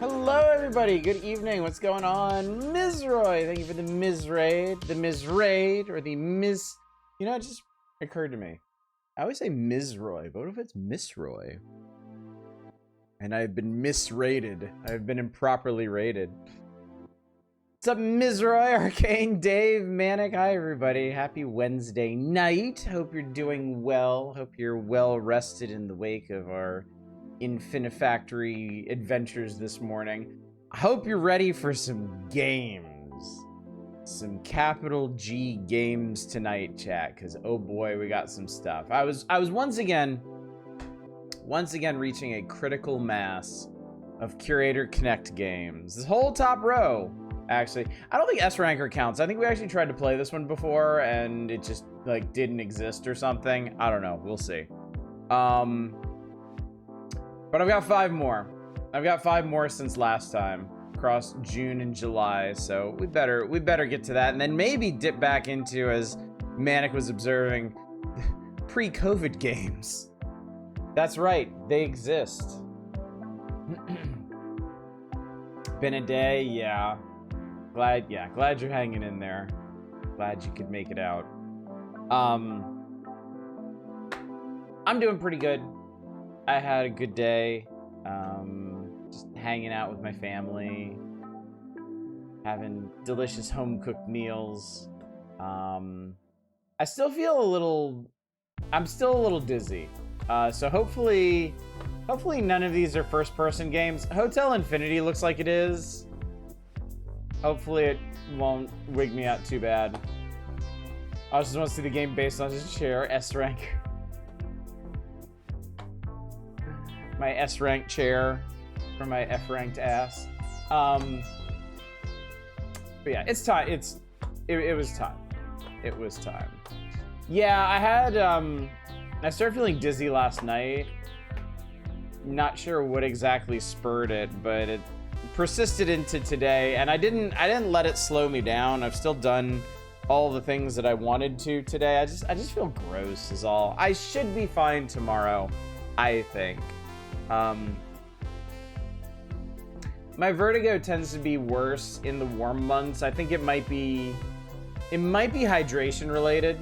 Hello, everybody. Good evening. What's going on? Ms. Roy, thank you for the Ms. Raid. The Ms. Raid, or the Ms. You know, it just occurred to me. I always say Ms. Roy, but what if it's Miss Roy? And I've been misrated. I've been improperly rated. What's up, Ms. Roy, Arcane, Dave, Manic? Hi, everybody. Happy Wednesday night. Hope you're doing well. Hope you're well rested in the wake of our Infinifactory adventures this morning. I hope you're ready for some games. Some capital G games tonight, chat, because oh boy, we got some stuff. I was once again reaching a critical mass of Curator Connect games. This whole top row, actually. I don't think S-Ranker counts. I think we actually tried to play this one before and it just like didn't exist or something. I don't know. We'll see. But I've got 5 more. I've got 5 more since last time, across June and July. So we better get to that, and then maybe dip back into, as Manic was observing, pre-COVID games. That's right, they exist. Been a day, yeah. Glad you're hanging in there. Glad you could make it out. I'm doing pretty good. I had a good day, just hanging out with my family, having delicious home-cooked meals. I still feel I'm still a little dizzy. So hopefully none of these are first-person games. Hotel Infinity looks like it is. Hopefully it won't wig me out too bad. I just want to see the game based on his chair, S-Rank. My S-ranked chair for my F-ranked ass. But yeah, it's time. It was time. It was time. Yeah, I started feeling dizzy last night. Not sure what exactly spurred it, but it persisted into today, and I didn't let it slow me down. I've still done all the things that I wanted to today. I just feel gross is all. I should be fine tomorrow, I think. My vertigo tends to be worse in the warm months. I think it might be hydration related.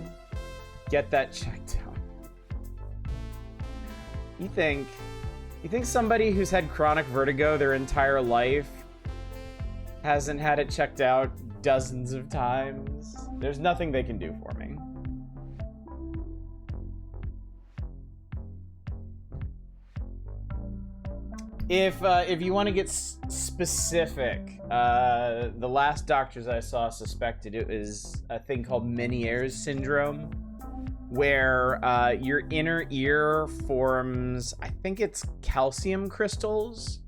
Get that checked out. You think somebody who's had chronic vertigo their entire life hasn't had it checked out dozens of times? There's nothing they can do for me. If you want to get specific, the last doctors I saw suspected it was a thing called Meniere's syndrome, where your inner ear forms, I think it's calcium crystals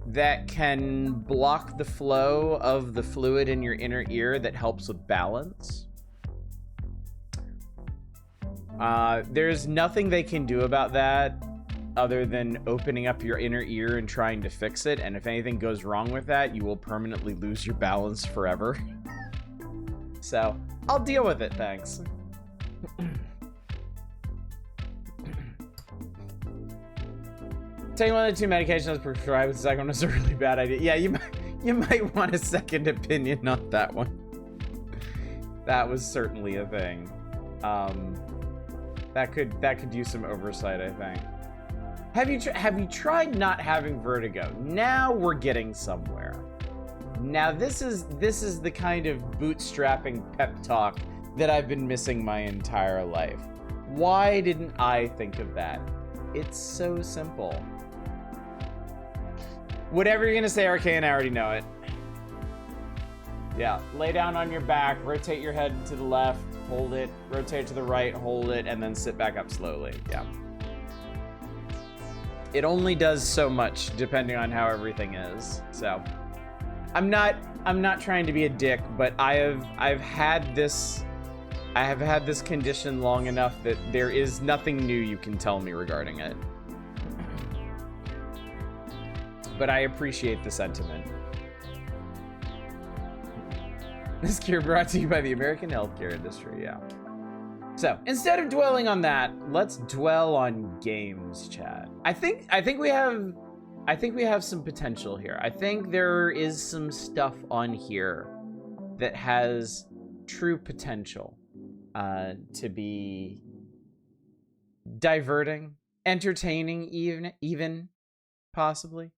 that can block the flow of the fluid in your inner ear that helps with balance. There's nothing they can do about that other than opening up your inner ear and trying to fix it. And if anything goes wrong with that, you will permanently lose your balance forever. So I'll deal with it, thanks. Taking one of the two medications as prescribed, the second one was a really bad idea. Yeah, you might want a second opinion on that one. That was certainly a thing. That could use some oversight, I think. Have you tried not having vertigo? Now we're getting somewhere. Now this is the kind of bootstrapping pep talk that I've been missing my entire life. Why didn't I think of that? It's so simple. Whatever you're gonna say, Arcane, I already know it. Yeah, lay down on your back, rotate your head to the left, hold it, rotate to the right, hold it, and then sit back up slowly. Yeah. It only does so much depending on how everything is. So I'm not trying to be a dick, but I have had this condition long enough that there is nothing new you can tell me regarding it. But I appreciate the sentiment. This cure brought to you by the American healthcare industry, yeah. So, instead of dwelling on that, let's dwell on games, chat. I think we have some potential here. I think there is some stuff on here that has true potential to be diverting, entertaining, even possibly.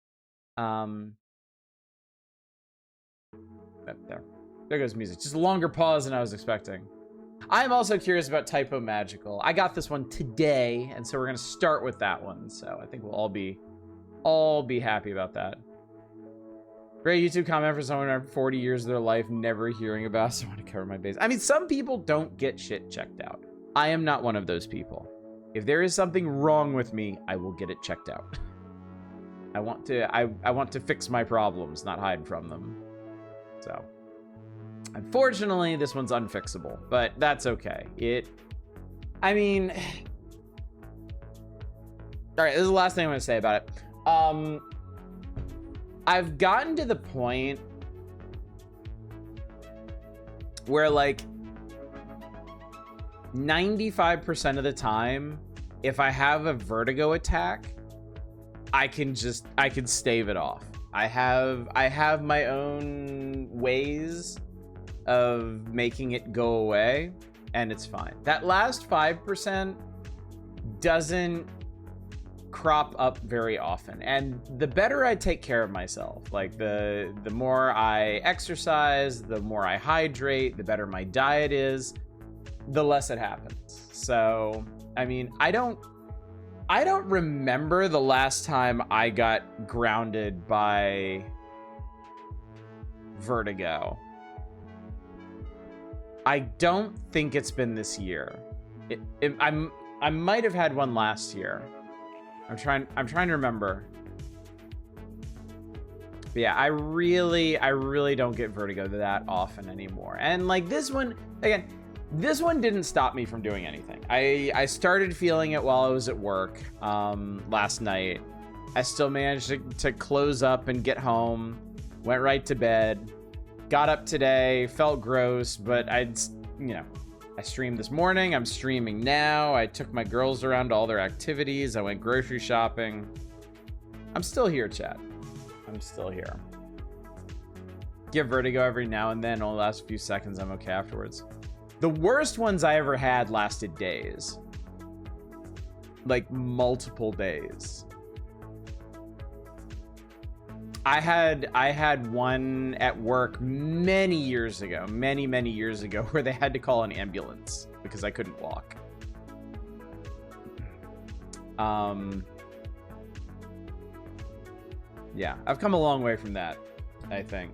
There goes music. Just a longer pause than I was expecting. I'm also curious about Typo Magical. I got this one today, and so we're gonna start with that one. So I think we'll all be happy about that. Great YouTube comment for someone after 40 years of their life never hearing about, so I want to cover my base. I mean, some people don't get shit checked out. I am not one of those people. If there is something wrong with me, I will get it checked out. I want to fix my problems, not hide from them. So, unfortunately, this one's unfixable, but that's okay. I mean, all right, this is the last thing I'm going to say about it. I've gotten to the point where, like, 95% of the time, if I have a vertigo attack, I can stave it off. I have my own ways of making it go away, and it's fine. That last 5% doesn't crop up very often, and the better I take care of myself, like the more I exercise, the more I hydrate, the better my diet is, the less it happens. So, I mean, I don't remember the last time I got grounded by vertigo. I don't think it's been this year. I might have had one last year. I'm trying to remember. But yeah, I really don't get vertigo that often anymore. And like this one, again, this one didn't stop me from doing anything. I started feeling it while I was at work last night. I still managed to close up and get home. Went right to bed. Got up today, felt gross, but I streamed this morning. I'm streaming now. I took my girls around to all their activities. I went grocery shopping. I'm still here, chat. I'm still here. Get vertigo every now and then. Only lasts a few seconds. I'm okay afterwards. The worst ones I ever had lasted days. Like multiple days. I had one at work many years ago, many years ago, where they had to call an ambulance because I couldn't walk. Yeah, I've come a long way from that, I think.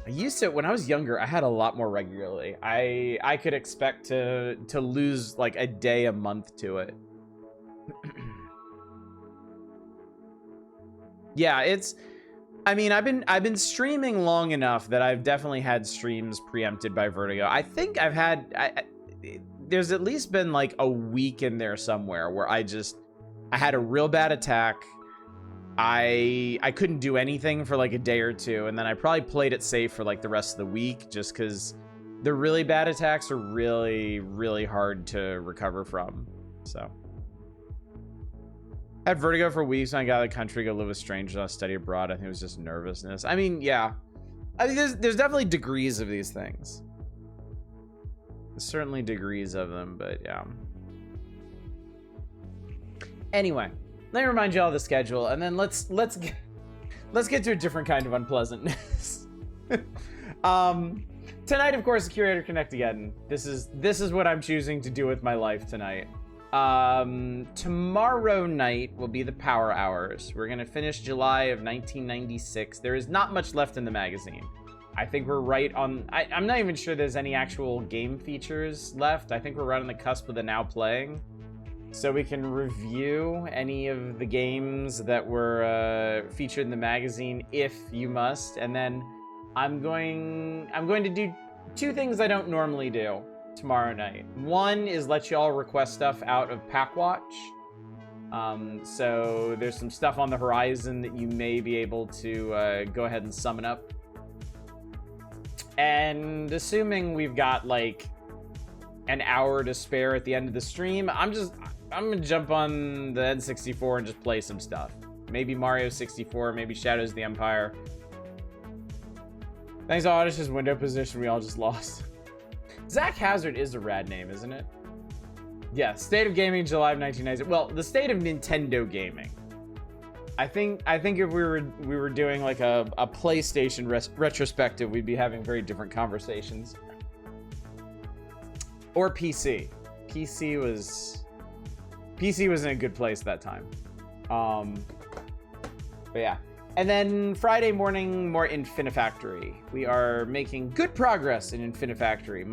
I used to, when I was younger, I had a lot more regularly. I could expect to lose like a day a month to it. Yeah, I mean, I've been streaming long enough that I've definitely had streams preempted by vertigo. I think there's at least been like a week in there somewhere where I had a real bad attack. I couldn't do anything for like a day or two, and then I probably played it safe for like the rest of the week, just because the really bad attacks are really hard to recover from. So Had vertigo for weeks when I got out of the country, go live with strangers, I study abroad. I think it was just nervousness. I mean, yeah. I think there's definitely degrees of these things. There's certainly degrees of them, but yeah. Anyway, let me remind you all of the schedule, and then let's get to a different kind of unpleasantness. Tonight, of course, Curator Connectageddon. This is what I'm choosing to do with my life tonight. Tomorrow night will be the Power Hours. We're gonna finish July of 1996. There is not much left in the magazine. I think we're right on. I'm not even sure there's any actual game features left. I think we're right on the cusp of the now playing, so we can review any of the games that were featured in the magazine if you must. And then I'm going to do two things I don't normally do tomorrow night. One is let you all request stuff out of Packwatch. So there's some stuff on the horizon that you may be able to go ahead and summon up. And assuming we've got like an hour to spare at the end of the stream, I'm gonna jump on the N64 and just play some stuff. Maybe Mario 64, maybe Shadows of the Empire. Thanks to Audish's window position, we all just lost. Zach Hazard is a rad name, isn't it? Yeah, State of Gaming, July of 1990. Well, the state of Nintendo gaming. I think if we were doing like a PlayStation retrospective, we'd be having very different conversations. Or PC. PC was in a good place at that time. But yeah. And then Friday morning, more Infinifactory. We are making good progress in Infinifactory.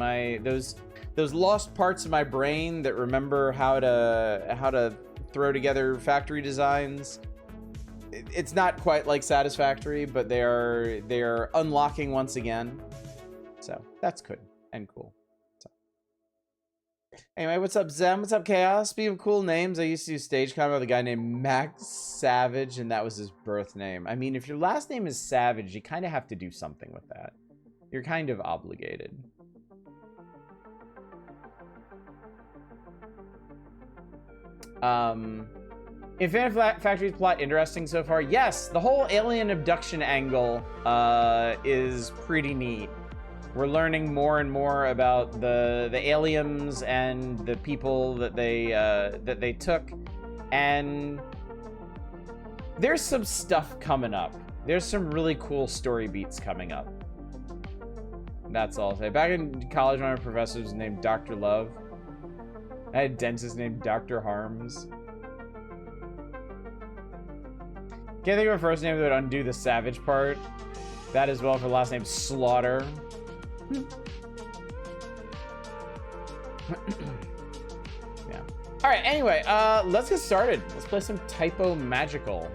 Those lost parts of my brain that remember how to throw together factory designs. It's not quite like Satisfactory, but they are unlocking once again. So that's good and cool. So. Anyway, what's up, Zem? What's up, Chaos? Speaking of cool names, I used to do stage combat with a guy named Max Savage, and that was his birth name. I mean, if your last name is Savage, you kind of have to do something with that. You're kind of obligated. Infinifactory's plot interesting so far? Yes, the whole alien abduction angle is pretty neat. We're learning more and more about the aliens and the people that they took, and there's some stuff coming up. There's some really cool story beats coming up. That's all I'll say. Back in college, one of my professors was named Dr. Love. I had a dentist named Dr. Harms. Can't think of a first name that would undo the Savage part. That as well for the last name Slaughter. Yeah. All right. Anyway, let's get started. Let's play some Typo Magical.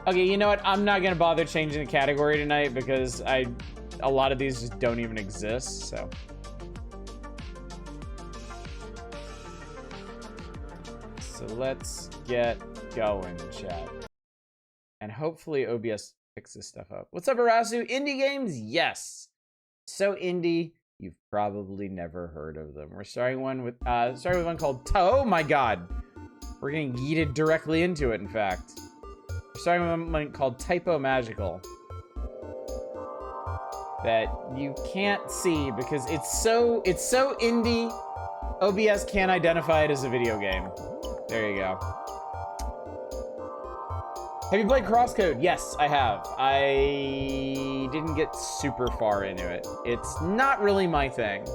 Okay, you know what? I'm not gonna bother changing the category tonight because a lot of these just don't even exist. So. So let's get going, chat. And hopefully OBS picks this stuff up. What's up, Arasu? Indie games? Yes. So indie, you've probably never heard of them. We're starting with one called Oh my god. We're getting yeeted directly into it, in fact. We're starting with one called Typo Magical. That you can't see because it's so indie, OBS can't identify it as a video game. There you go. Have you played Crosscode? Yes, I have. I didn't get super far into it. It's not really my thing.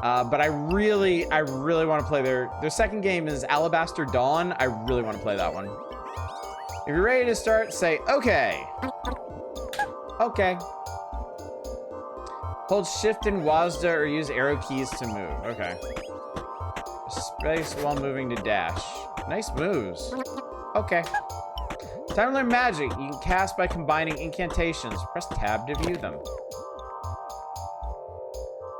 But I really want to play their second game is Alabaster Dawn. I really want to play that one. If you're ready to start, say okay. Okay. Hold shift and WASD or use arrow keys to move. Okay. Space while moving to dash. Nice moves. Okay. Time to learn magic. You can cast by combining incantations. Press tab to view them.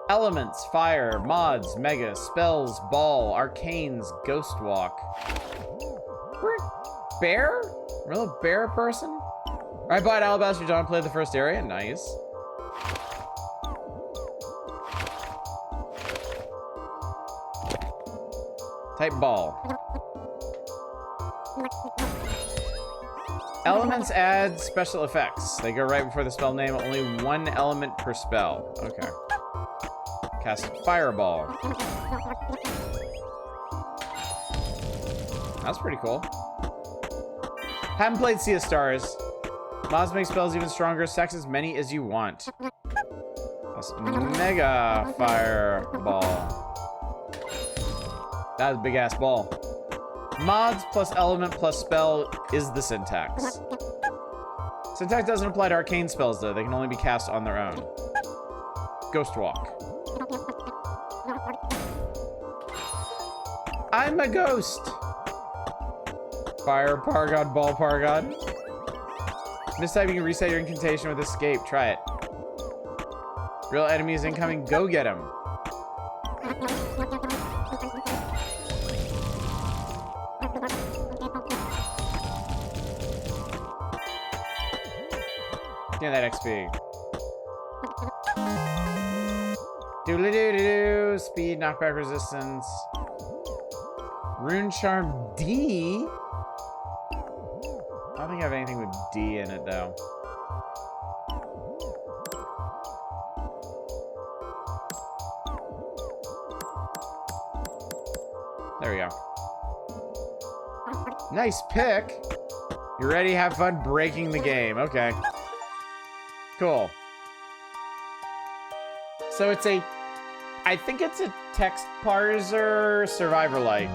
Elements, fire, mods, mega, spells, ball, arcanes, ghost walk. We're a bear? We're a bear person? Alright, bought Alabaster Dawn, played the first area. Nice. Type ball. Elements add special effects. They go right before the spell name. Only one element per spell. Okay. Cast fireball. That's pretty cool. Haven't played Sea of Stars. Mods make spells even stronger. Stacks as many as you want. That's mega fireball. That was a big ass ball. Mods plus element plus spell is the syntax. Syntax doesn't apply to arcane spells though. They can only be cast on their own. Ghost Walk. I'm a ghost. Fire Pargod, Ball Pargod. This time you can reset your incantation with Escape. Try it. Real enemies incoming. Go get him. Get that XP. Doodle-doo-doo-doo. Speed, knockback resistance. Rune Charm D? I don't think I have anything with D in it, though. There we go. Nice pick. You ready? Have fun breaking the game. Okay. Cool. So it's a... I think it's a text parser survivor-like.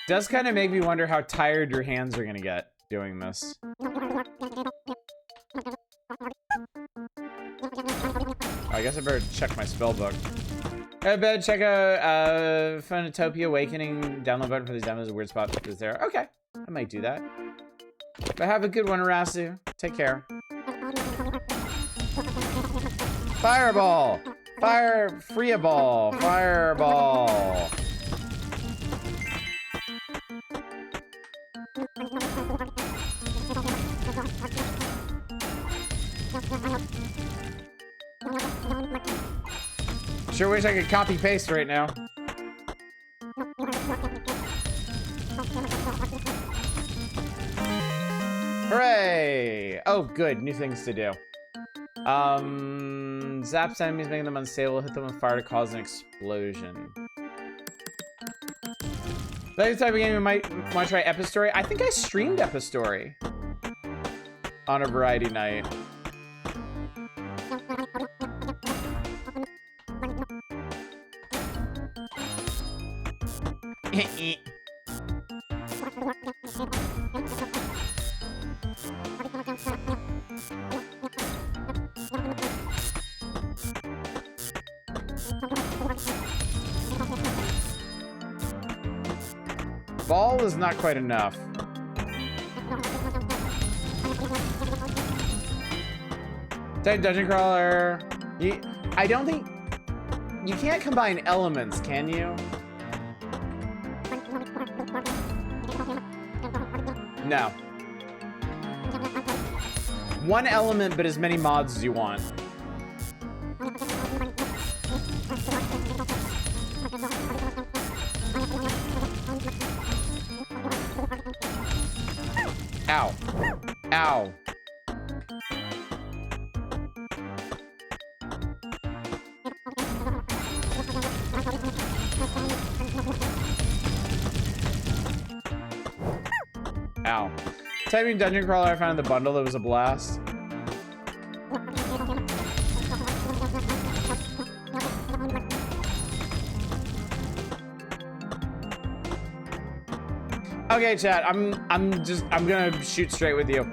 Does kind of make me wonder how tired your hands are gonna get doing this. I guess I better check my spell book. I better check out Phonotopia Awakening. Download button for these demos. A weird spot is there. Okay, I might do that. But have a good one, Arasu. Take care. Fireball! Free a ball! Fireball! Sure wish I could copy paste right now. Hooray! Oh, good. New things to do. Zaps enemies, making them unstable. Hit them with fire to cause an explosion. Next type of game you might want to try Epistory. I think I streamed Epistory on a variety night. Ball is not quite enough. Type dungeon crawler. I don't think you can't combine elements, can you? No. One element, but as many mods as you want. Ow. Ow. Ow. Typing dungeon crawler I found in the bundle, that was a blast. Okay, chat, I'm gonna shoot straight with you.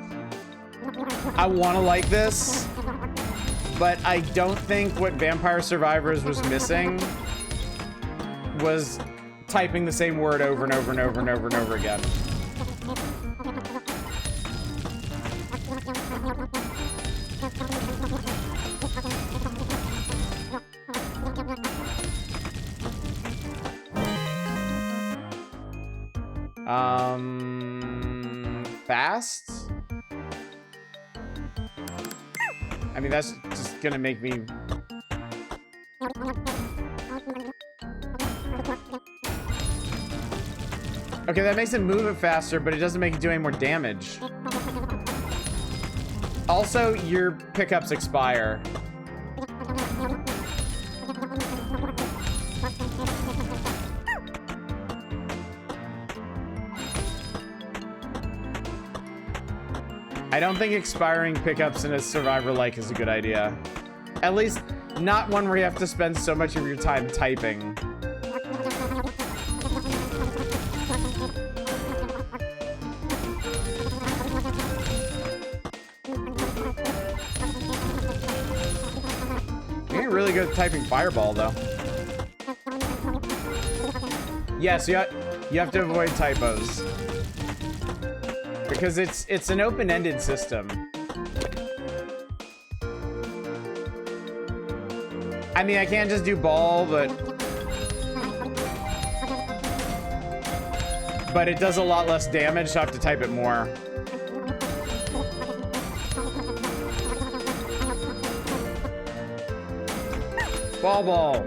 I wanna like this, but I don't think what Vampire Survivors was missing was typing the same word over and over and over and over and over again. Fast? I mean, that's just gonna make me... Okay, that makes it move it faster, but it doesn't make it do any more damage. Also, your pickups expire. I don't think expiring pickups in a survivor-like is a good idea. At least, not one where you have to spend so much of your time typing. You're really good at typing fireball, though. Yes, you have to avoid typos. Because it's an open-ended system. I mean, I can't just do ball, but it does a lot less damage, so I have to type it more. Ball.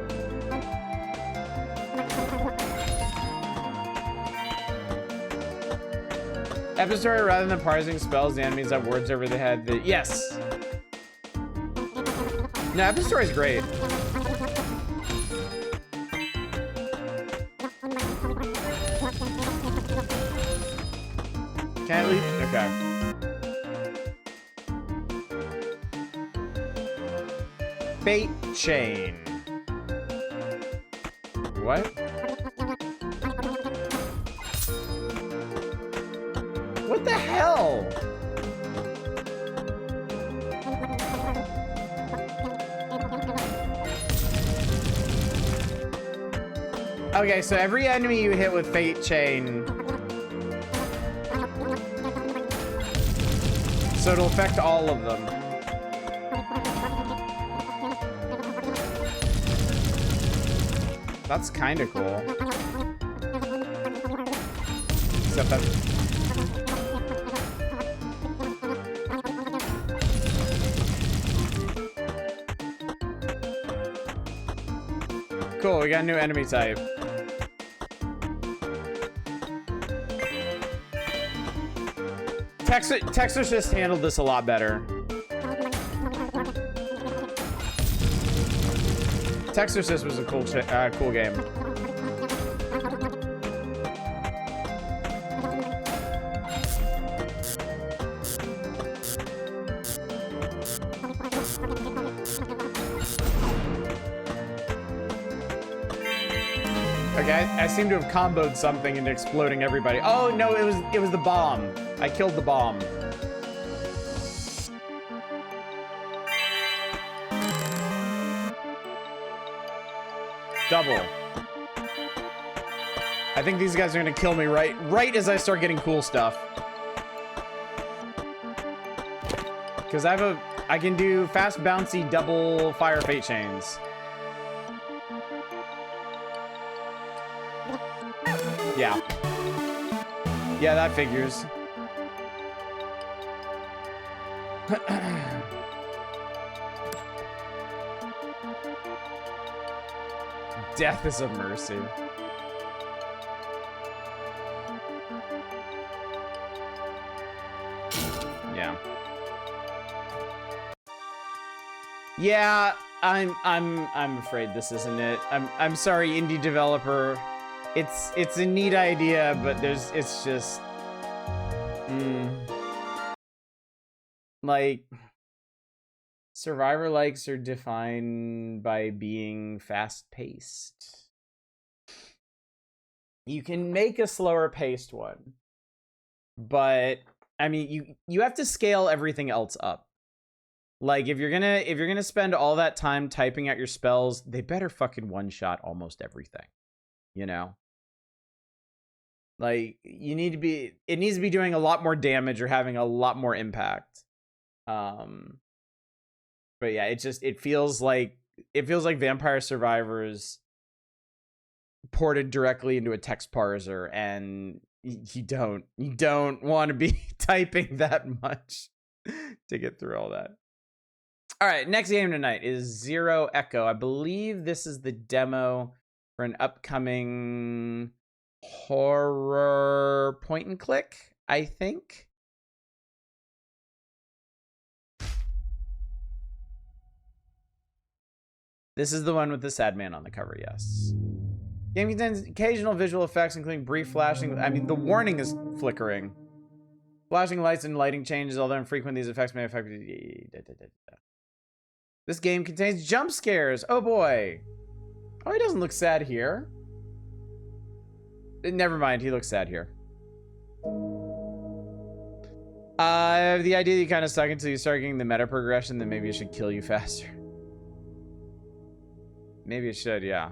Epistory, rather than parsing spells, the enemies have words over the head that... Yes! No, Epistory is great. Can I leave? Okay. Fate chain. What? What the hell? Okay, so every enemy you hit with Fate Chain, so it'll affect all of them. That's kind of cool. Except that... Cool, we got a new enemy type. Texas just handled this a lot better. Texorcist was a cool game. Okay, I seem to have comboed something into exploding everybody. Oh no, it was the bomb. I killed the bomb. Double. I think these guys are gonna kill me right as I start getting cool stuff. Because I can do fast bouncy double fire fate chains. Yeah. Yeah, that figures. Death is a mercy. Yeah. Yeah, I'm afraid this isn't it. I'm sorry, indie developer. It's a neat idea, but it's just like Survivor likes are defined by being fast-paced. You can make a slower paced one, but I mean you have to scale everything else up. Like if you're gonna spend all that time typing out your spells, they better fucking one-shot almost everything. You know? Like it needs to be doing a lot more damage or having a lot more impact. But yeah, it feels like Vampire Survivors ported directly into a text parser, and you don't want to be typing that much to get through all that. All right, next game tonight is Zero Echo. I believe this is the demo for an upcoming horror point and click, I think. This is the one with the sad man on the cover, yes. Game contains occasional visual effects, including brief flashing. I mean, the warning is flickering. Flashing lights and lighting changes, although infrequent, these effects may affect... This game contains jump scares. Oh boy. Oh, he doesn't look sad here. Never mind, he looks sad here. The idea that you kind of suck until you start getting the meta progression, then maybe it should kill you faster. Maybe it should, yeah.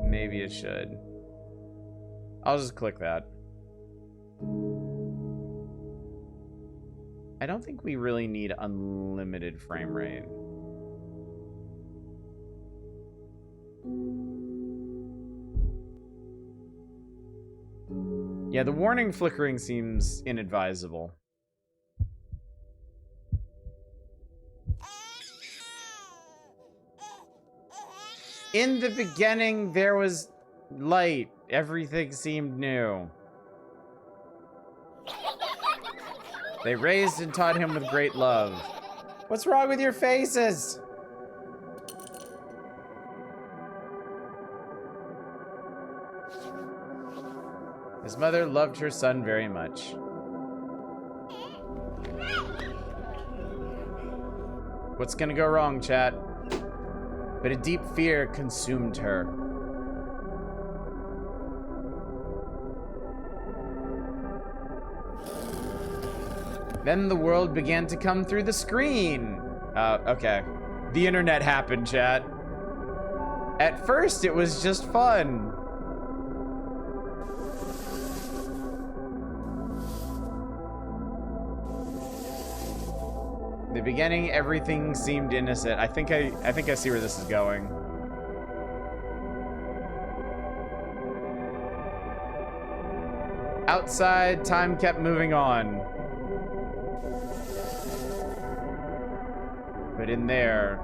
Maybe it should. I'll just click that. I don't think we really need unlimited frame rate. Yeah, the warning flickering seems inadvisable. In the beginning, there was light. Everything seemed new. They raised and taught him with great love. What's wrong with your faces? His mother loved her son very much. What's gonna go wrong, chat? But a deep fear consumed her. Then the world began to come through the screen. Okay. The internet happened, chat. At first, it was just fun. In the beginning, everything seemed innocent. I think I see where this is going. Outside, time kept moving on. But in there,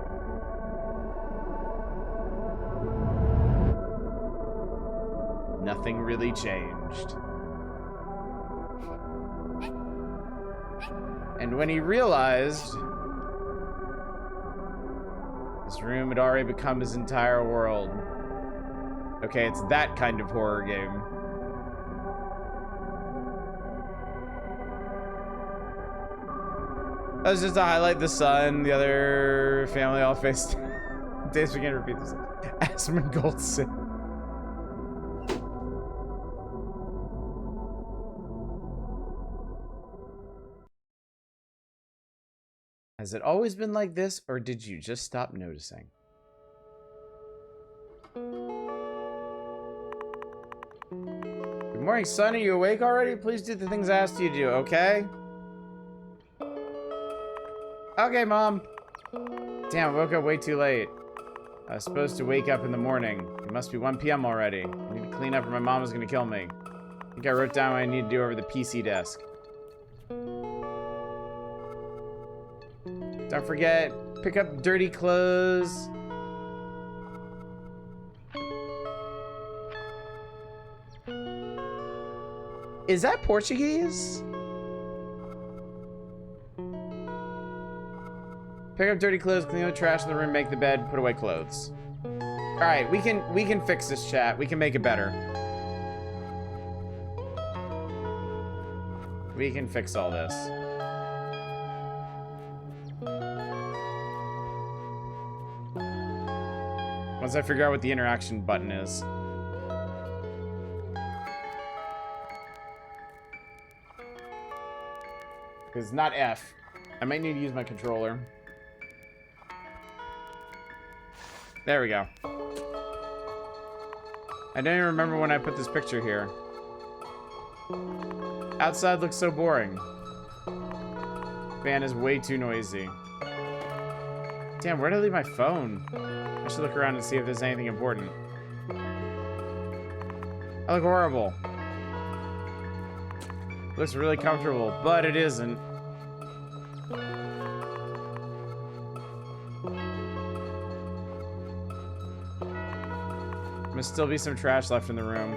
nothing really changed. And when he realized this room had already become his entire world. Okay, it's that kind of horror game. That was just to highlight the son, the other family all faced. Days began to repeat this. Asmund Goldson. Has it always been like this, or did you just stop noticing? Good morning, son. Are you awake already? Please do the things I asked you to do, okay? Okay, Mom. Damn, I woke up way too late. I was supposed to wake up in the morning. It must be 1 p.m. already. I need to clean up or my mom is gonna kill me. I think I wrote down what I need to do over the PC desk. Don't forget, pick up dirty clothes. Is that Portuguese? Pick up dirty clothes, clean up the trash in the room, make the bed, put away clothes. All right, we can fix this, chat. We can make it better. We can fix all this. Once I figure out what the interaction button is. Because it's not F. I might need to use my controller. There we go. I don't even remember when I put this picture here. Outside looks so boring. Fan is way too noisy. Damn, where did I leave my phone? I should look around and see if there's anything important. I look horrible. Looks really comfortable, but it isn't. Must still be some trash left in the room.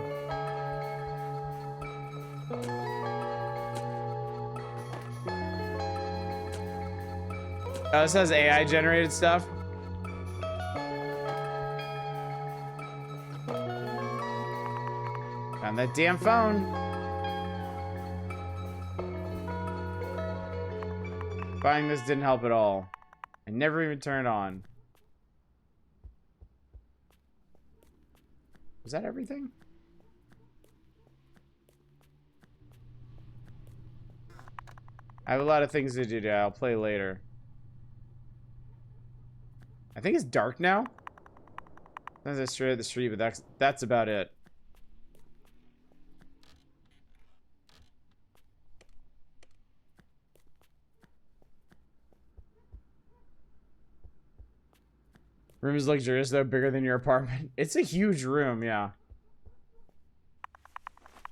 Oh, this has AI generated stuff. Found that damn phone. Buying this didn't help at all. I never even turned it on. Was that everything? I have a lot of things to do today. I'll play later. I think it's dark now. Sometimes I stare at the street, but that's about it. Room is luxurious, though, bigger than your apartment. It's a huge room, yeah.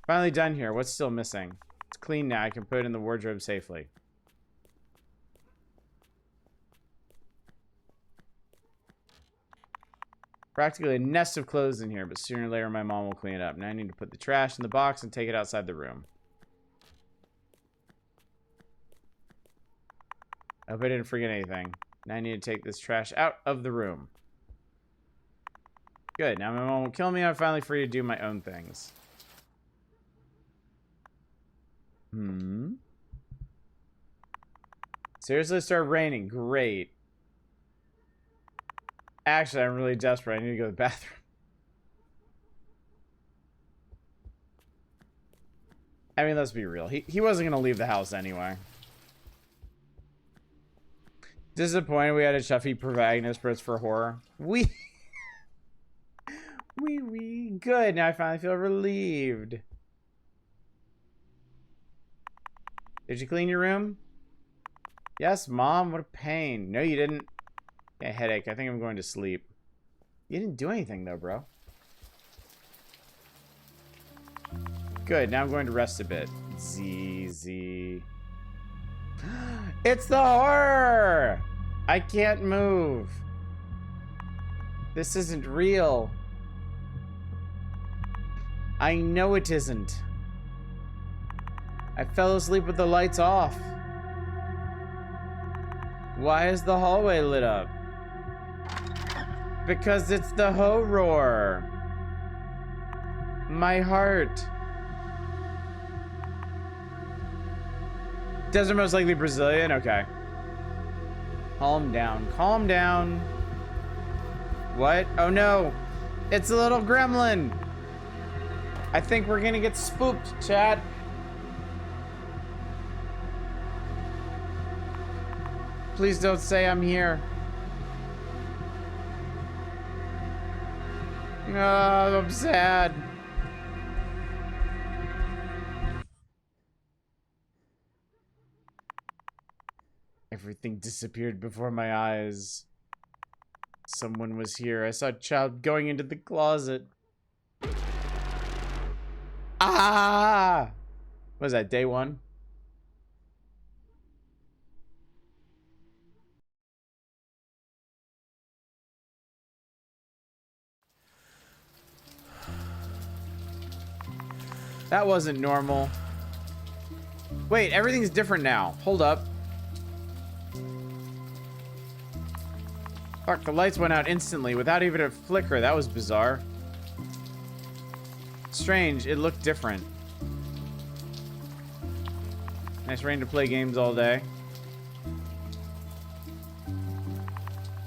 Finally done here. What's still missing? It's clean now. I can put it in the wardrobe safely. Practically a nest of clothes in here, but sooner or later my mom will clean it up. Now I need to put the trash in the box and take it outside the room. I hope I didn't forget anything. Now I need to take this trash out of the room. Good. Now my mom won't kill me. I'm finally free to do my own things. Seriously, it started raining. Great. Actually, I'm really desperate. I need to go to the bathroom. I mean, let's be real. He wasn't going to leave the house anyway. Disappointed we had a Chuffy protagonist, but it's for horror. We good. Now I finally feel relieved. Did you clean your room? Yes, Mom. What a pain. No, you didn't. Yeah, headache. I think I'm going to sleep. You didn't do anything, though, bro. Good. Now I'm going to rest a bit. ZZ. It's the horror! I can't move. This isn't real. I know it isn't. I fell asleep with the lights off. Why is the hallway lit up? Because it's the horror. My heart. Desert most likely Brazilian? Okay. Calm down. Calm down. What? Oh no. It's a little gremlin. I think we're gonna get spooked, chat. Please don't say I'm here. Oh, I'm sad. Everything disappeared before my eyes. Someone was here. I saw a child going into the closet. Ah! What was that, day one? That wasn't normal. Wait, everything's different now. Hold up. Fuck, the lights went out instantly without even a flicker. That was bizarre. Strange, it looked different. Nice rain to play games all day.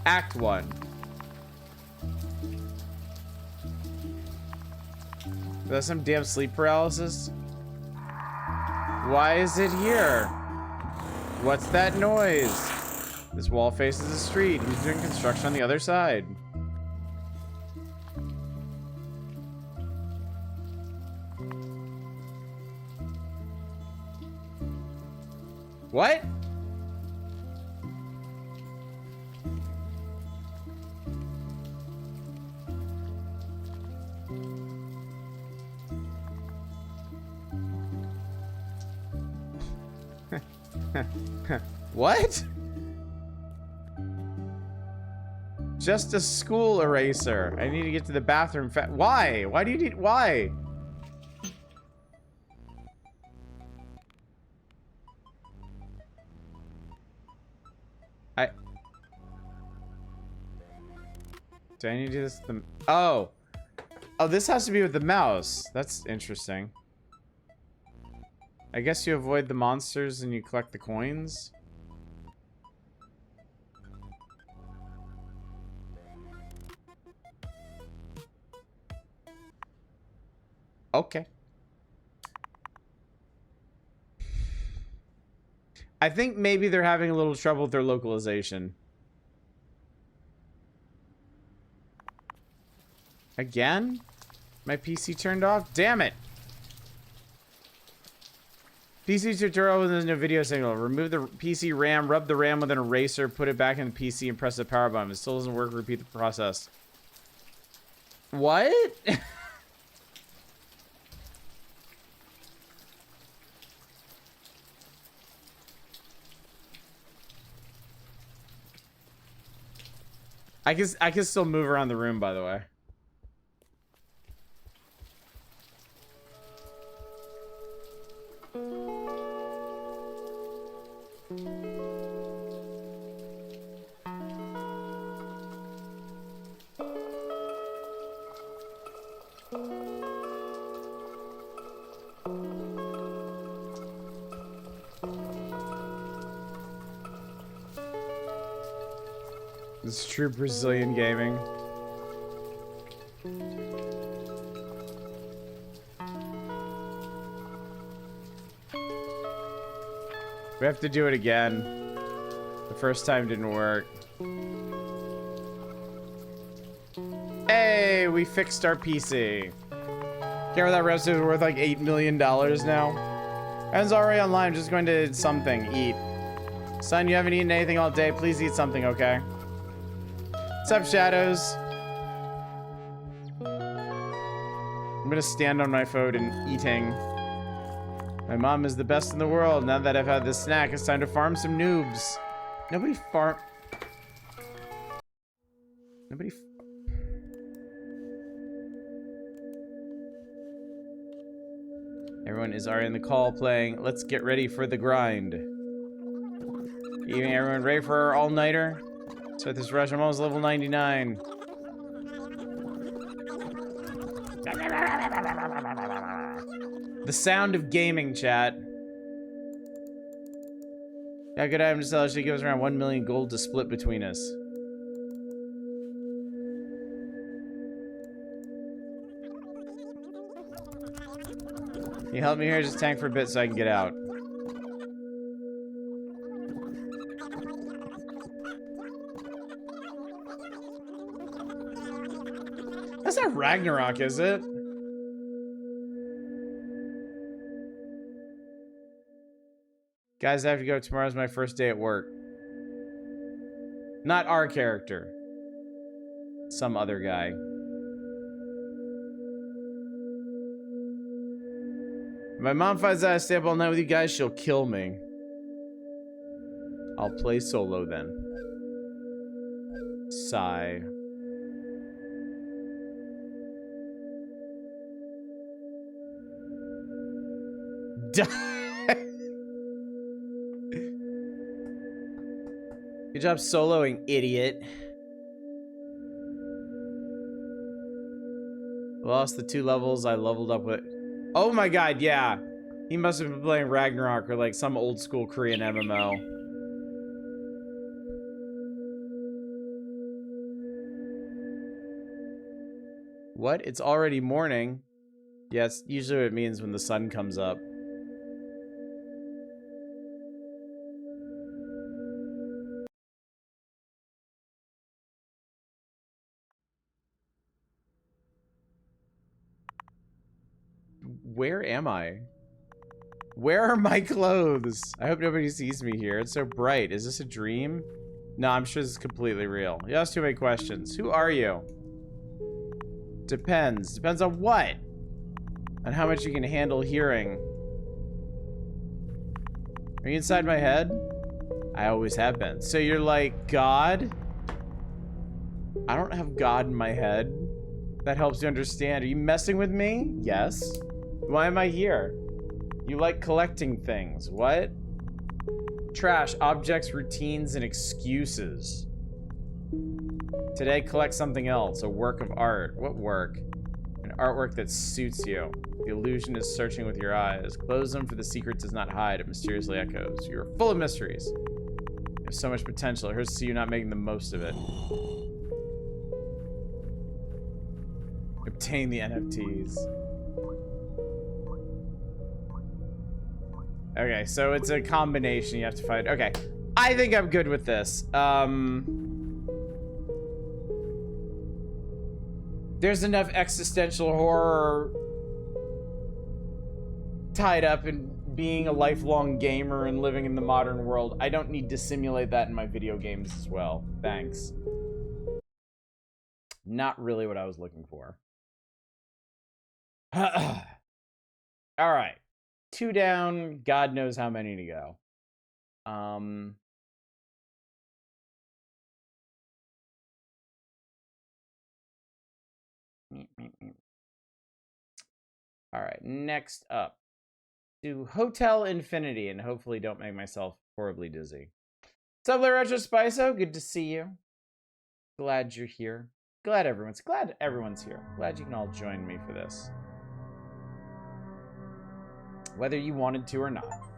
Act 1. Is that some damn sleep paralysis? Why is it here? What's that noise? This wall faces the street. Who's doing construction on the other side? What? What? Just a school eraser. I need to get to the bathroom why? Why do you need... Why? Do I need to do this with the... Oh. Oh, this has to be with the mouse. That's interesting. I guess you avoid the monsters and you collect the coins. Okay. I think maybe they're having a little trouble with their localization. Again? My PC turned off? Damn it! PC tutorial with no video signal. Remove the PC RAM, rub the RAM with an eraser, put it back in the PC, and press the power button. If it still doesn't work, repeat the process. What? I can still move around the room, by the way. It's true Brazilian gaming. We have to do it again. The first time didn't work. Hey, we fixed our PC. Care that rest is worth like $8 million now. Ends already online. I'm just going to something. Eat. Son, you haven't eaten anything all day. Please eat something, okay? What's up, Shadows? I'm gonna stand on my phone and eating. My mom is the best in the world. Now that I've had this snack, it's time to farm some noobs. Nobody. Everyone is already in the call playing. Let's get ready for the grind. Evening, everyone. Ready for our all-nighter? Start this rush. I'm almost level 99. The sound of gaming, chat. Yeah, good item to sell. She gives around 1 million gold to split between us. Can you help me here? Just tank for a bit so I can get out. That's not Ragnarok, is it? Guys, I have to go. Tomorrow's my first day at work. Not our character. Some other guy. If my mom finds out I stay up all night with you guys, she'll kill me. I'll play solo then. Sigh. Good job soloing, idiot. Lost the 2 levels I leveled up with. Oh my god, yeah. He must have been playing Ragnarok or like some old school Korean MMO. What? It's already morning. Yes, usually what it means when the sun comes up. Where am I? Where are my clothes? I hope nobody sees me here. It's so bright. Is this a dream? No, I'm sure this is completely real. You asked too many questions. Who are you? Depends. Depends on what? On how much you can handle hearing. Are you inside my head? I always have been. So you're like God? I don't have God in my head. That helps you understand. Are you messing with me? Yes. Why am I here? You like collecting things. What? Trash, objects, routines, and excuses. Today, collect something else. A work of art. What work? An artwork that suits you. The illusion is searching with your eyes. Close them, for the secret does not hide. It mysteriously echoes. You're full of mysteries. You have so much potential. It hurts to see you not making the most of it. Obtain the NFTs. Okay, so it's a combination you have to find. Okay, I think I'm good with this. There's enough existential horror tied up in being a lifelong gamer and living in the modern world. I don't need to simulate that in my video games as well. Thanks. Not really what I was looking for. All right. 2 down. God knows how many to go. All right. Next up. Do Hotel Infinity and hopefully don't make myself horribly dizzy. What's up, Retro Spiso? Good to see you. Glad you're here. Glad everyone's here. Glad you can all join me for this. Whether you wanted to or not.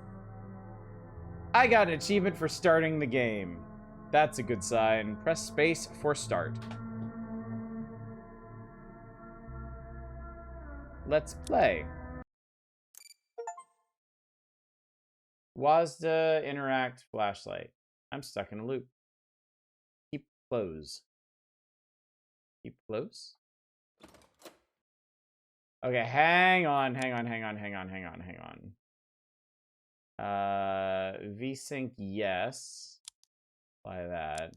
I got an achievement for starting the game. That's a good sign. Press space for start. Let's play. WASDA interact flashlight. I'm stuck in a loop. Keep close. Keep close? Okay, hang on. VSync, yes. Apply that.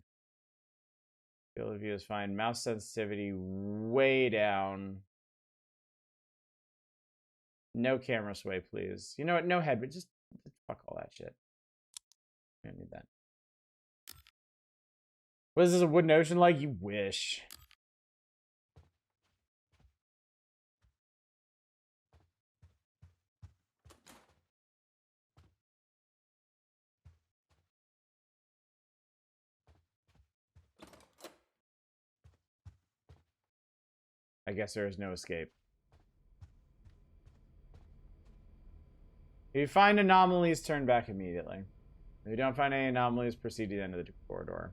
Field of view is fine. Mouse sensitivity way down. No camera sway, please. You know what? No head, but just fuck all that shit. I don't need that. What is this, a wooden ocean like? You wish. I guess there is no escape. If you find anomalies, turn back immediately. If you don't find any anomalies, proceed to the end of the corridor.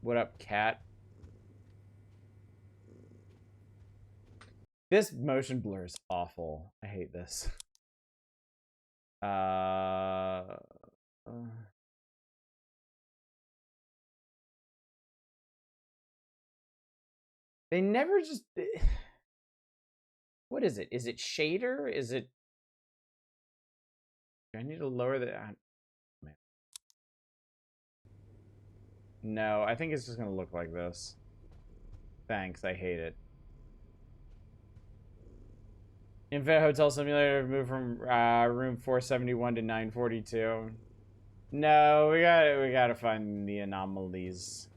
What up, cat? This motion blur is awful. I hate this. They never just... What is it? Is it shader? Is it... Do I need to lower the... No, I think it's just going to look like this. Thanks, I hate it. Infinite Hotel Simulator moved from room 471 to 942. No, we gotta find the anomalies.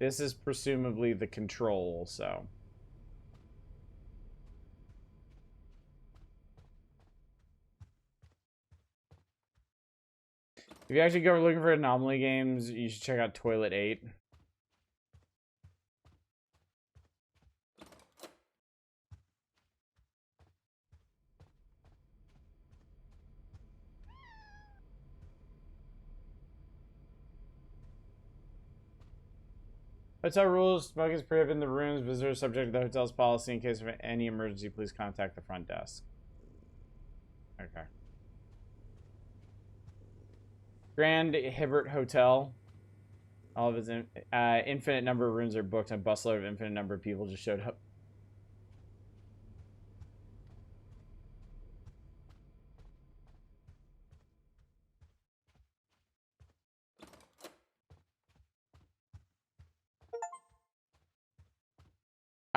This is presumably the control, so. If you actually go looking for anomaly games, you should check out Toilet 8. Hotel rules: smoking is prohibited in the rooms. Visitors subject to the hotel's policy. In case of any emergency, please contact the front desk. Okay. Grand Hibbert Hotel. All of its infinite number of rooms are booked. A busload of infinite number of people just showed up.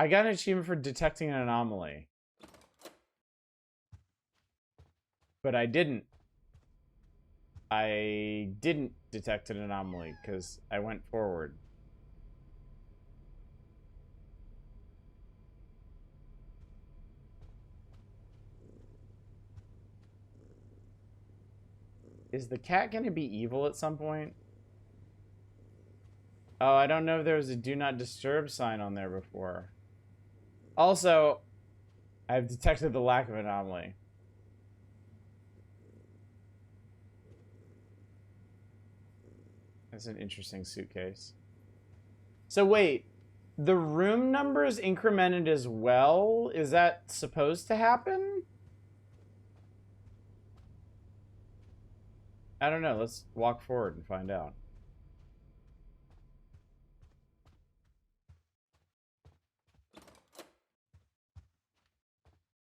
I got an achievement for detecting an anomaly. But I didn't. I didn't detect an anomaly because I went forward. Is the cat going to be evil at some point? Oh, I don't know if there was a do not disturb sign on there before. Also, I've detected the lack of anomaly. That's an interesting suitcase. So wait, the room numbers incremented as well? Is that supposed to happen? I don't know. Let's walk forward and find out.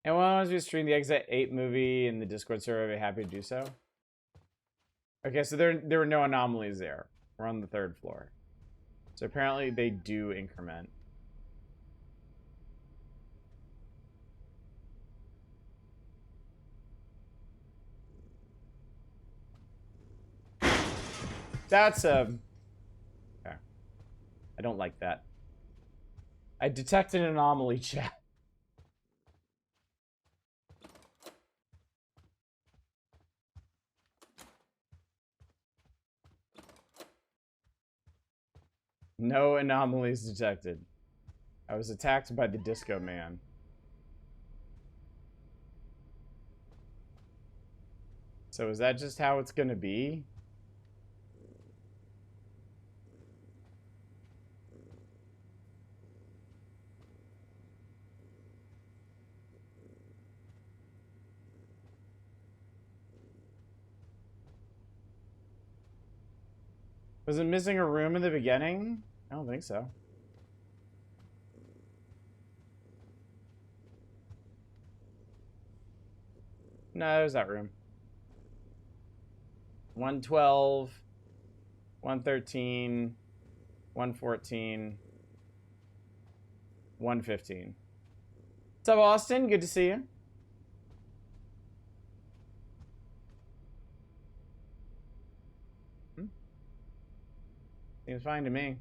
And once we stream the Exit 8 movie in the Discord server, I'd be happy to do so. Okay, so there were no anomalies there. We're on the 3rd floor. So apparently they do increment. That's a... Okay. I don't like that. I detected an anomaly, chat. No anomalies detected. I was attacked by the Disco Man. So is that just how it's gonna be? Was it missing a room in the beginning? I don't think so. No, there's that room. 112, 113, 114, 115. What's up, Austin? Good to see you. Seems fine to me.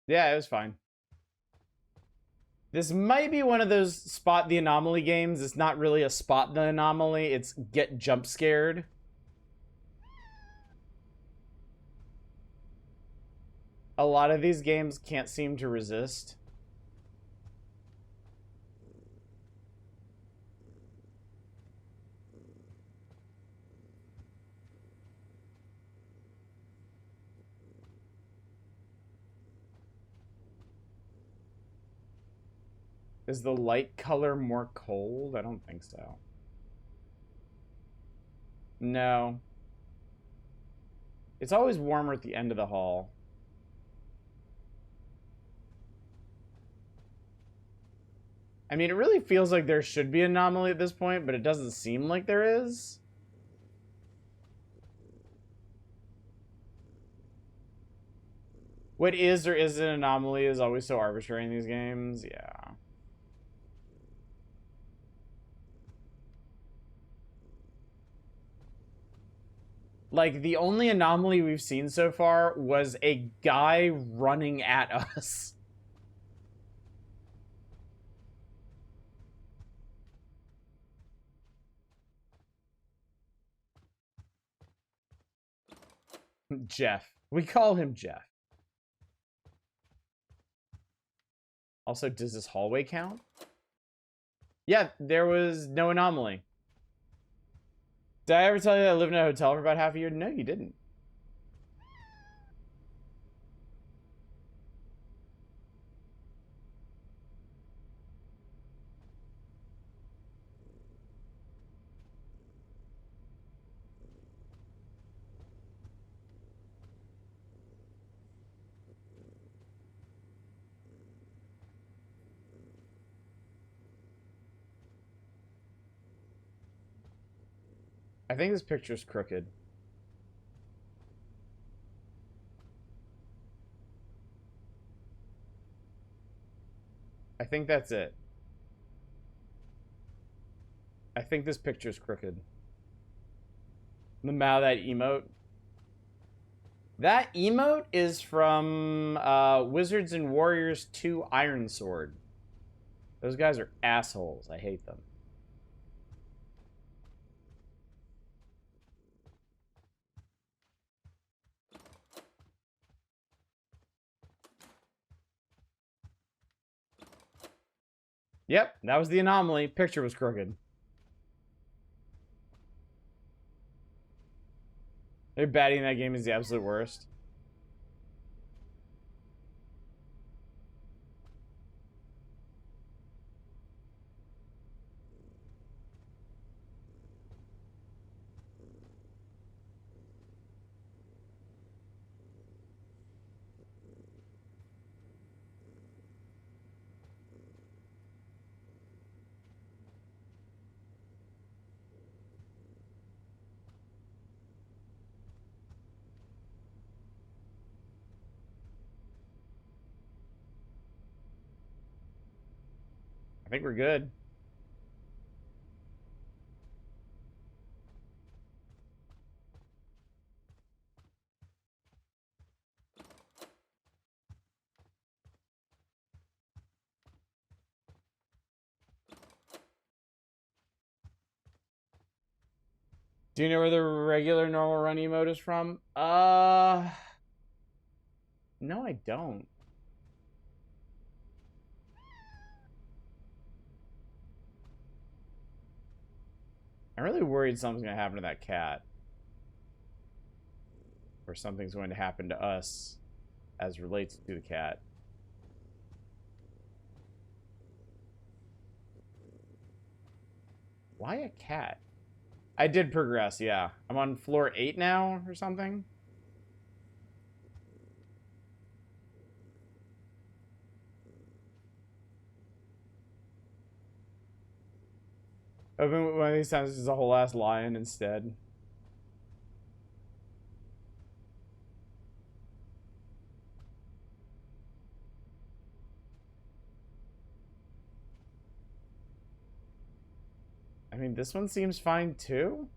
Yeah, it was fine. This might be one of those spot the anomaly games. It's not really a spot the anomaly. It's get jump scared. A lot of these games can't seem to resist. Is the light color more cold? I don't think so. No. It's always warmer at the end of the hall. I mean, it really feels like there should be an anomaly at this point, but it doesn't seem like there is. What is or isn't an anomaly is always so arbitrary in these games. Yeah. Like, the only anomaly we've seen so far was a guy running at us. Jeff. We call him Jeff. Also, does this hallway count? Yeah, there was no anomaly. Did I ever tell you that I lived in a hotel for about half a year? No, you didn't. I think this picture's crooked. I think that's it. I think this picture's crooked. The Mao, that emote. That emote is from Wizards and Warriors 2 Iron Sword. Those guys are assholes. I hate them. Yep, that was the anomaly. Picture was crooked. Their batting in that game is the absolute worst. I think we're good. Do you know where the regular normal run emote is from? No, I don't. I'm really worried something's gonna happen to that cat. Or something's going to happen to us as relates to the cat. Why a cat? I did progress, yeah. I'm on floor 8 now or something. Open one of these times is a whole ass lion instead. I mean, this one seems fine too.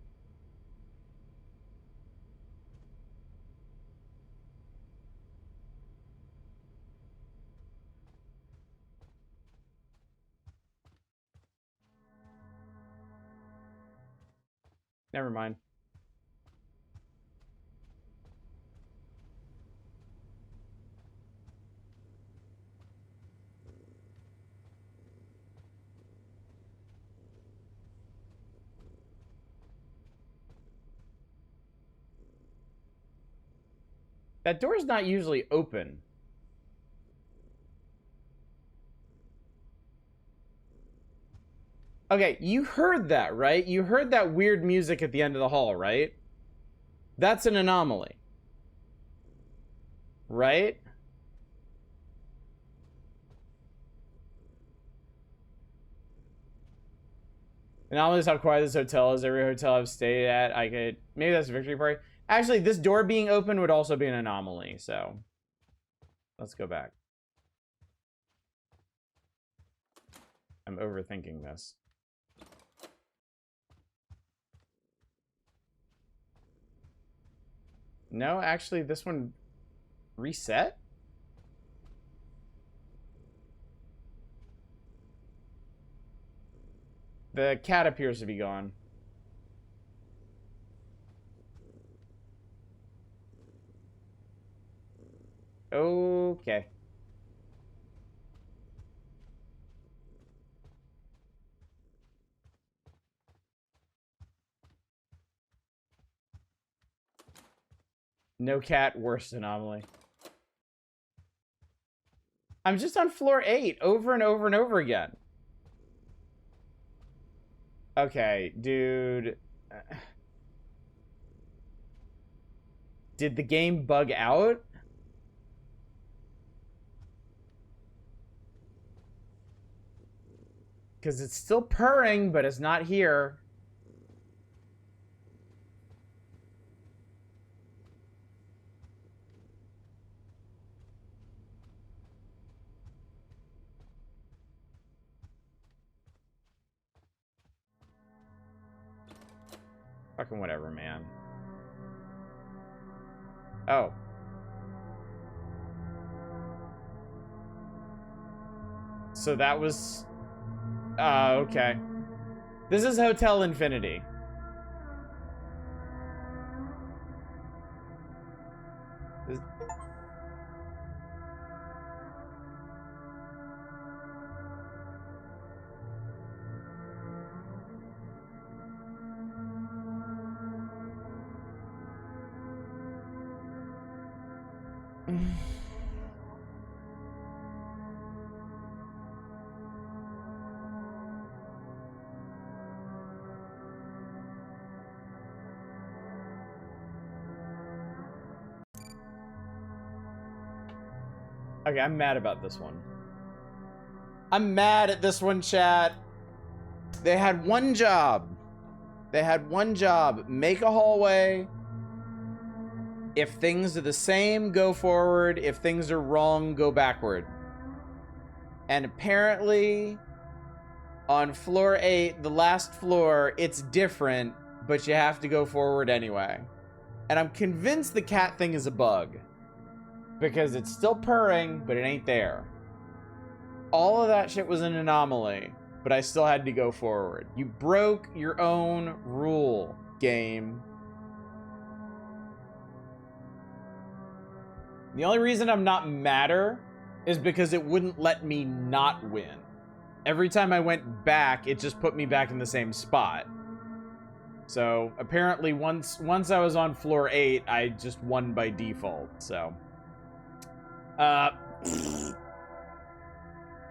Never mind. That door's not usually open. Okay, you heard that, right? You heard that weird music at the end of the hall, right? That's an anomaly. Right? Anomaly is how quiet this hotel is. Every hotel I've stayed at, I could... Maybe that's a victory party. Actually, this door being open would also be an anomaly, so... Let's go back. I'm overthinking this. No, actually, this one... Reset? The cat appears to be gone. Okay. No cat, worst anomaly. I'm just on floor 8 over and over and over again. Okay, dude. Did the game bug out? Because it's still purring, but it's not here. Fucking whatever, man. Oh. So that was... okay. This is Hotel Infinity. This... Okay, I'm mad about this one. I'm mad at this one, chat. They had one job. They had one job. Make a hallway. If things are the same, go forward. If things are wrong, go backward. And apparently, on floor 8, the last floor, it's different, but you have to go forward anyway. And I'm convinced the cat thing is a bug. Because it's still purring, but it ain't there. All of that shit was an anomaly, but I still had to go forward. You broke your own rule, game. The only reason I'm not madder is because it wouldn't let me not win. Every time I went back, it just put me back in the same spot. So apparently once I was on floor 8, I just won by default, so...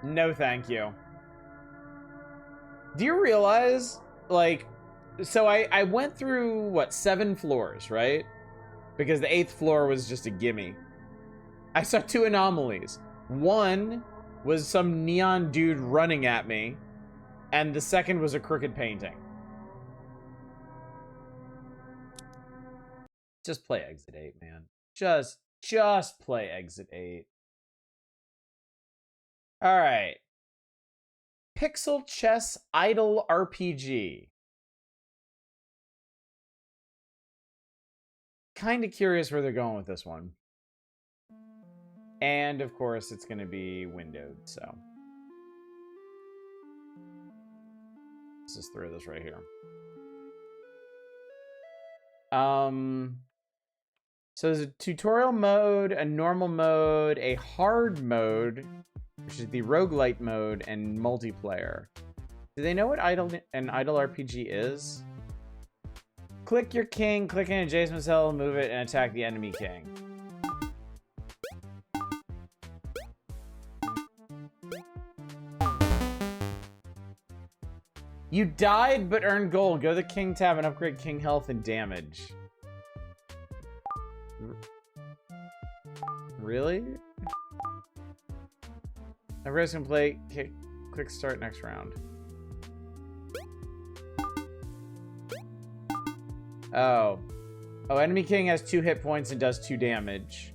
no thank you. Do you realize, like, so I went through, what, 7 floors, right? Because the 8th floor was just a gimme. I saw 2 anomalies. One was some neon dude running at me, and the second was a crooked painting. Just play Exit 8, man. Just play Exit 8. All right. Pixel Chess Idle RPG. Kind of curious where they're going with this one. And, of course, it's going to be windowed, so. Let's just throw this right here. So there's a tutorial mode, a normal mode, a hard mode, which is the roguelite mode, and multiplayer. Do they know what an idle RPG is? Click your king, click an adjacent cell, move it, and attack the enemy king. You died but earned gold. Go to the king tab and upgrade king health and damage. Really? Everybody's gonna play. Click start next round. Oh. Oh, enemy king has 2 hit points and does 2 damage.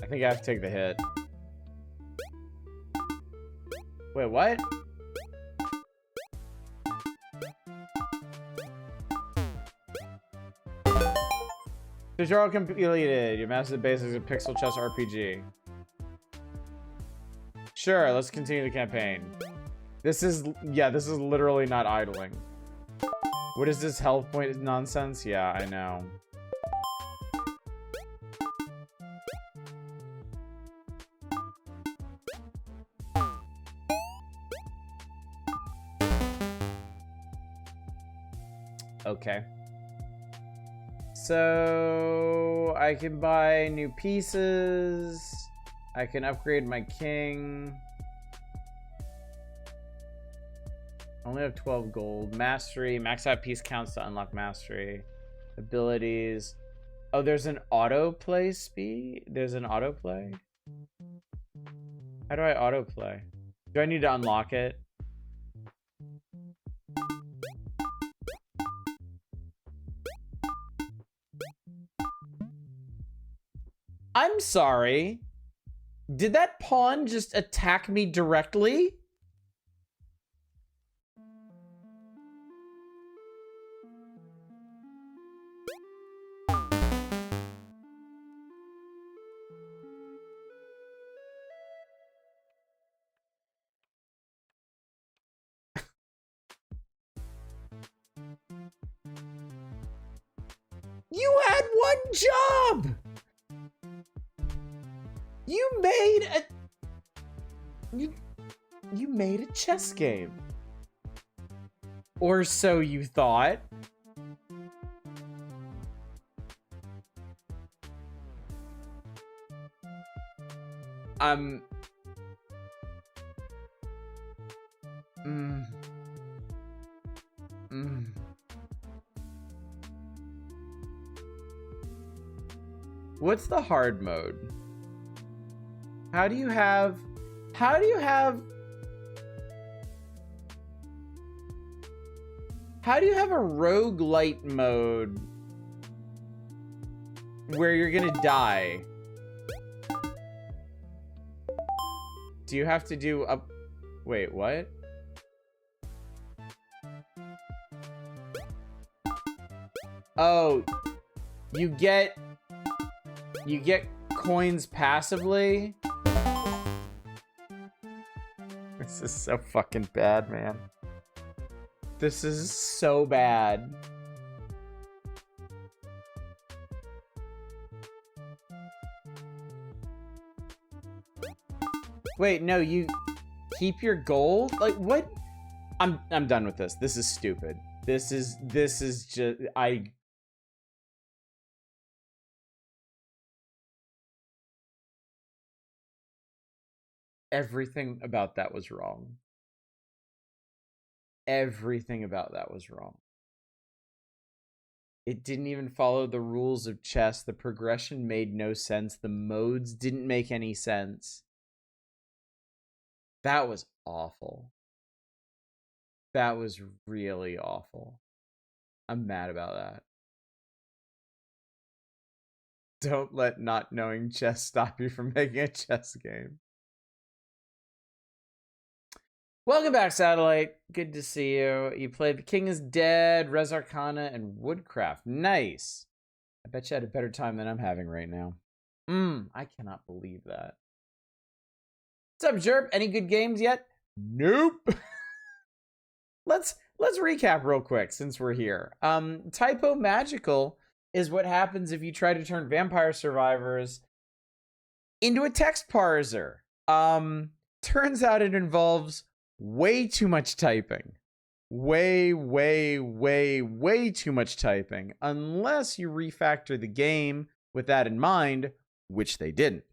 I think I have to take the hit. Wait, what? Tutorial completed. You mastered the basics of Pixel Chess RPG. Sure, let's continue the campaign. This is literally not idling. What is this health point nonsense? Yeah, I know. Okay. So I can buy new pieces. I can upgrade my king. Only have 12 gold. Mastery. Max out piece counts to unlock mastery. Abilities. Oh, there's an autoplay speed? There's an autoplay? How do I autoplay? Do I need to unlock it? I'm sorry. Did that pawn just attack me directly? You had one job! You made a... You made a chess game. Or so you thought. What's the hard mode? How do you have a roguelite mode where you're gonna die? Do you have to do a... Wait, what? Oh, you get coins passively? This is so fucking bad, man. This is so bad. Wait, no, you keep your gold? Like, what? I'm done with this. This is stupid. This is just... Everything about that was wrong. Everything about that was wrong. It didn't even follow the rules of chess. The progression made no sense. The modes didn't make any sense. That was awful. That was really awful. I'm mad about that. Don't let not knowing chess stop you from making a chess game. Welcome back, Satellite. Good to see you. You played The King is Dead, Res Arcana, and Woodcraft. Nice. I bet you had a better time than I'm having right now. I cannot believe that. What's up, Jerp? Any good games yet? Nope. Let's recap real quick since we're here. Typo Magical is what happens if you try to turn Vampire Survivors into a text parser. Turns out it involves way too much typing. Way too much typing. Unless you refactor the game with that in mind, which they didn't.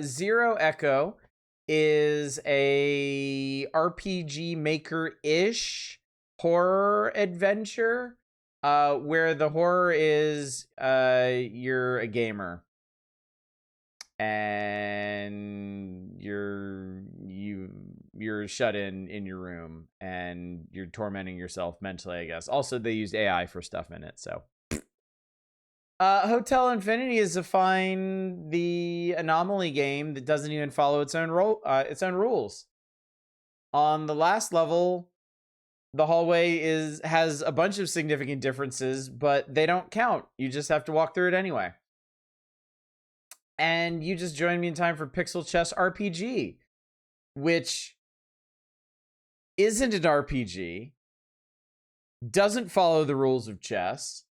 Zero Echo is a RPG maker-ish horror adventure, where the horror is you're a gamer and you're shut in your room and you're tormenting yourself mentally, I guess. Also, they used AI for stuff in it, so. Hotel Infinity is a find the anomaly game that doesn't even follow its own rules. On the last level, the hallway has a bunch of significant differences, but they don't count. You just have to walk through it anyway. And you just joined me in time for Pixel Chess RPG, which isn't an RPG, doesn't follow the rules of chess,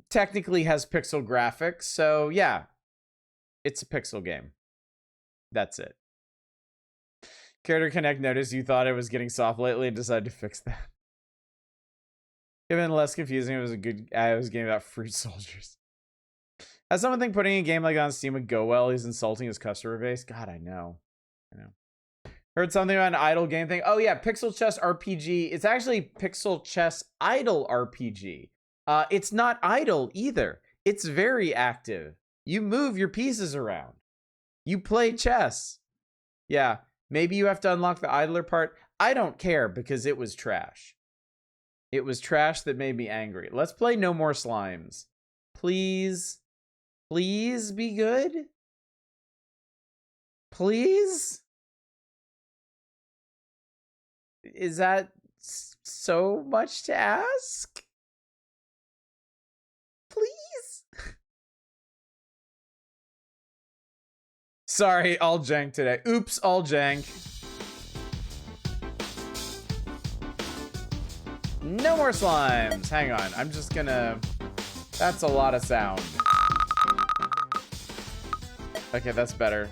technically has pixel graphics, so yeah, it's a pixel game. That's it. Curator Connect noticed you thought it was getting soft lately and decided to fix that. Even less confusing, it was a game about fruit soldiers. Has someone think putting a game like on Steam would go well? He's insulting his customer base. God, I know. Heard something about an idle game thing. Oh yeah, Pixel Chess RPG. It's actually Pixel Chess Idle RPG. It's not idle either. It's very active. You move your pieces around. You play chess. Yeah, maybe you have to unlock the idler part. I don't care because it was trash. It was trash that made me angry. Let's play No More Slimes. Please. Please be good? Please? Is that so much to ask? Please? Sorry, all jank today. Oops, all jank. No more slimes. Hang on, I'm just gonna... That's a lot of sound. Okay, that's better.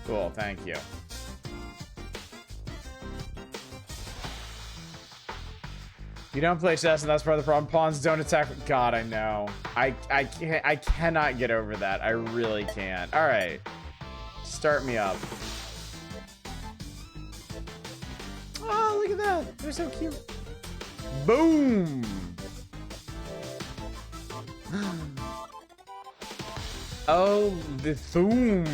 Cool, thank you. You don't play chess, and that's part of the problem. Pawns don't attack. God, I know. I cannot get over that. I really can't. All right, start me up. Oh, look at that. They're so cute. Boom. Oh, the Thoom.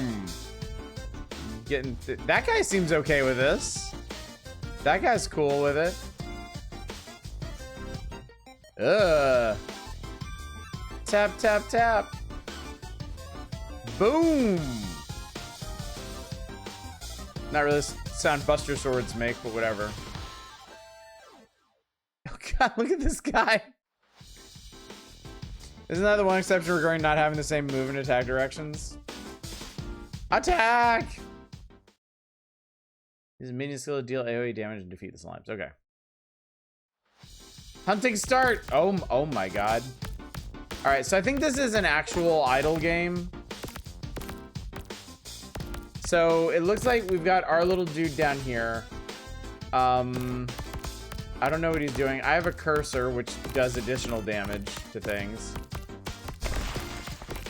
Getting that guy seems okay with this. That guy's cool with it. Tap, tap, tap. Boom. Not really sound Buster Swords make, but whatever. Oh god, look at this guy. Isn't that the one exception regarding not having the same move and attack directions? Attack! His minion skill to deal AoE damage and defeat the slimes. Okay. Hunting start! Oh my god. Alright, so I think this is an actual idle game. So it looks like we've got our little dude down here. I don't know what he's doing. I have a cursor which does additional damage to things.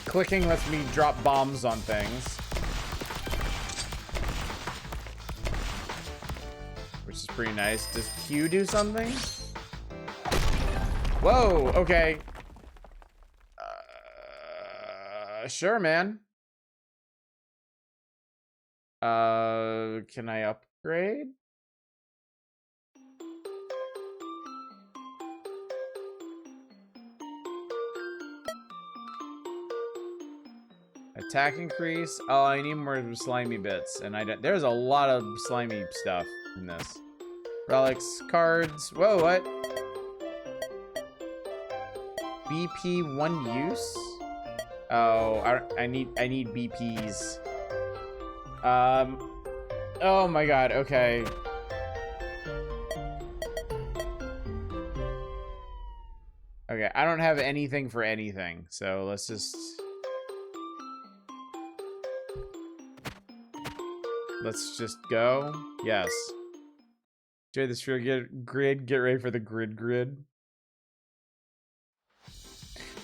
Clicking lets me drop bombs on things. Which is pretty nice. Does Q do something? Whoa, okay. Sure, man. Can I upgrade? Attack increase. Oh, I need more slimy bits, and there's a lot of slimy stuff in this. Relics, cards. Whoa, what? BP 1 use? Oh, I need BPs. Oh my god, okay. Okay, I don't have anything for anything, so let's just go. Yes. Enjoy the sphere grid, get ready for the grid.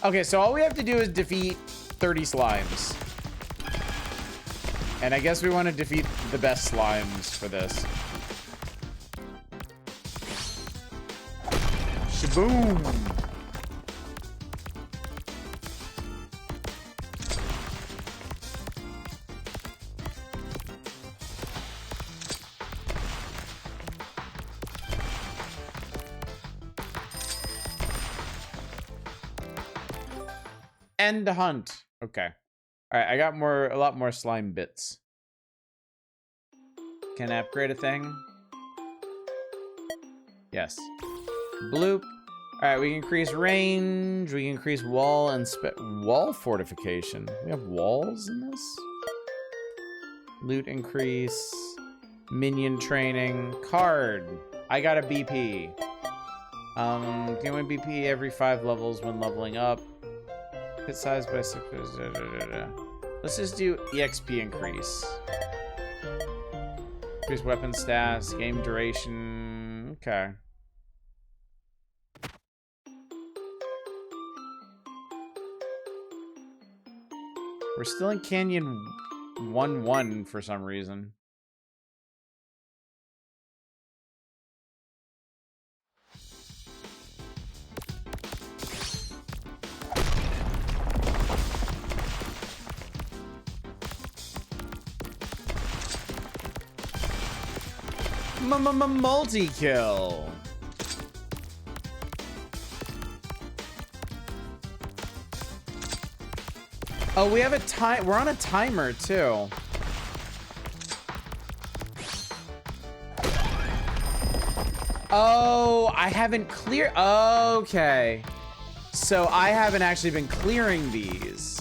Okay, so all we have to do is defeat 30 slimes. And I guess we want to defeat the best slimes for this. Shaboom! End hunt. Okay. All right, I got a lot more slime bits. Can I upgrade a thing? Yes. Bloop. All right, we can increase range. We can increase wall and wall fortification. We have walls in this. Loot increase. Minion training. Card. I got a BP. Can win BP every 5 levels when leveling up. Hit size by 6. Let's just do EXP increase. Increase weapon stats, game duration. Okay. We're still in Canyon 1-1 for some reason. Multi-kill. Oh, we have a time. We're on a timer too. Oh, I haven't cleared. Okay. So I haven't actually been clearing these.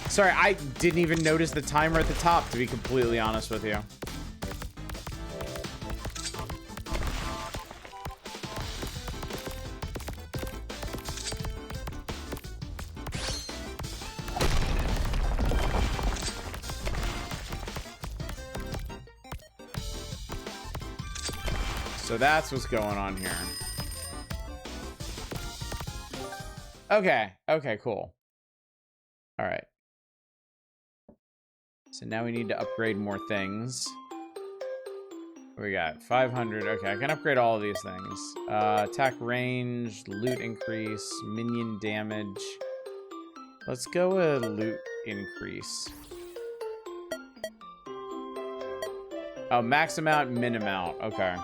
Sorry, I didn't even notice the timer at the top, to be completely honest with you. So that's what's going on here. Okay. Okay, cool. All right. So now we need to upgrade more things. What we got? 500. Okay, I can upgrade all of these things. Attack range, loot increase, minion damage. Let's go with loot increase. Oh, max amount, min amount. Okay.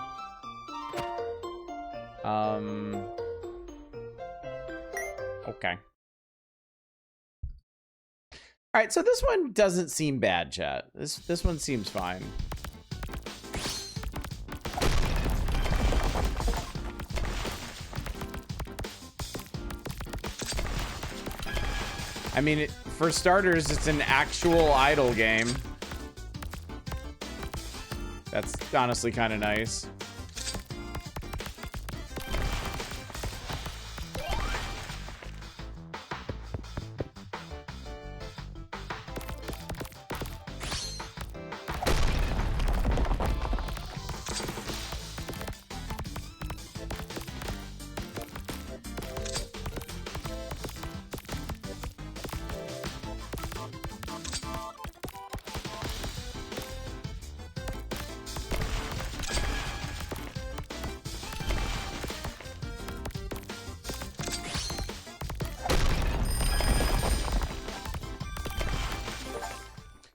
Okay. All right, so this one doesn't seem bad, chat. This one seems fine. I mean, for starters, it's an actual idle game. That's honestly kind of nice.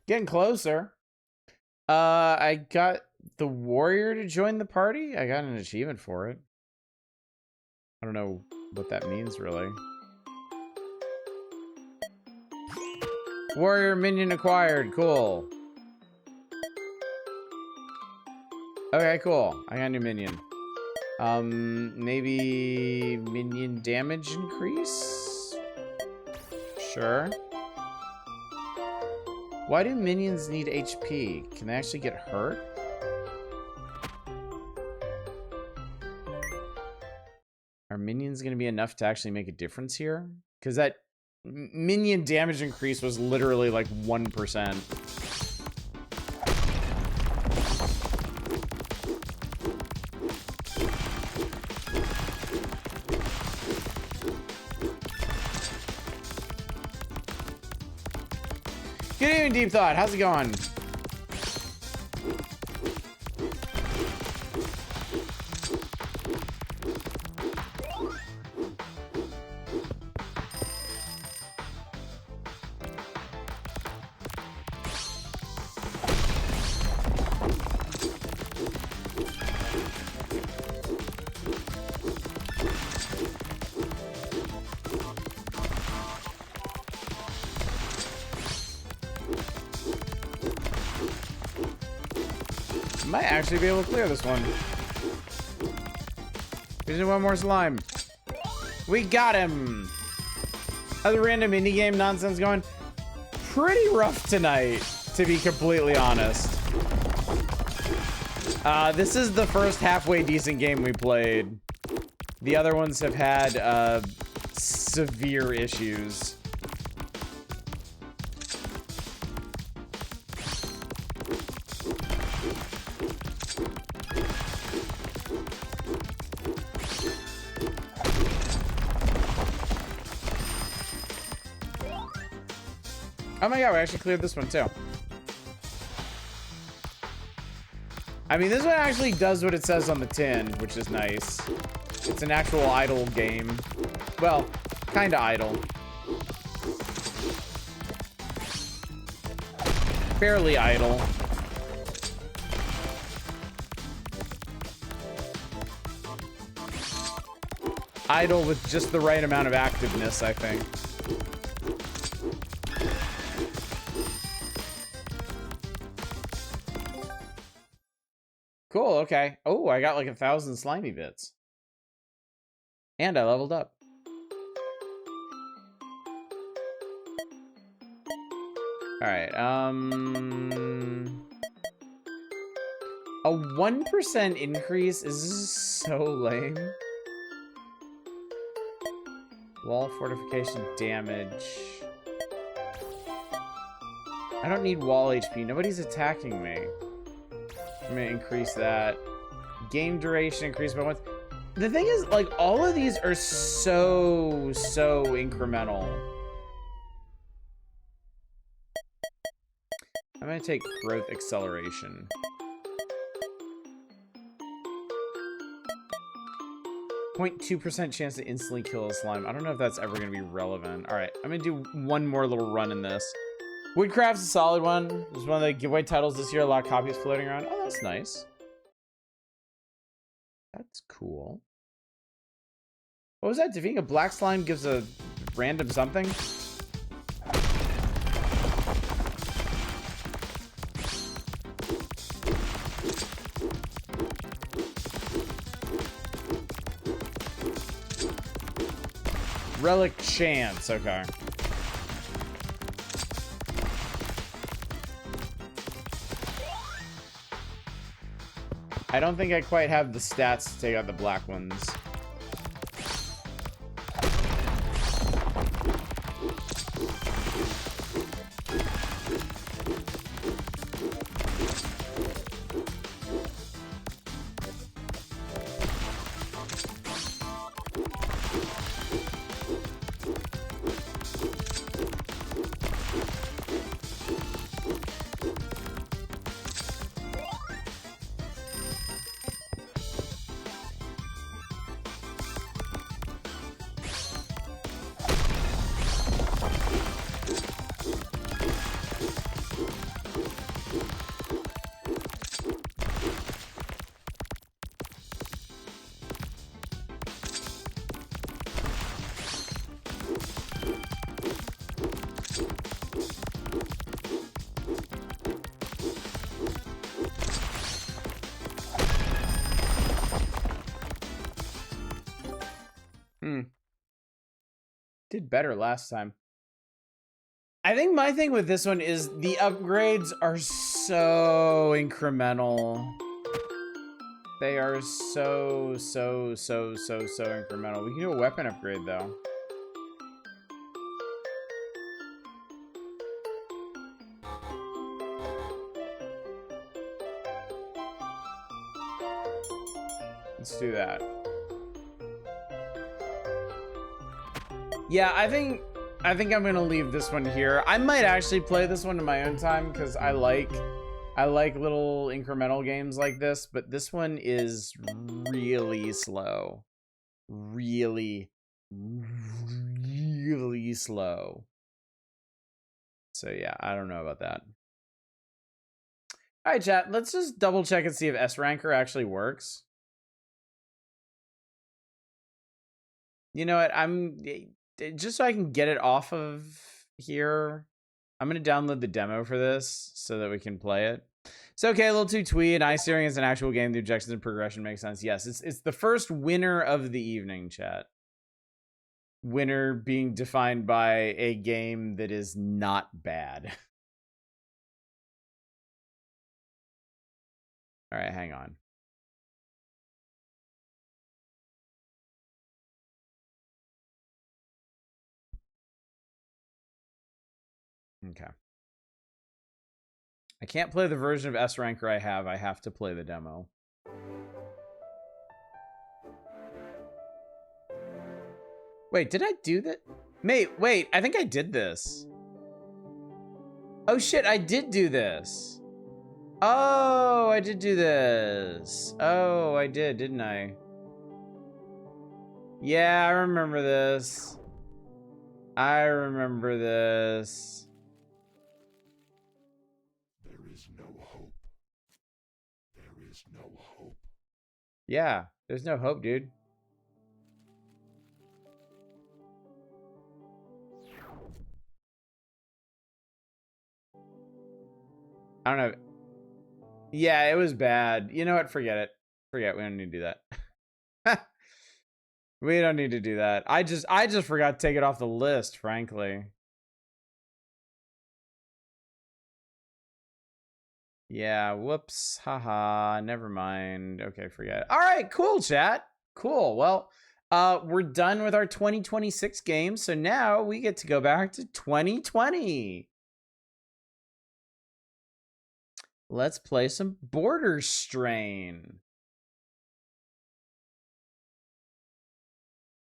Getting closer. I got the warrior to join the party. I got an achievement for it. I don't know what that means, really. Warrior minion acquired. Cool. Okay, cool. I got a new minion. Maybe minion damage increase? Sure. Why do minions need HP? Can they actually get hurt? Are minions going to be enough to actually make a difference here? Because that minion damage increase was literally like 1%. Good evening, Deep Thought. How's it going? Might actually be able to clear this one. We just one more slime. We got him. How's the random indie game nonsense going? Pretty rough tonight, to be completely honest. This is the first halfway decent game we played. The other ones have had severe issues. Oh my god, we actually cleared this one too. I mean, this one actually does what it says on the tin, which is nice. It's an actual idle game. Well, kinda idle. Fairly idle. Idle with just the right amount of activeness, I think. Cool, okay. Oh, I got like 1,000 slimy bits. And I leveled up. Alright, a 1% increase is so lame. Wall fortification damage. I don't need wall HP. Nobody's attacking me. I'm gonna increase that. Game duration increased by 1. The thing is, like, all of these are so incremental. I'm gonna take growth acceleration. 0.2% chance to instantly kill a slime. I don't know if that's ever gonna be relevant. All right, I'm gonna do one more little run in this. Woodcraft's a solid one. This is one of the giveaway titles this year. A lot of copies floating around. Oh, that's nice. That's cool. What was that? Defeating a black slime gives a random something? Relic chance, okay. I don't think I quite have the stats to take out the black ones. Did better last time. I think my thing with this one is the upgrades are so incremental. They are so incremental. We can do a weapon upgrade though. Let's do that. Yeah, I think I'm gonna leave this one here. I might actually play this one in my own time because I like little incremental games like this, but this one is really slow. Really slow. So yeah, I don't know about that. All right, chat, let's just double check and see if S Ranker actually works. You know what? Just so I can get it off of here, I'm going to download the demo for this so that we can play it. It's okay, a little too twee, and Ice Steering is an actual game. The objectives and progression make sense. Yes, it's the first winner of the evening, chat. Winner being defined by a game that is not bad. All right, hang on. Okay. I can't play the version of S Ranker I have. I have to play the demo. Wait, did I do that? Wait, I think I did this. Oh shit, I did do this. Oh, I did do this. Oh, I did, didn't I? Yeah, I remember this. I remember this. There is no hope. There is no hope. Yeah, there's no hope, dude. I don't know. Yeah, it was bad. You know what? Forget it. Forget. We don't need to do that. We don't need to do that. I just forgot to take it off the list, frankly. Yeah, whoops. Haha. Never mind. Okay, forget. All right, cool, chat. Cool. Well, we're done with our 2026 games, so now we get to go back to 2020. Let's play some Border Strain.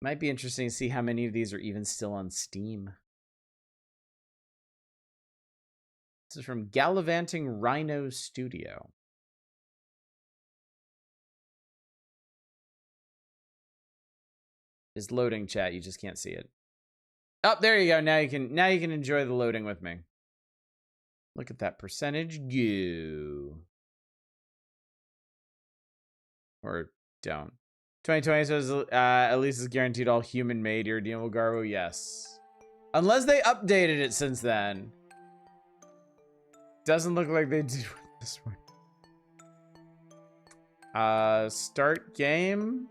Might be interesting to see how many of these are even still on Steam. This is from Gallivanting Rhino Studio. It's loading, chat. You just can't see it. Oh, there you go. Now you can enjoy the loading with me. Look at that percentage go. Or don't. 2020 says at least is guaranteed all human made irredeemable Garbo. Yes. Unless they updated it since then. Doesn't look like they did with this one. Start game.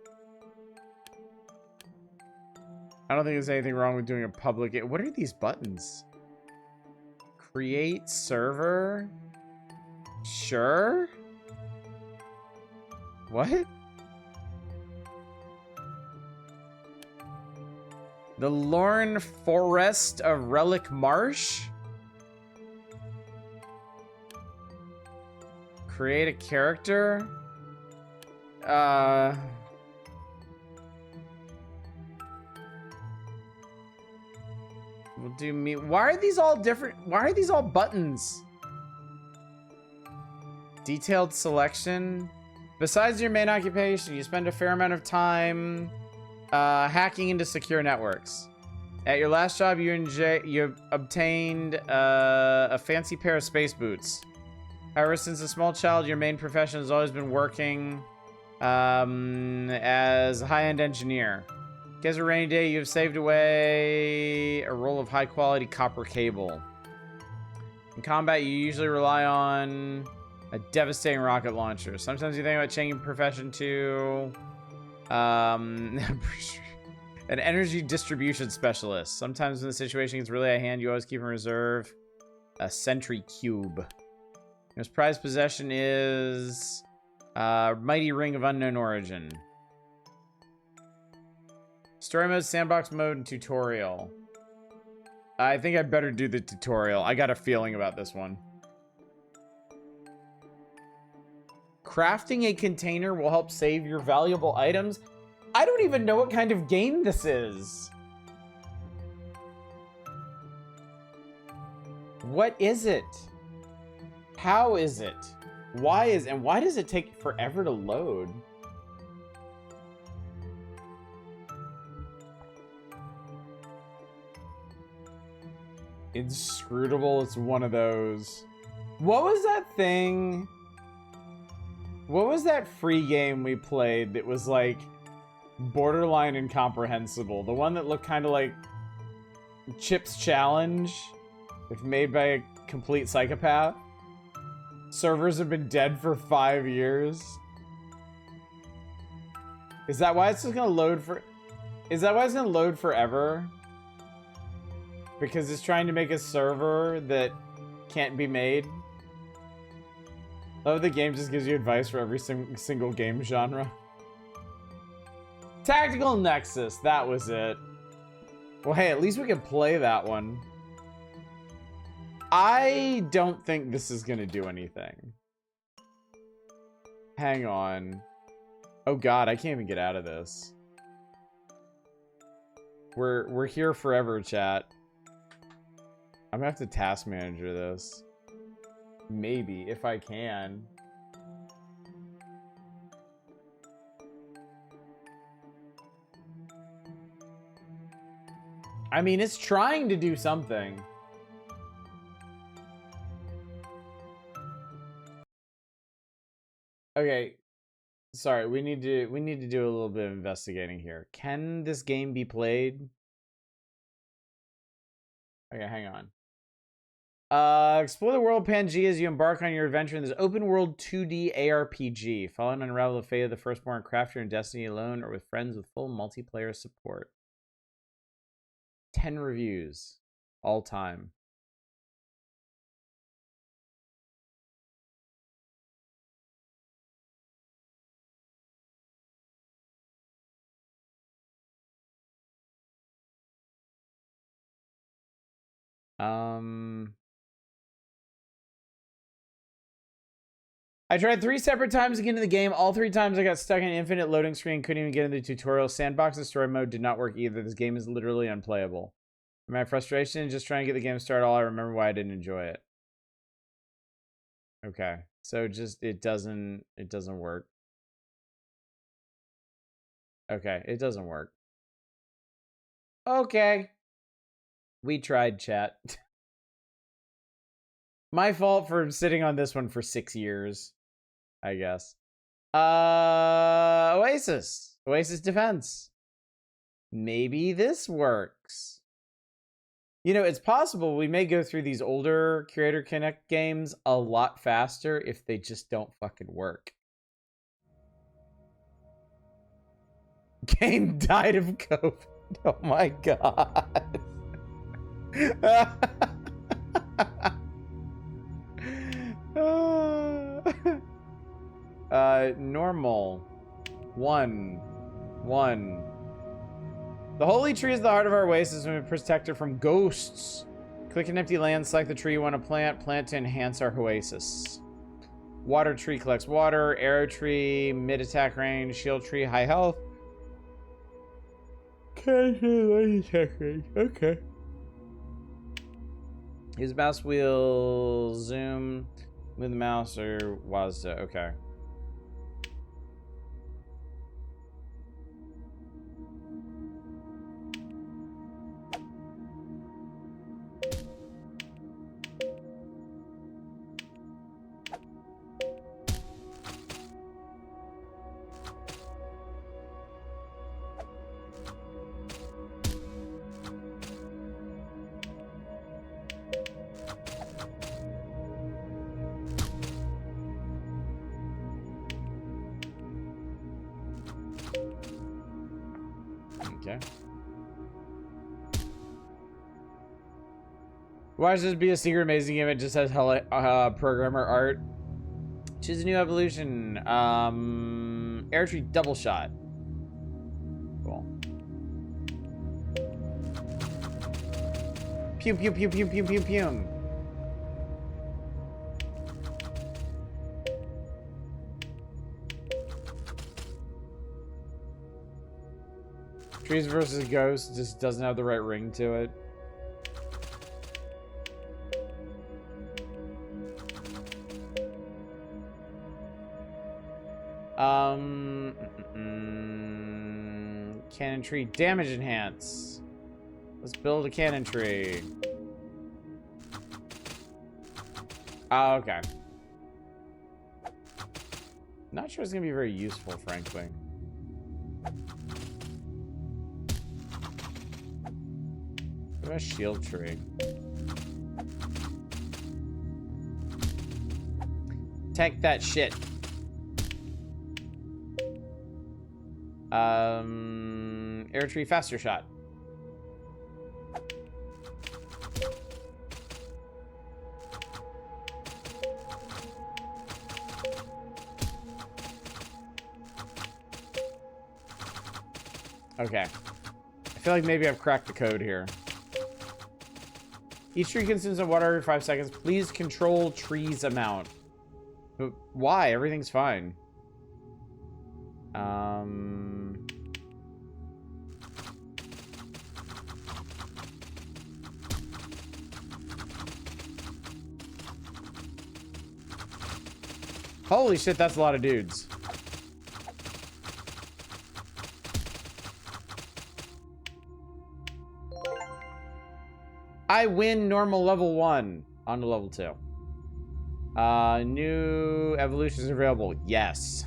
I don't think there's anything wrong with doing a public. What are these buttons? Create server? Sure. What? The Lorne Forest of Relic Marsh? Create a character? We'll do me. Why are these all different? Why are these all buttons? Detailed selection. Besides your main occupation, you spend a fair amount of time hacking into secure networks. At your last job, you obtained a fancy pair of space boots. However, since a small child, your main profession has always been working as a high-end engineer. In case of a rainy day, you have saved away a roll of high-quality copper cable. In combat, you usually rely on a devastating rocket launcher. Sometimes you think about changing profession to an energy distribution specialist. Sometimes when the situation gets really out of hand, you always keep in reserve a sentry cube. Your most prized possession is Mighty Ring of Unknown Origin. Story mode, sandbox mode, and tutorial. I think I better do the tutorial. I got a feeling about this one. Crafting a container will help save your valuable items. I don't even know what kind of game this is. What is it? How is it? Why does it take forever to load? Inscrutable, it's one of those. What was that thing? What was that free game we played that was like borderline incomprehensible? The one that looked kind of like Chip's Challenge, if made by a complete psychopath. Servers have been dead for 5 years. Is that why it's just gonna load for? Is that why it's gonna load forever? Because it's trying to make a server that can't be made. Oh, the game just gives you advice for every single game genre. Tactical Nexus, that was it. Well, hey, at least we can play that one. I don't think this is gonna do anything. Hang on. Oh god, I can't even get out of this. We're here forever, chat. I'm gonna have to task manager this. Maybe, if I can. I mean, it's trying to do something. Okay. Sorry, we need to do a little bit of investigating here. Can this game be played? Okay, hang on. Explore the world Pangea as you embark on your adventure in this open world 2D ARPG. Follow and unravel the fate of the firstborn crafter in Destiny alone or with friends with full multiplayer support. 10 reviews. All time. I tried 3 separate times to get into the game. All 3 times I got stuck in an infinite loading screen. Couldn't even get into the tutorial. Sandbox and story mode did not work either. This game is literally unplayable. My frustration is just trying to get the game started. All I remember why I didn't enjoy it. Okay, so just it doesn't work. Okay, it doesn't work. Okay, we tried, chat. My fault for sitting on this one for 6 years, I guess. Oasis Defense. Maybe this works. You know, it's possible we may go through these older Curator Connect games a lot faster if they just don't fucking work. Game died of COVID. Oh my god. Normal. 1. The holy tree is the heart of our oasis and we protect it from ghosts. Click an empty land, select the tree you want to plant to enhance our oasis. Water tree collects water, arrow tree, mid attack range, shield tree, high health. Okay. Use mouse wheel, zoom, move the mouse, or WASD. Okay. Okay. Why should this be a secret amazing game? It just has programmer art. Choose a new evolution. Air tree double shot. Cool. Pew pew pew pew pew pew pew. Trees versus ghosts just doesn't have the right ring to it. Cannon tree damage enhance. Let's build a cannon tree. Oh, okay. Not sure it's gonna be very useful, frankly. What about a shield tree? Tank that shit. Air tree faster shot. Okay. I feel like maybe I've cracked the code here. Each tree consumes some water every 5 seconds. Please control tree's amount. But why? Everything's fine. Holy shit, that's a lot of dudes. I win normal level 1 on to level 2. New evolutions available. Yes.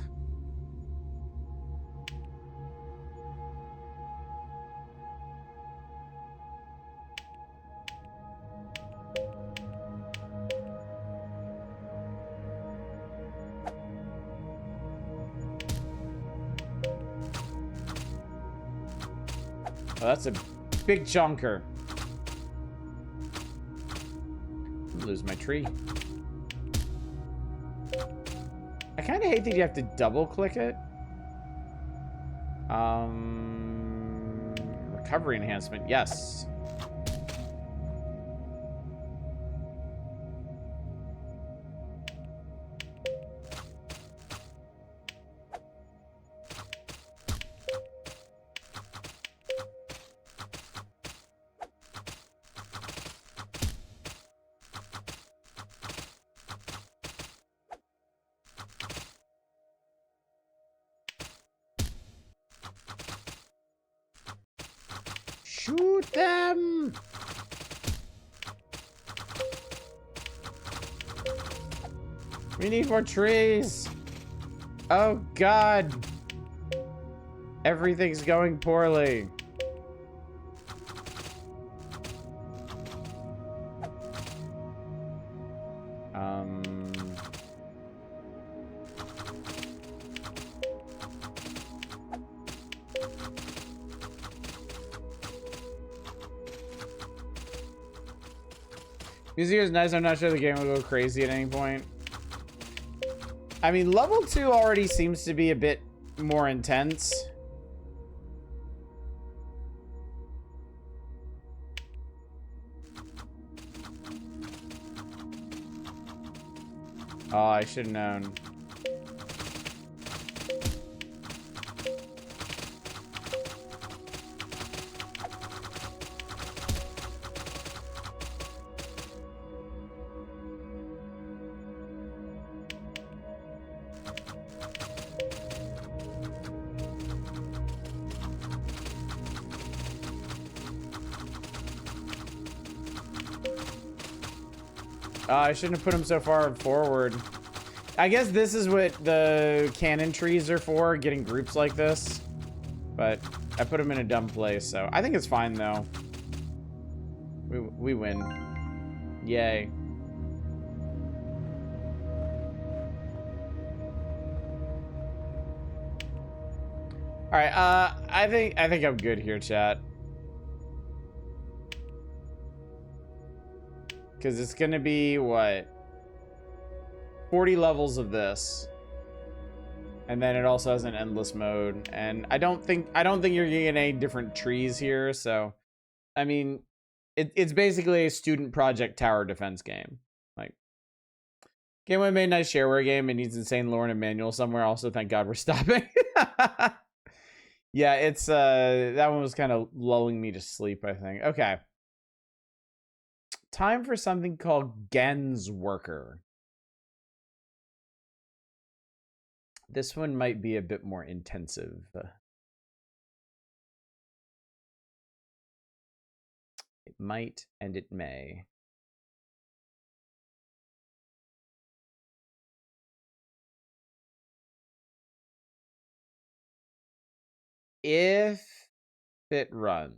Oh, that's a big chunker. Lose my tree. I kind of hate that you have to double click it. Recovery enhancement, yes. Shoot them! We need more trees. Oh God. Everything's going poorly. Music is nice. I'm not sure the game will go crazy at any point. I mean, level 2 already seems to be a bit more intense. Oh, I should have known. I shouldn't have put him so far forward. I guess this is what the cannon trees are for, getting groups like this. But I put him in a dumb place, so I think it's fine though. We win. Yay. All right, I think I'm good here, chat. Because it's gonna be what, 40 levels of this, and then it also has an endless mode. And I don't think you're getting any different trees here. So, I mean, it's basically a student project tower defense game. Like, game one made a nice shareware game. It needs insane lore and a manual somewhere. Also, thank God we're stopping. Yeah, it's that one was kind of lulling me to sleep, I think. Okay. Time for something called Gens Worker. This one might be a bit more intensive. It might and it may. If it runs.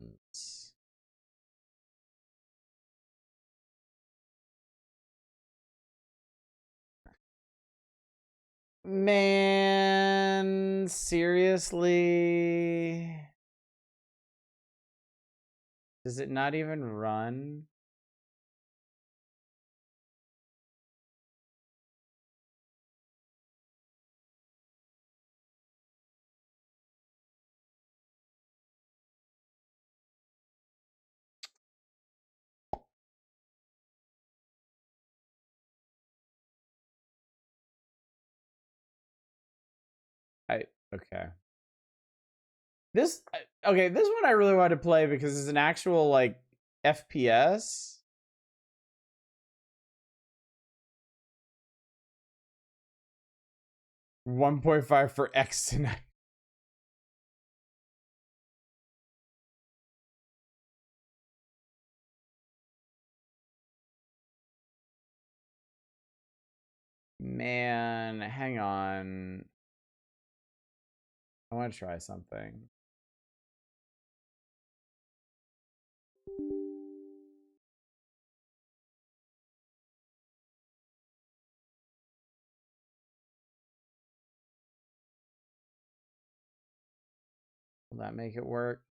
Man, seriously? Does it not even run? Okay. This okay, this one I really want to play because it's an actual like FPS. $1.5 for X tonight. Man, hang on. I want to try something. Will that make it work?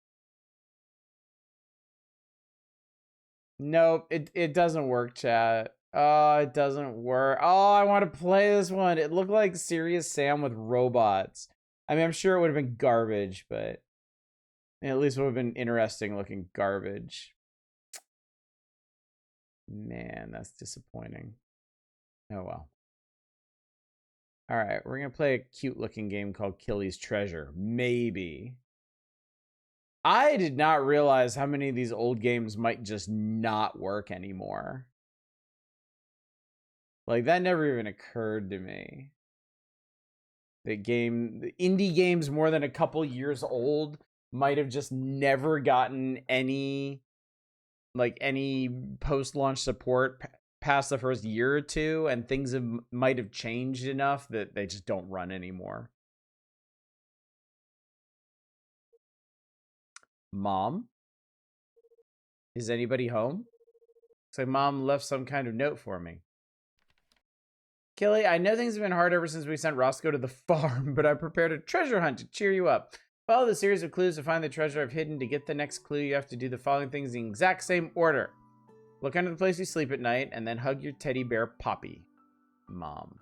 Nope, it doesn't work, chat. Oh, it doesn't work. Oh, I want to play this one. It looked like Serious Sam with robots. I mean, I'm sure it would have been garbage, but at least it would have been interesting looking garbage. Man, that's disappointing. Oh well. All right, we're gonna play a cute looking game called Killy's Treasure. Maybe. I did not realize how many of these old games might just not work anymore. Like, that never even occurred to me. The indie games more than a couple years old might have just never gotten any post-launch support past the first year or two, and things might have changed enough that they just don't run anymore. Mom? Is anybody home? Looks like Mom left some kind of note for me. Kelly, I know things have been hard ever since we sent Roscoe to the farm, but I prepared a treasure hunt to cheer you up. Follow the series of clues to find the treasure I've hidden. To get the next clue, you have to do the following things in the exact same order. Look under the place you sleep at night, and then hug your teddy bear, Poppy. Mom.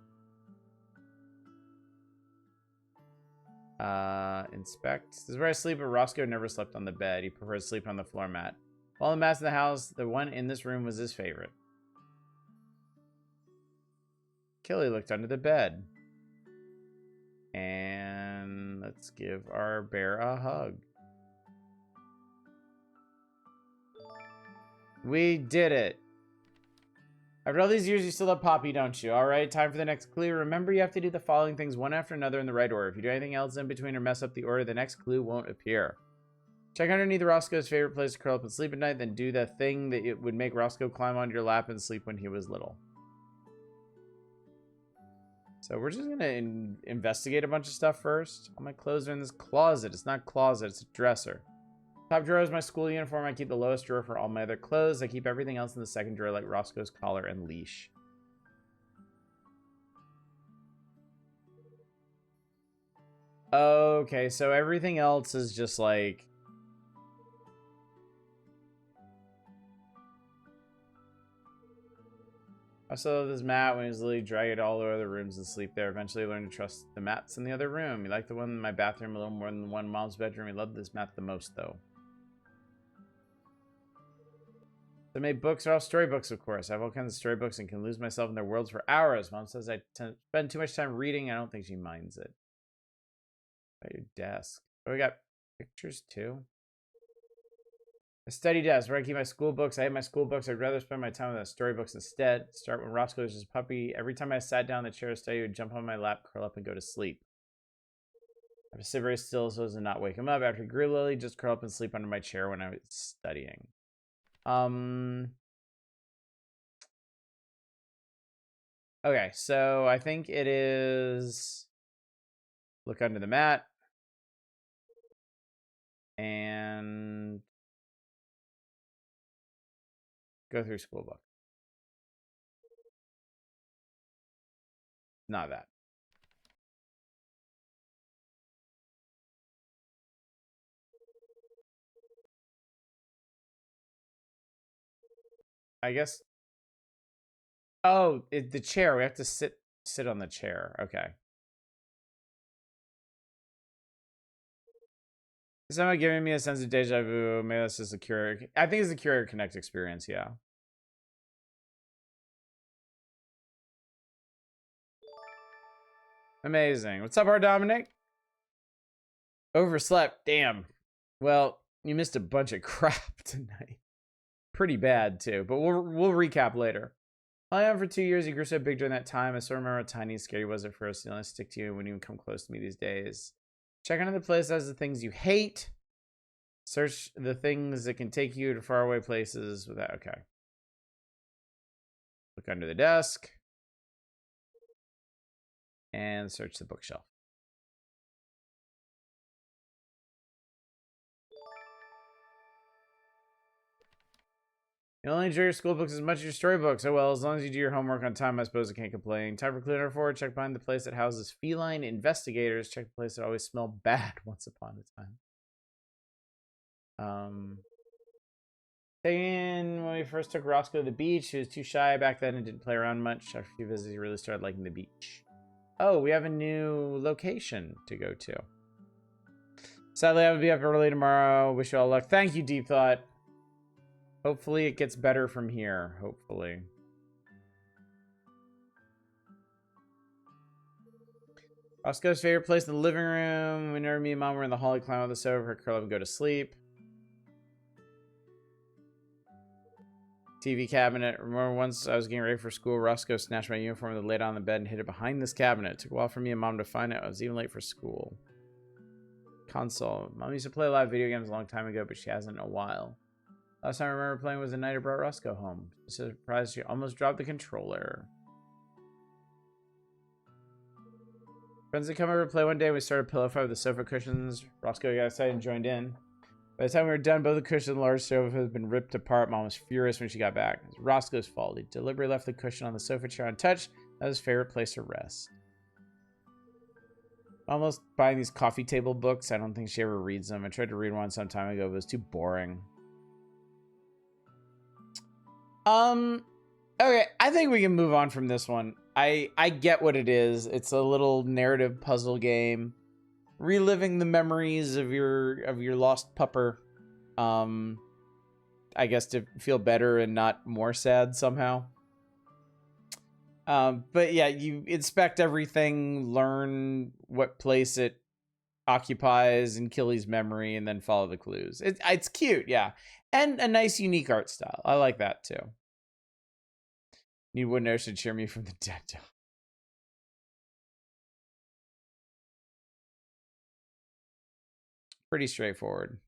Inspect. This is where I sleep, but Roscoe never slept on the bed. He preferred to sleep on the floor mat. Of all the mats in the house, the one in this room was his favorite. Kelly looked under the bed. And let's give our bear a hug. We did it. After all these years, you still love Poppy, don't you? All right, time for the next clue. Remember, you have to do the following things one after another in the right order. If you do anything else in between or mess up the order, the next clue won't appear. Check underneath Roscoe's favorite place to curl up and sleep at night, then do the thing that it would make Roscoe climb onto your lap and sleep when he was little. So we're just going to investigate a bunch of stuff first. All my clothes are in this closet. It's not closet, it's a dresser. Top drawer is my school uniform. I keep the lowest drawer for all my other clothes. I keep everything else in the second drawer, like Roscoe's collar and leash. Okay, so everything else is just like... I saw this mat when he was literally drag it all over the rooms and sleep there. Eventually learned to trust the mats in the other room. He liked the one in my bathroom a little more than the one in Mom's bedroom. He loved this mat the most, though. I made books are all storybooks, of course. I have all kinds of storybooks and can lose myself in their worlds for hours. Mom says I spend too much time reading. I don't think she minds it. At your desk. Oh, we got pictures, too. A study desk where I keep my school books. I hate my school books. I'd rather spend my time with storybooks instead. Start when Roscoe was just a puppy. Every time I sat down in the chair to study, he would jump on my lap, curl up, and go to sleep. I have to sit very still so as to not wake him up. After he grew Lily, just curl up and sleep under my chair when I was studying. Okay, so I think it is look under the mat and go through school book. Not that. I guess. Oh, the chair. We have to sit on the chair. Okay. Is someone giving me a sense of deja vu? Maybe that's just a Curator. I think it's a Curator Connect experience, yeah. Amazing. What's up, our Dominic? Overslept. Damn. Well, you missed a bunch of crap tonight. Pretty bad, too. But we'll recap later. I am for 2 years. He grew so big during that time. I still remember how tiny and scary he was at first. He'll only stick to you and wouldn't even come close to me these days. Check under the place as the things you hate. Search the things that can take you to faraway places without... Okay. Look under the desk. And search the bookshelf. You only enjoy your school books as much as your storybooks. Oh well, as long as you do your homework on time, I suppose I can't complain. Time for clue number 4. Check behind the place that houses feline investigators. Check the place that always smelled bad once upon a time. Saying when we first took Roscoe to the beach, he was too shy back then and didn't play around much. After a few visits, he really started liking the beach. Oh, we have a new location to go to. Sadly, I will be up early tomorrow. Wish you all luck. Thank you, Deep Thought. Hopefully it gets better from here. Hopefully. Roscoe's favorite place in the living room. Whenever me and Mom were in the hall, he'd climb on the sofa, her curl up and go to sleep. TV cabinet. Remember once I was getting ready for school, Roscoe snatched my uniform and laid it on the bed and hid it behind this cabinet. It took a while for me and Mom to find it. I was even late for school. Console. Mom used to play a lot of video games a long time ago, but she hasn't in a while. Last time I remember playing was the night I brought Roscoe home. Surprised she almost dropped the controller. Friends had come over to play one day and we started pillow fight with the sofa cushions. Roscoe got excited and joined in. By the time we were done, both the cushions and the large sofa had been ripped apart. Mom was furious when she got back. It was Roscoe's fault. He deliberately left the cushion on the sofa chair untouched. That was his favorite place to rest. Almost buying these coffee table books. I don't think she ever reads them. I tried to read one some time ago, but it was too boring. Okay, I think we can move on from this one. I get what it is. It's a little narrative puzzle game. Reliving the memories of your lost pupper. I guess to feel better and not more sad somehow. But yeah, you inspect everything, learn what place it occupies in Killy's memory, and then follow the clues. It's cute, yeah. And a nice, unique art style. I like that, too. Need one note to cheer me from the dead. Pretty straightforward.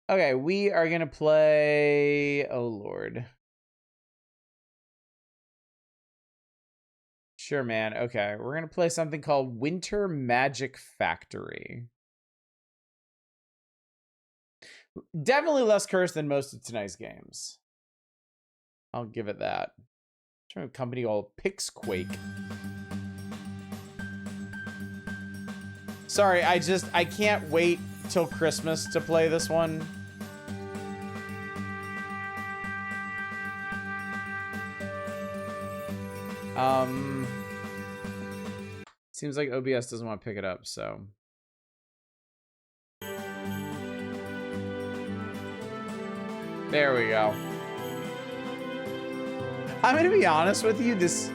Okay, we are going to play... Oh, Lord. Sure, man. Okay, we're going to play something called Winter Magic Factory. Definitely less cursed than most of tonight's games. I'll give it that. From a company called Pixquake. Sorry, I can't wait till Christmas to play this one. Seems like OBS doesn't want to pick it up, so. There we go. I'm gonna be honest with you, this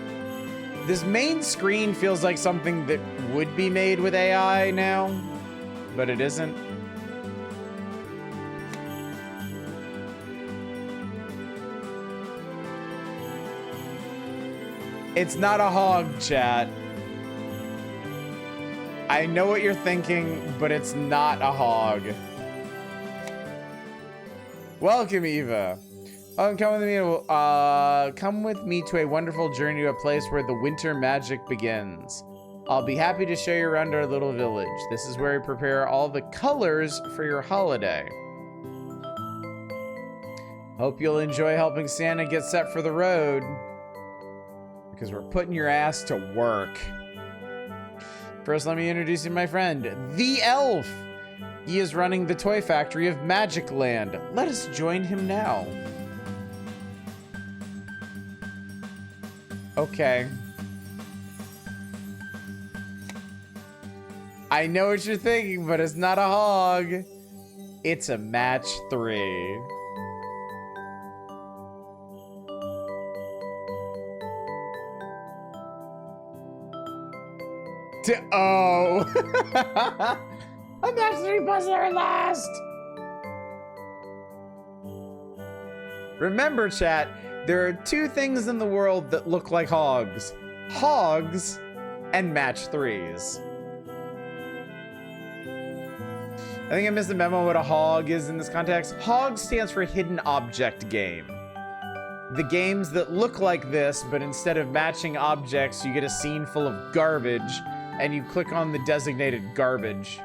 main screen feels like something that would be made with AI now, but it isn't. It's not a hog, chat. I know what you're thinking, but it's not a hog. Welcome, Eva. Come with me to a wonderful journey to a place where the winter magic begins. I'll be happy to show you around our little village. This is where we prepare all the colors for your holiday. Hope you'll enjoy helping Santa get set for the road. Because we're putting your ass to work. First, let me introduce you to my friend, the elf. He is running the toy factory of Magic Land. Let us join him now. Okay. I know what you're thinking, but it's not a hog. It's a match 3. Oh. A match 3 puzzler at last. Remember, chat, there are 2 things in the world that look like hogs. Hogs and match 3s. I think I missed the memo what a hog is in this context. Hog stands for hidden object game. The games that look like this, but instead of matching objects, you get a scene full of garbage, and you click on the designated garbage.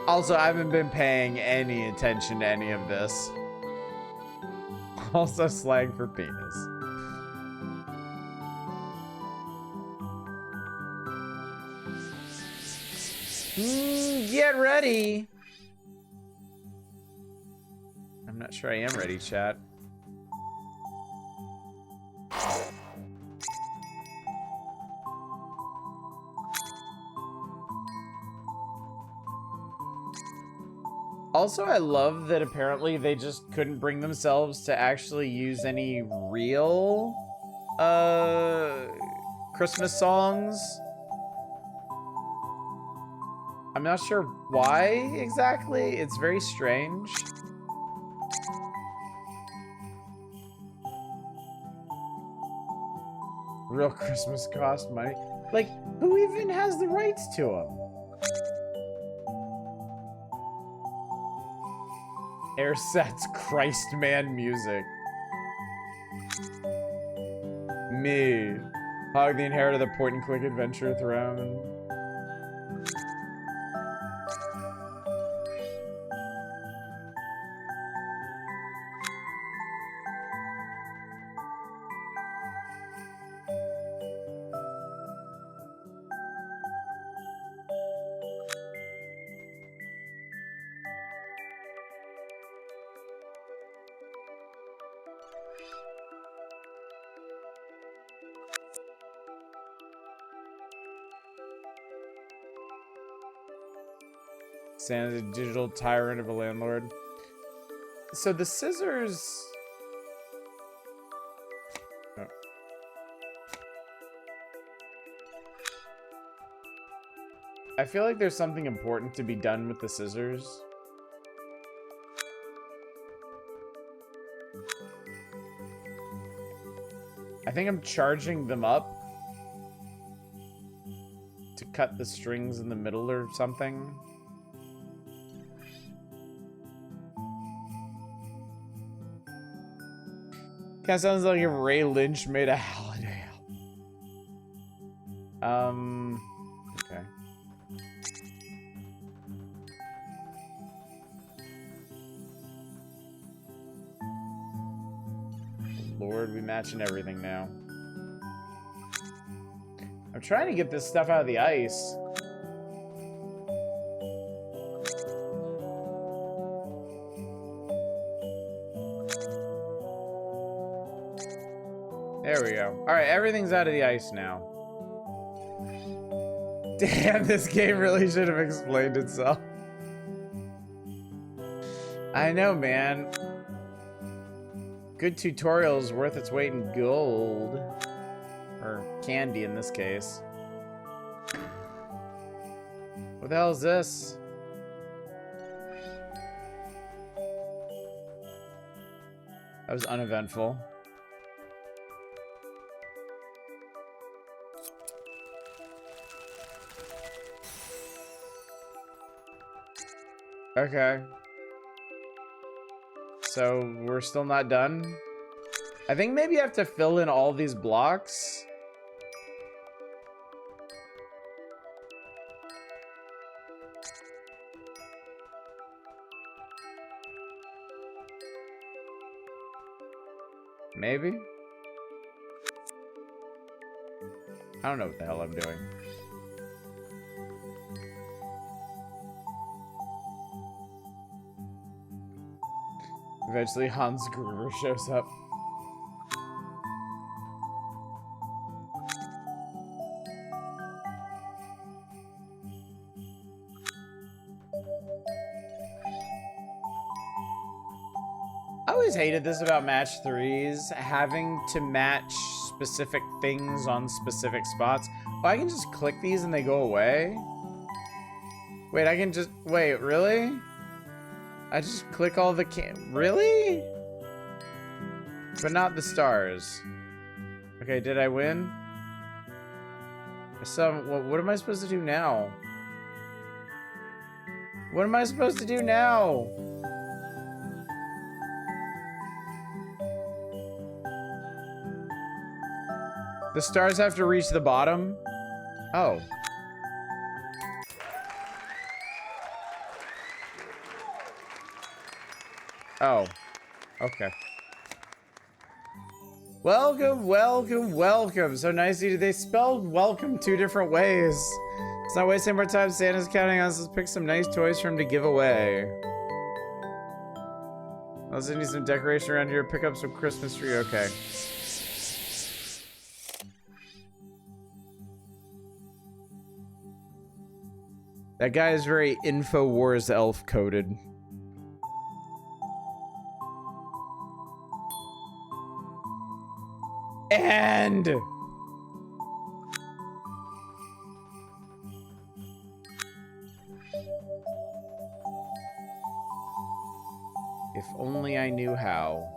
Also, I haven't been paying any attention to any of this. Also slang for penis. Get ready. Not sure I am ready, chat. Also, I love that apparently they just couldn't bring themselves to actually use any real Christmas songs. I'm not sure why exactly. It's very strange. Real Christmas cost money. Like, who even has the rights to them? Airsets Christman music. Me. Hog the inheritor of the point-and-click adventure throne. Santa's a digital tyrant of a landlord. So the scissors... Oh. I feel like there's something important to be done with the scissors. I think I'm charging them up to cut the strings in the middle or something. Kind of sounds like if Ray Lynch made a holiday album. Okay. Lord, we matching everything now. I'm trying to get this stuff out of the ice. There we go. All right, everything's out of the ice now. Damn, this game really should have explained itself. I know, man. Good tutorial's worth its weight in gold. Or candy in this case. What the hell is this? That was uneventful. Okay. So we're still not done? I think maybe I have to fill in all these blocks. Maybe? I don't know what the hell I'm doing. Eventually, Hans Gruber shows up. I always hated this about match 3s, having to match specific things on specific spots. Oh, I can just click these and they go away? Wait, I can just... Wait, really? I just click all the really? But not the stars. Okay, did I win? So, what am I supposed to do now? What am I supposed to do now? The stars have to reach the bottom? Oh. Oh, okay. Welcome, welcome, welcome. So nice to see you. They spelled welcome 2 different ways. Let's not waste any more time. Santa's counting on us. Let's pick some nice toys for him to give away. I also need some decoration around here. Pick up some Christmas tree. Okay. That guy is very InfoWars elf coded. And if only I knew how.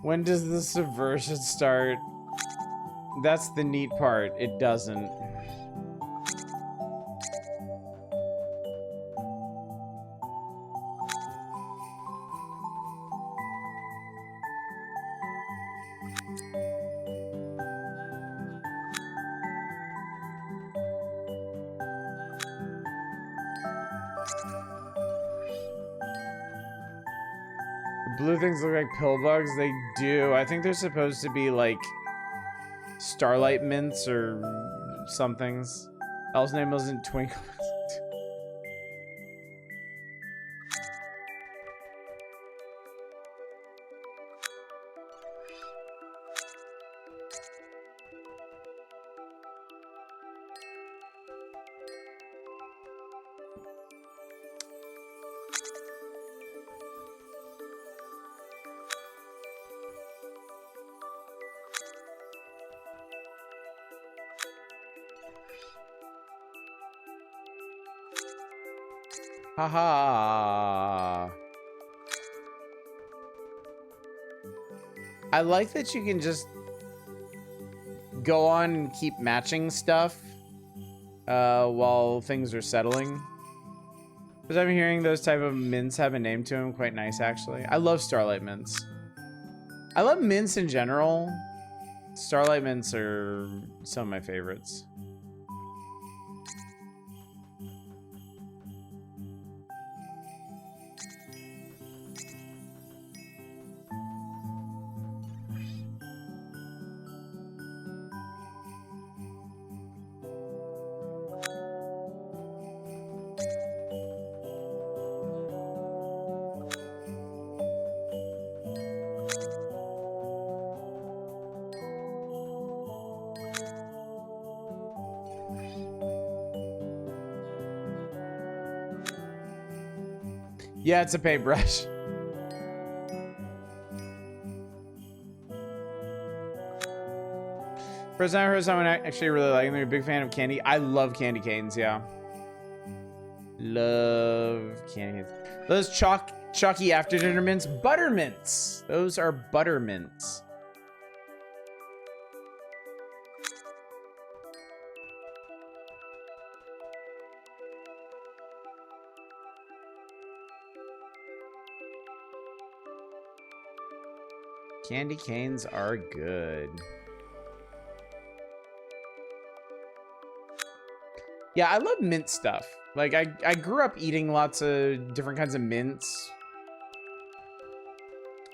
When does the subversion start? That's the neat part. It doesn't. Blue things look like pill bugs. They do. I think they're supposed to be like starlight mints or somethings. Elle's name wasn't Twinkle. Haha. I like that you can just go on and keep matching stuff while things are settling. Because I'm hearing those type of mints have a name to them. Quite nice, actually. I love Starlight mints. I love mints in general. Starlight mints are some of my favorites. Yeah, it's a paintbrush. First time I heard someone actually really like them. You're a big fan of candy. I love candy canes, yeah. Love candy canes. Those chalky after dinner mints. Butter mints. Those are butter mints. Candy canes are good. Yeah, I love mint stuff. Like, I grew up eating lots of different kinds of mints.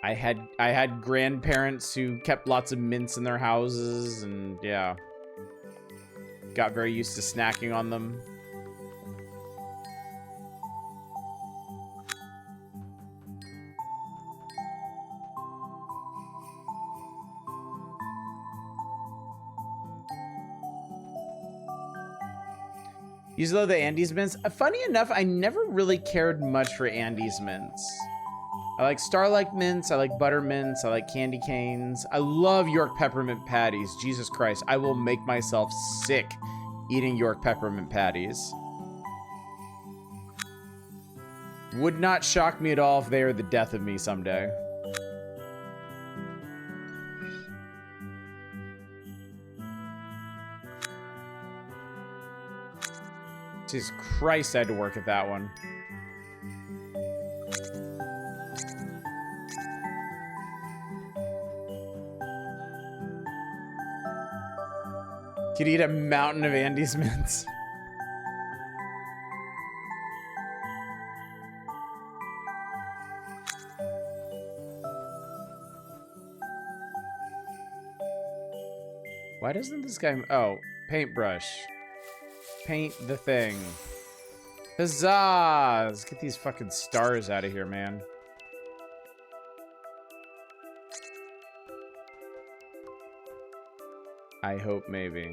I had grandparents who kept lots of mints in their houses, and yeah. Got very used to snacking on them. You love the Andes mints? Funny enough, I never really cared much for Andes mints. I like Starlight mints, I like butter mints, I like candy canes. I love York peppermint patties. Jesus Christ, I will make myself sick eating York peppermint patties. Would not shock me at all if they are the death of me someday. Jesus Christ, I had to work at that one. Could eat a mountain of Andes mints. Why doesn't this guy... Oh, Paintbrush. Paint the thing. Huzzah! Let's get these fucking stars out of here, man. I hope maybe.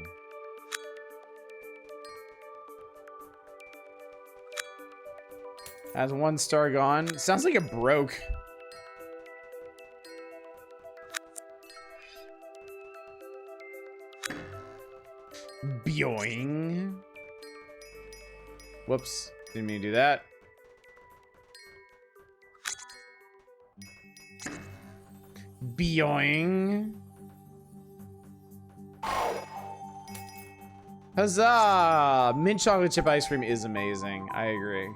Has one star gone. Sounds like it broke. Boing. Whoops. Didn't mean to do that. Boing. Huzzah! Mint chocolate chip ice cream is amazing. I agree.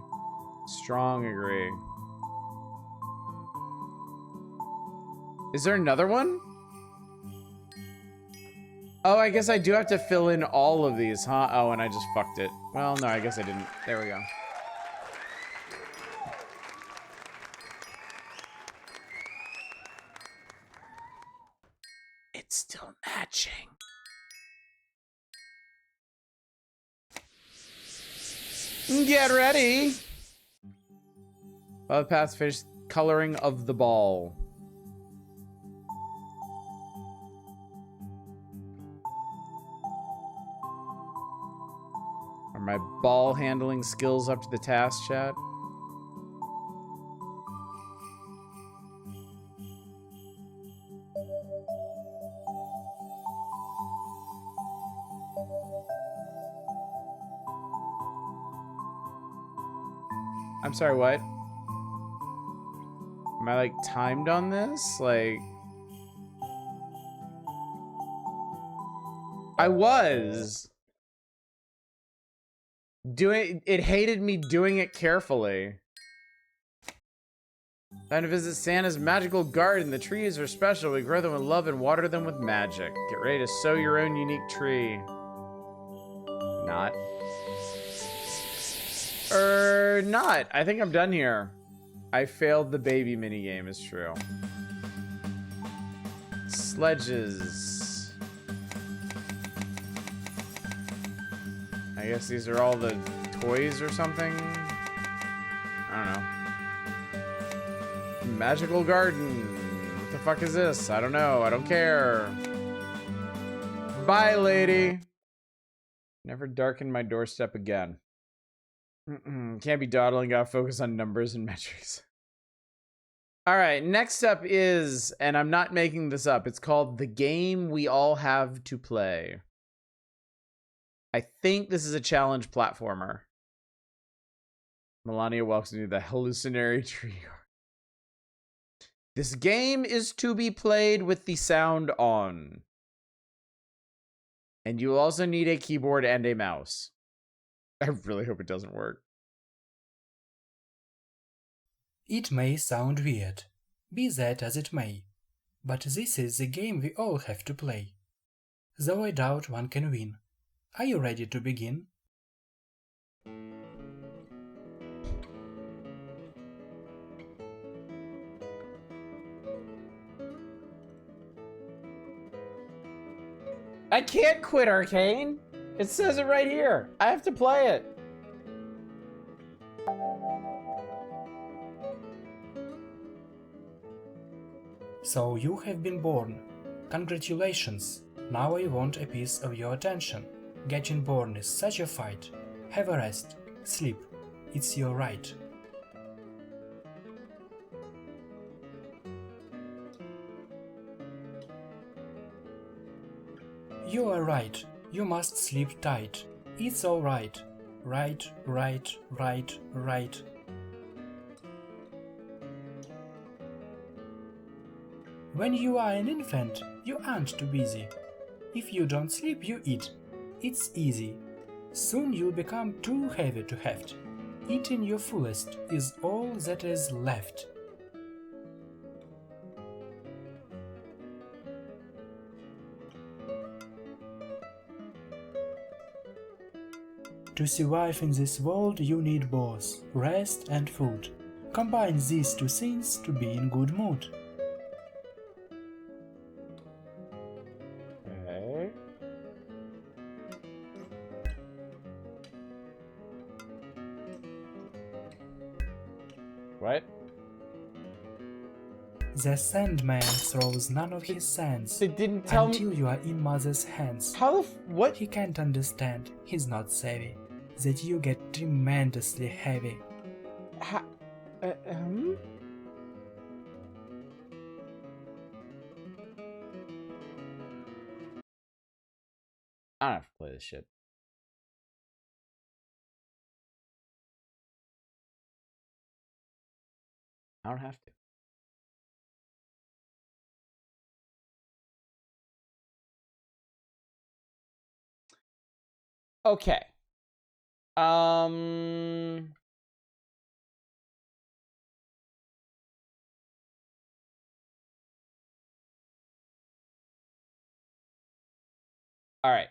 Strong agree. Is there another one? Oh, I guess I do have to fill in all of these, huh? Oh, and I just fucked it. Well, no, I guess I didn't. There we go. It's still matching. Get ready. Follow the path to finish coloring of the ball. Are my ball handling skills up to the task, chat? I'm sorry, what? Am I, like, timed on this? Like... I was! It hated me doing it carefully. Time to visit Santa's magical garden. The trees are special. We grow them with love and water them with magic. Get ready to sow your own unique tree. Not. Not. I think I'm done here. I failed the baby minigame, is true. Sledges. I guess these are all the toys or something? I don't know. Magical garden. What the fuck is this? I don't know. I don't care. Bye, lady. Never darken my doorstep again. Can't be dawdling, gotta focus on numbers and metrics. Alright, next up is, and I'm not making this up, it's called The Game We All Have to Play. I think this is a challenge platformer. Melania welcomes you to the hallucinatory tree. This game is to be played with the sound on. And you also need a keyboard and a mouse. I really hope it doesn't work. It may sound weird, be that as it may, but this is the game we all have to play. Though I doubt one can win. Are you ready to begin? I can't quit, Arcane! It says it right here. I have to play it. So you have been born. Congratulations. Now I want a piece of your attention. Getting born is such a fight. Have a rest. Sleep. It's your right. You are right. You must sleep tight. It's all right. Right, right, right, right. When you are an infant, you aren't too busy. If you don't sleep, you eat. It's easy. Soon you'll become too heavy to heft. Eating your fullest is all that is left. To survive in this world you need both rest and food. Combine these two things to be in good mood. Okay. What? The Sandman throws none of his sands They didn't tell me. until you are in Mother's hands. How the what? He can't understand, he's not savvy, that you get tremendously heavy. How, I don't have to play this shit. I don't have to. Okay. All right.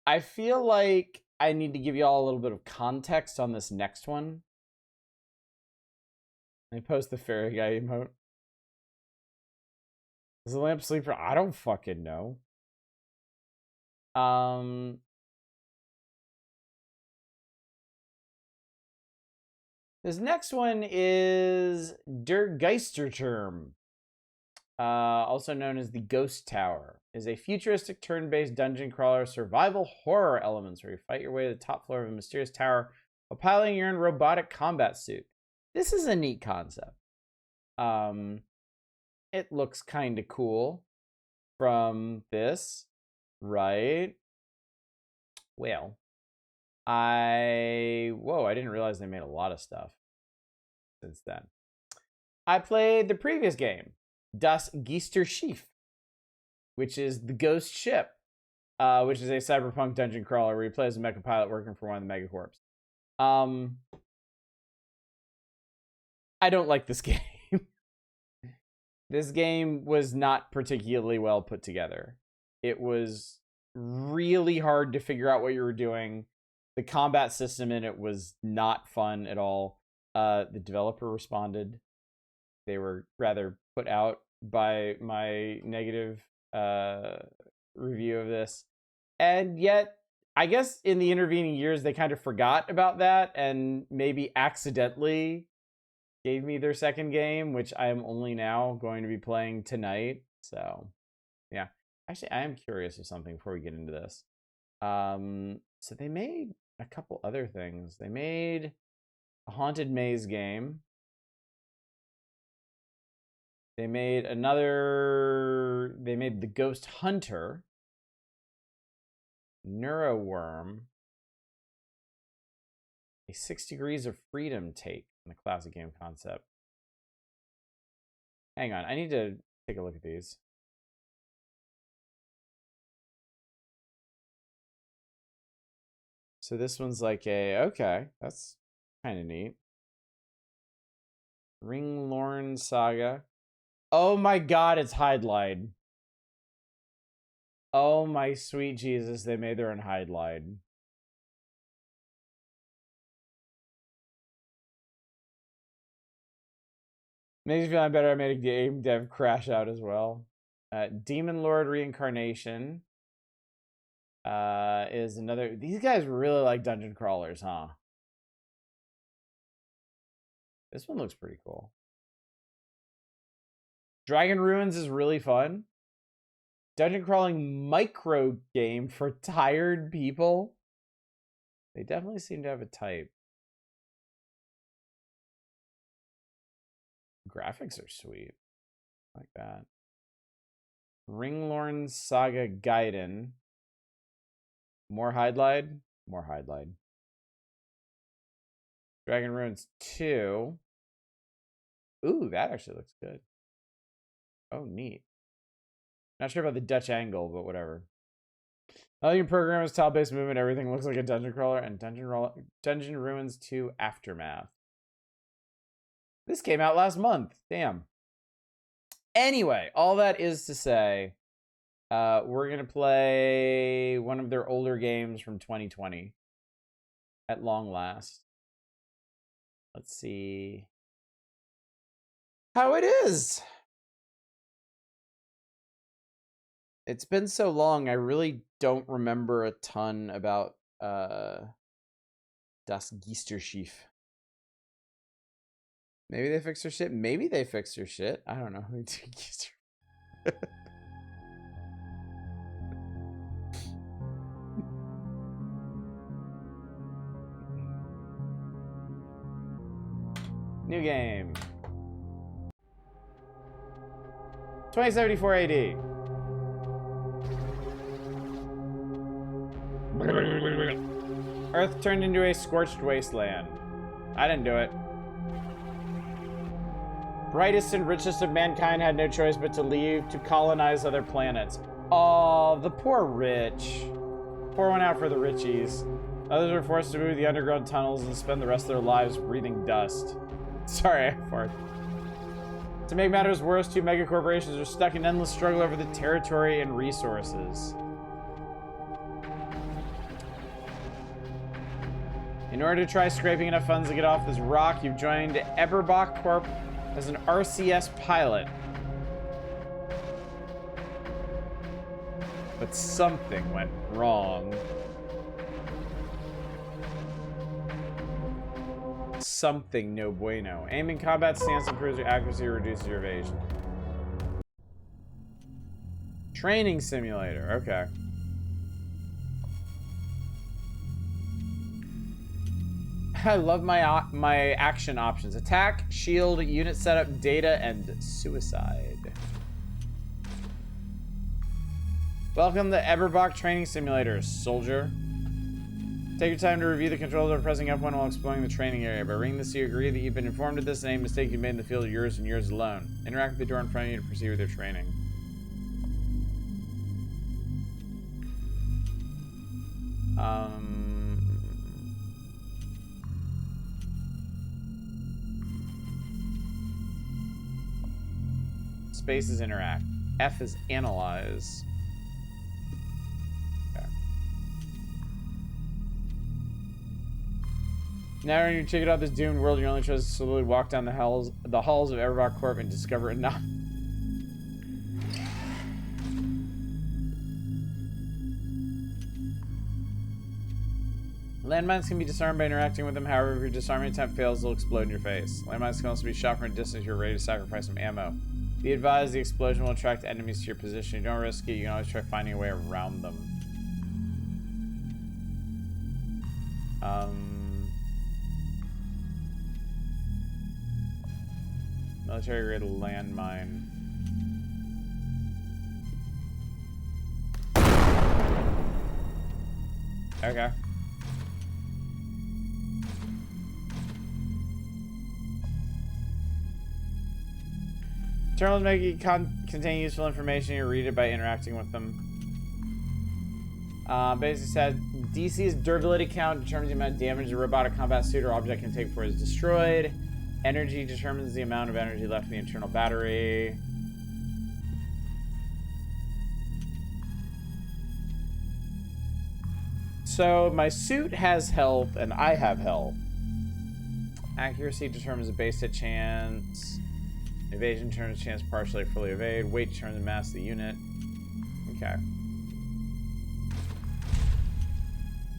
I feel like I need to give you all a little bit of context on this next one. Let me post the fairy guy emote. Is the lamp sleeper? I don't fucking know. This next one is Der Geisterturm, also known as the Ghost Tower, is a futuristic turn-based dungeon crawler survival horror elements where you fight your way to the top floor of a mysterious tower while piloting your own robotic combat suit. This is a neat concept. It looks kind of cool from this, right? Well, whoa, I didn't realize they made a lot of stuff since then. I played the previous game, Das Geisterschiff, which is the ghost ship, which is a cyberpunk dungeon crawler where you play as a mecha pilot working for one of the megacorps. I don't like this game. This game was not particularly well put together. It was really hard to figure out what you were doing. The combat system in it was not fun at all. The developer responded. They were rather put out by my negative review of this. And yet, I guess in the intervening years, they kind of forgot about that and maybe accidentally gave me their second game, which I am only now going to be playing tonight. So, yeah. Actually, I am curious of something before we get into this. So they made a couple other things. They made a Haunted Maze game. They made the Ghost Hunter, Neuroworm, a 6 Degrees of Freedom take on the classic game concept. Hang on, I need to take a look at these. So this one's like okay, that's kind of neat. Ringlorn Saga. Oh my god, it's Hydlide. Oh my sweet Jesus, they made their own Hydlide. Makes me feel better. I made a game dev crash out as well. Demon Lord Reincarnation is another. These guys really like dungeon crawlers, huh? This one looks pretty cool. Dragon Ruins is really fun. Dungeon crawling micro game for tired people. They definitely seem to have a type. Graphics are sweet. Like that. Ringlorn Saga Gaiden. More Hydlide? More Hydlide. Dragon Ruins 2. Ooh, that actually looks good. Oh, neat. Not sure about the Dutch angle, but whatever. All you can program is tile-based movement. Everything looks like a dungeon crawler. And Dungeon Ruins 2 Aftermath. This came out last month. Damn. Anyway, all that is to say, we're going to play one of their older games from 2020 at long last. Let's see how it is. It's been so long, I really don't remember a ton about Das Geisterschiff. Maybe they fixed their shit. Maybe they fixed their shit. I don't know. New game. 2074 AD. Earth turned into a scorched wasteland. I didn't do it. Brightest and richest of mankind had no choice but to leave to colonize other planets. Oh, the poor rich. Pour one out for the richies. Others were forced to move the underground tunnels and spend the rest of their lives breathing dust. Sorry, I farted. To make matters worse, two megacorporations are stuck in endless struggle over the territory and resources. In order to try scraping enough funds to get off this rock, you've joined Eberbach Corp as an RCS pilot. But something went wrong. Something no bueno. Aim in combat stance improves your accuracy or reduces your evasion. Training simulator, okay. I love my action options. Attack, shield, unit setup, data, and suicide. Welcome to Eberbach Training Simulator, soldier. Take your time to review the controls by pressing F1 while exploring the training area. By ringing this, you agree that you've been informed of this and any mistake you've made in the field are yours and yours alone. Interact with the door in front of you to proceed with your training. Space is interact. F is analyze. Okay. Now when you check out this doomed world, your only choice is to slowly walk down the halls of Eberbach Corp and discover it not. Landmines can be disarmed by interacting with them. However, if your disarming attempt fails, they'll explode in your face. Landmines can also be shot from a distance if you're ready to sacrifice some ammo. Be advised, the explosion will attract enemies to your position. You don't risk it, you can always try finding a way around them. Military grade landmine. Okay. Terminals may contain useful information. You read it by interacting with them. Basically said DC's durability count determines the amount of damage a robotic combat suit or object can take before it is destroyed. Energy determines the amount of energy left in the internal battery. So my suit has health and I have health. Accuracy determines the base hit chance. Evasion determines chance to partially or fully evade. Weight determines the mass of the unit. Okay.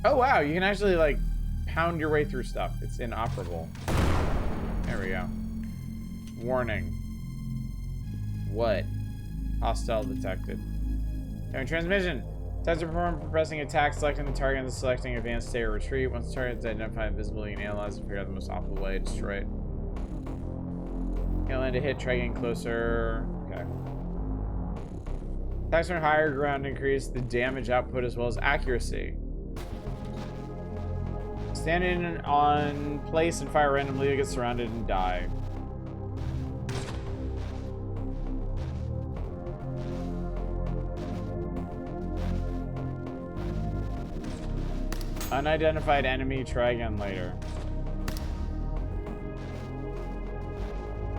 Oh wow, you can actually like pound your way through stuff. It's inoperable. There we go. Warning. What? Hostile detected. During transmission. Tests are performed for pressing attack, selecting the target, and then selecting advanced stay or retreat. Once the target is identified and visible, you can analyze and figure out the most optimal way to destroy it. Can't land a hit, try getting closer. Okay. Attacks from higher ground increase the damage output as well as accuracy. Stand in on place and fire randomly, you get surrounded and die. Unidentified enemy, try again later.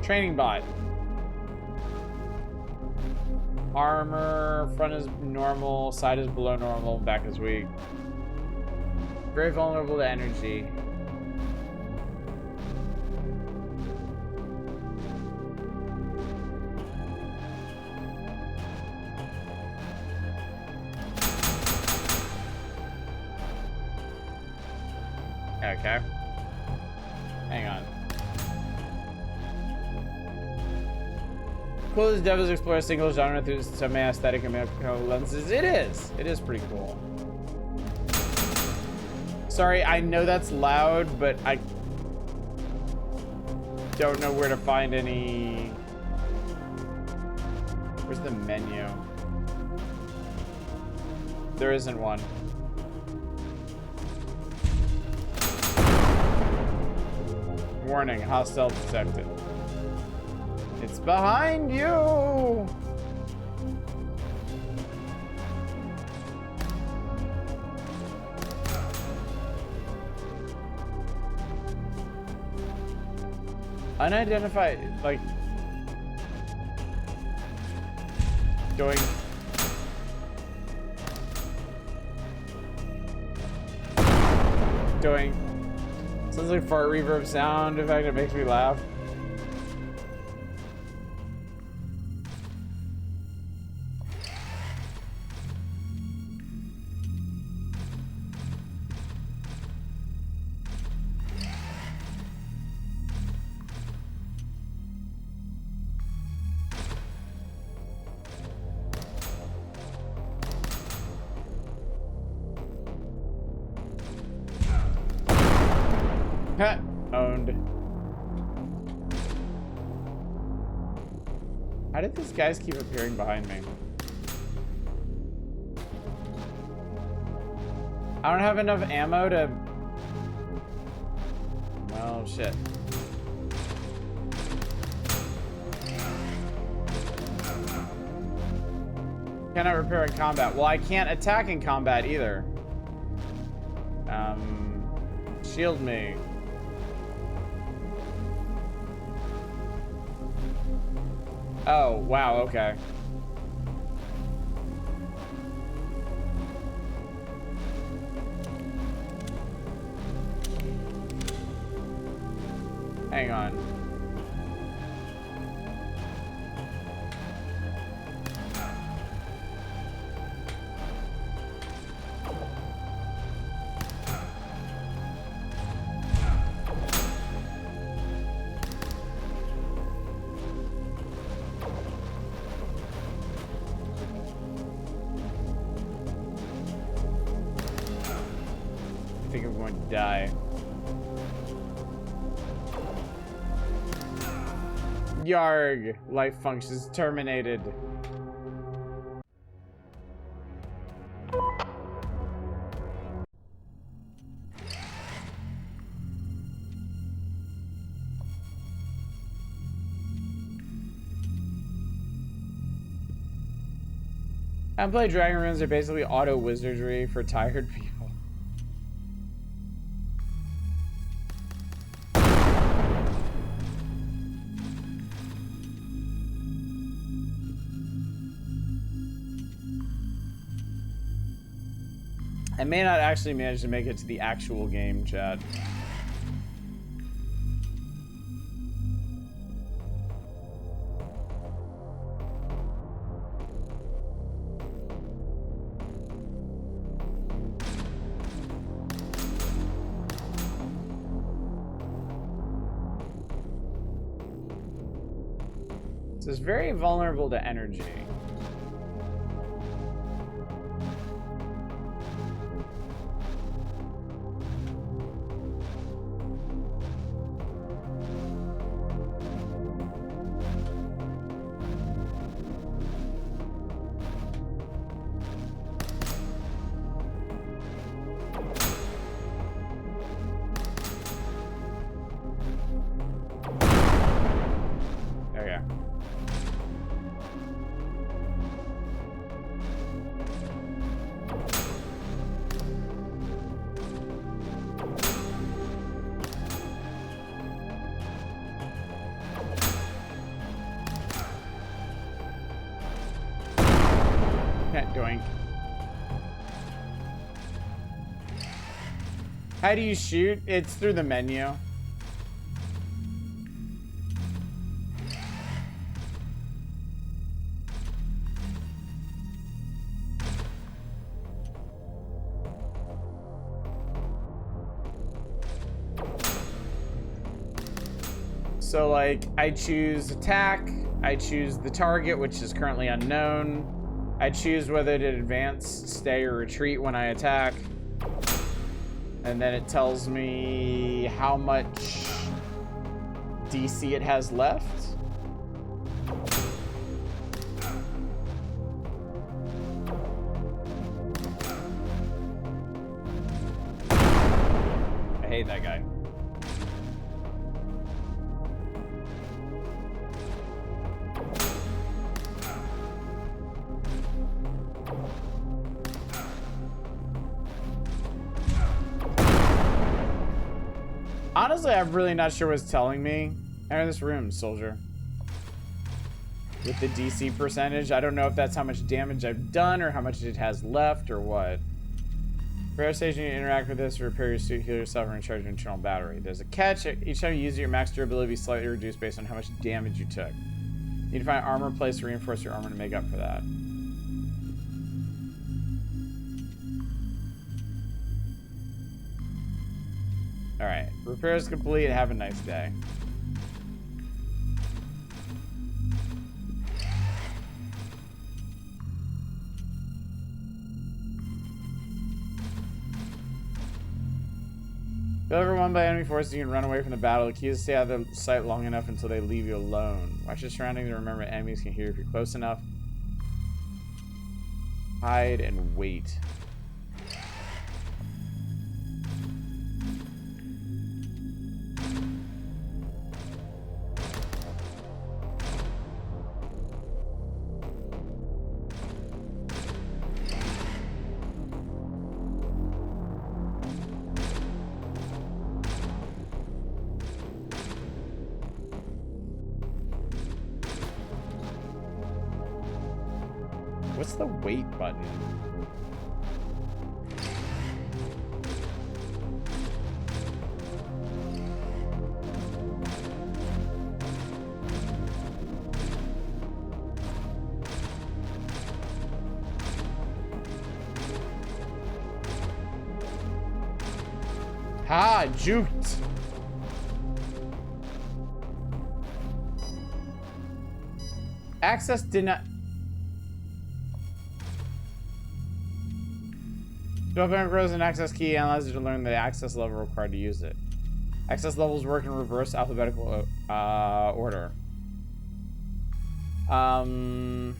Training bot. Armor, front is normal, side is below normal, back is weak. Very vulnerable to energy. Okay. Hang on. Cool as Devils explore a single genre through some aesthetic and macro lenses. It is. It is pretty cool. Sorry, I know that's loud, but I don't know where to find any. Where's the menu? There isn't one. Warning, hostile detected. It's behind you! Unidentified, like... Going... Sounds like fart reverb sound effect. It makes me laugh. Owned. How did these guys keep appearing behind me? I don't have enough ammo to... Well, shit. Cannot repair in combat. Well, I can't attack in combat either. Shield me. Oh, wow, okay. Hang on. I think I'm going to die. Yarg! Life functions terminated. Unplayed Dragon Runes are basically auto wizardry for tired people. I may not actually manage to make it to the actual game, chat. So it's very vulnerable to energy. Doink. How do you shoot? It's through the menu. So like I choose attack, I choose the target, which is currently unknown. I choose whether to advance, stay, or retreat when I attack. And then it tells me how much DC it has left. I hate that guy. Honestly, I'm really not sure what's telling me. Enter this room, soldier. With the DC percentage, I don't know if that's how much damage I've done or how much it has left or what. For every station you interact with this, repair your suit, heal yourself, and recharge your internal battery. There's a catch. Each time you use it, your max durability will be slightly reduced based on how much damage you took. You need to find armor place to reinforce your armor to make up for that. Alright, repair is complete. Have a nice day. If overwhelmed by enemy forces, you can run away from the battle. The key is to stay out of the sight long enough until they leave you alone. Watch your surroundings and remember enemies can hear you if you're close enough. Hide and wait. What's the wait button? Ha! Juked! Access denied. Development grows an access key and allows you to learn the access level required to use it. Access levels work in reverse alphabetical order. Some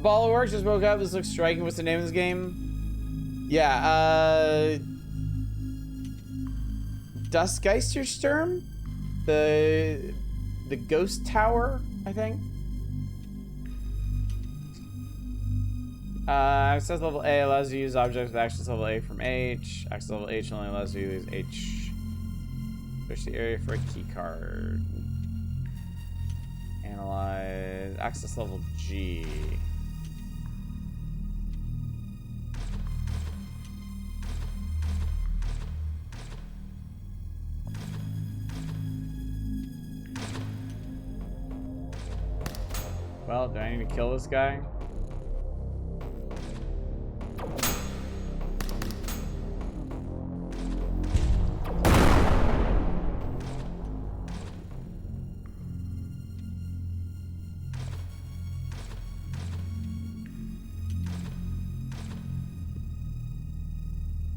ball works just woke up. This looks striking. What's the name of this game? Yeah, Das Geistersturm? The Ghost Tower, I think. Access level A allows you to use objects with access level A from H. Access level H only allows you to use H. Search the area for a key card. Analyze. Access level G. Well, do I need to kill this guy?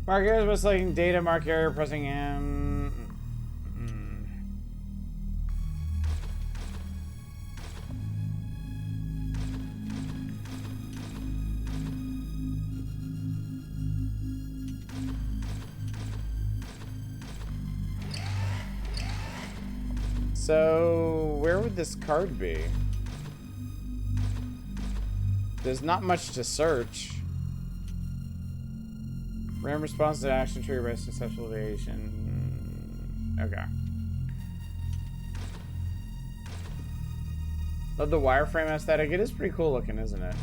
Mark areas by selecting data, mark area, pressing M. So, where would this card be? There's not much to search. Random response to action triggered by successful variation. Okay. Love the wireframe aesthetic. It is pretty cool looking, isn't it?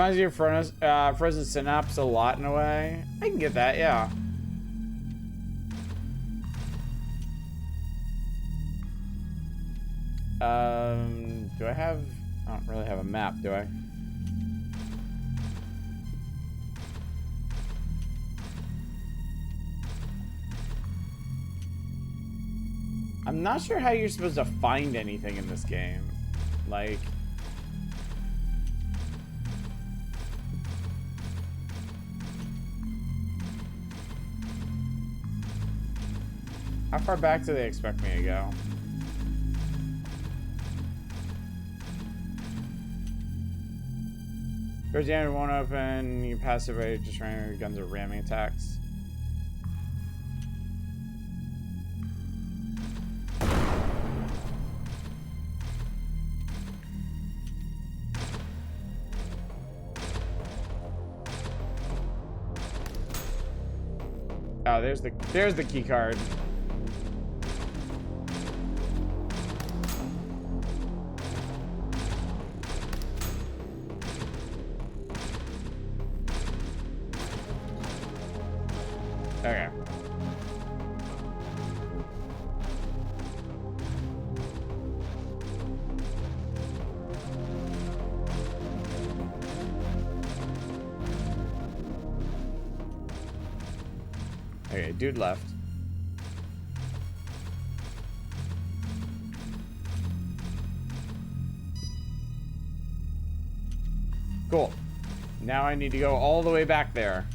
Reminds me of Frozen Synapse a lot in a way. I can get that, yeah. Do I have... I don't really have a map, do I? I'm not sure how you're supposed to find anything in this game. Like... How far back do they expect me to go? Doors the end won't open. You pass it by just running your guns or ramming attacks. Oh, there's the key card. Okay. Okay, dude left. Cool. Now I need to go all the way back there.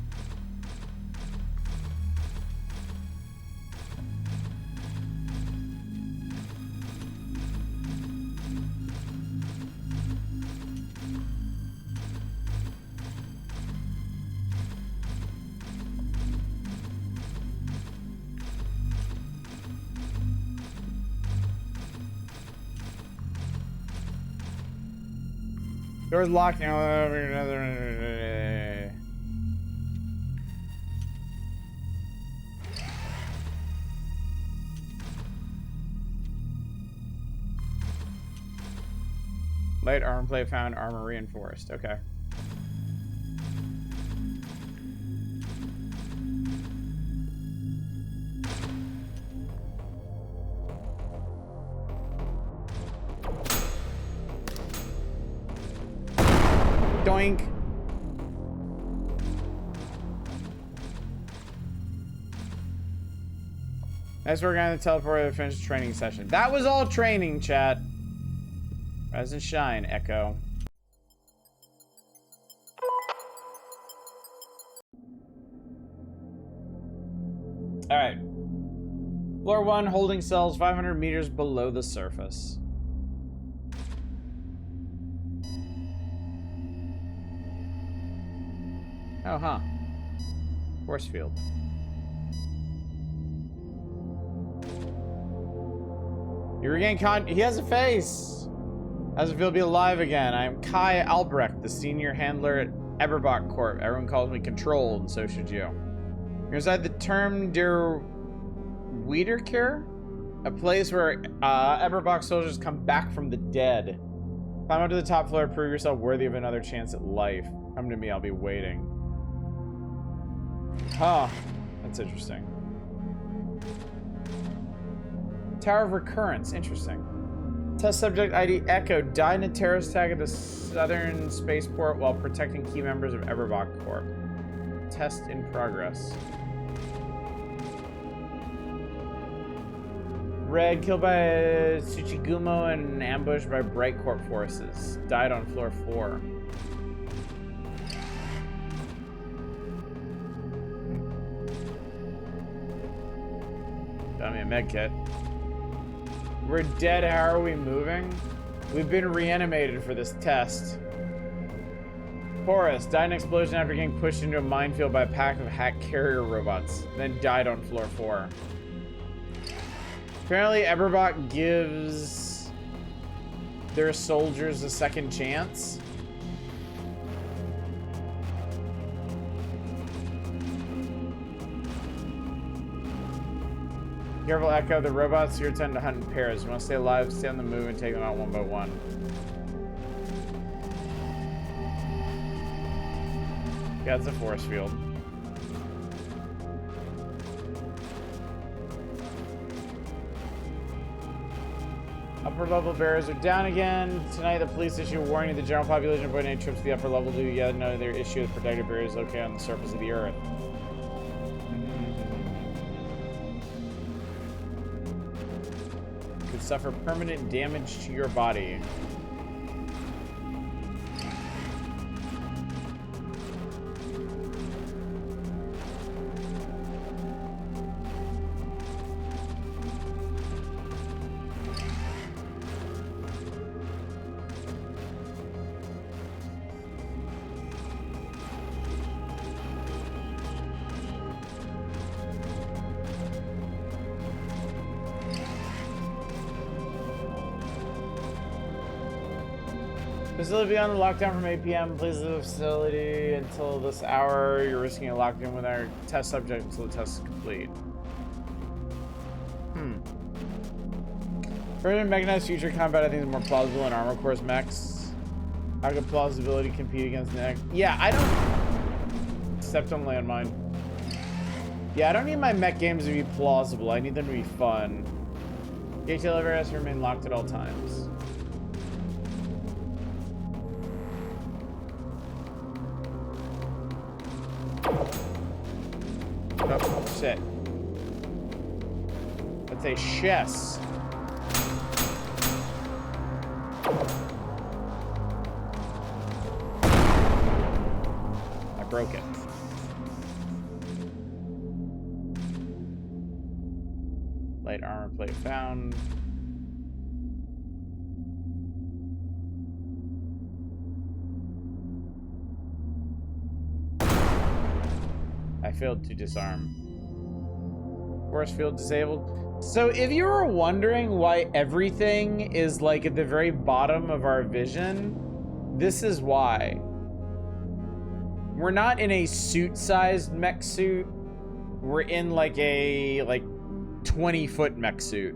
Door's locked now. Light armor plate found, armor reinforced. Okay. Doink. Next, we're going to teleport to finish the training session. That was all training, chat. Rise and shine, Echo. All right. Floor 1, holding cells 500 meters below the surface. Oh, huh. Force field. You regain he has a face! How's it feel to be alive again? I am Kai Albrecht, the senior handler at Eberbach Corp. Everyone calls me Control, and so should you. You're inside the term Der Wiederkehr? A place where Eberbach soldiers come back from the dead. Climb up to the top floor, prove yourself worthy of another chance at life. Come to me, I'll be waiting. Huh. That's interesting. Tower of Recurrence. Interesting. Test subject ID Echo died in a terrorist attack at the southern spaceport while protecting key members of Eberbach Corp. Test in progress. Red killed by Tsuchigumo and ambushed by Bright Corp forces. Died on floor 4. Got me a med kit. We're dead. How are we moving? We've been reanimated for this test. Horus died in an explosion after getting pushed into a minefield by a pack of hack carrier robots, then died on floor 4. Apparently, Eberbach gives their soldiers a second chance. Careful, Echo. The robots here tend to hunt in pairs. You want to stay alive, stay on the move, and take them out one by one. Yeah, it's a force field. Upper level barriers are down again. Tonight, the police issue a warning to the general population to avoid any trips to the upper level due to yet another issue with protective barriers located on the surface of the earth. Could suffer permanent damage to your body. Facility beyond the lockdown from 8 p.m. Please leave the facility until this hour. You're risking a lockdown with our test subject until the test is complete. Further mechanized future combat, I think, is more plausible in Armor Core's mechs. How could plausibility compete against the next? Yeah, I don't. Stepped on landmine. Yeah, I don't need my mech games to be plausible. I need them to be fun. Gate elevator has to remain locked at all times. Oh, shit. That's a chess. I broke it. Light armor plate found. I failed to disarm. Force field disabled. So if you were wondering why everything is like at the very bottom of our vision, this is why. We're not in a suit-sized mech suit. We're in like a 20-foot mech suit.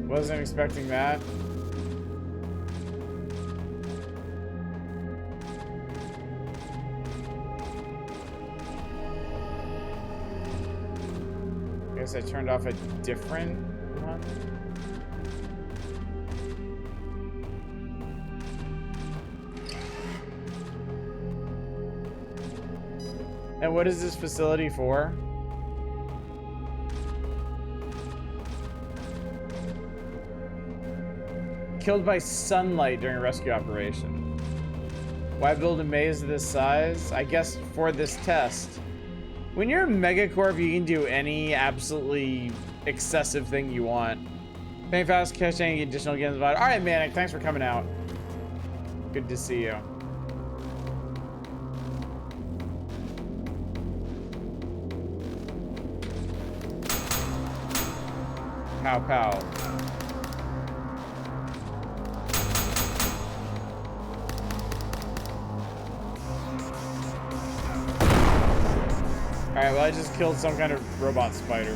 Wasn't expecting that. I guess I turned off a different one. And what is this facility for? Killed by sunlight during a rescue operation. Why build a maze of this size? I guess for this test. When you're a megacorp, you can do any absolutely excessive thing you want. Paying fast, catch any additional games about it. All right, Manic, thanks for coming out. Good to see you. Pow pow. Alright, well I just killed some kind of robot spider.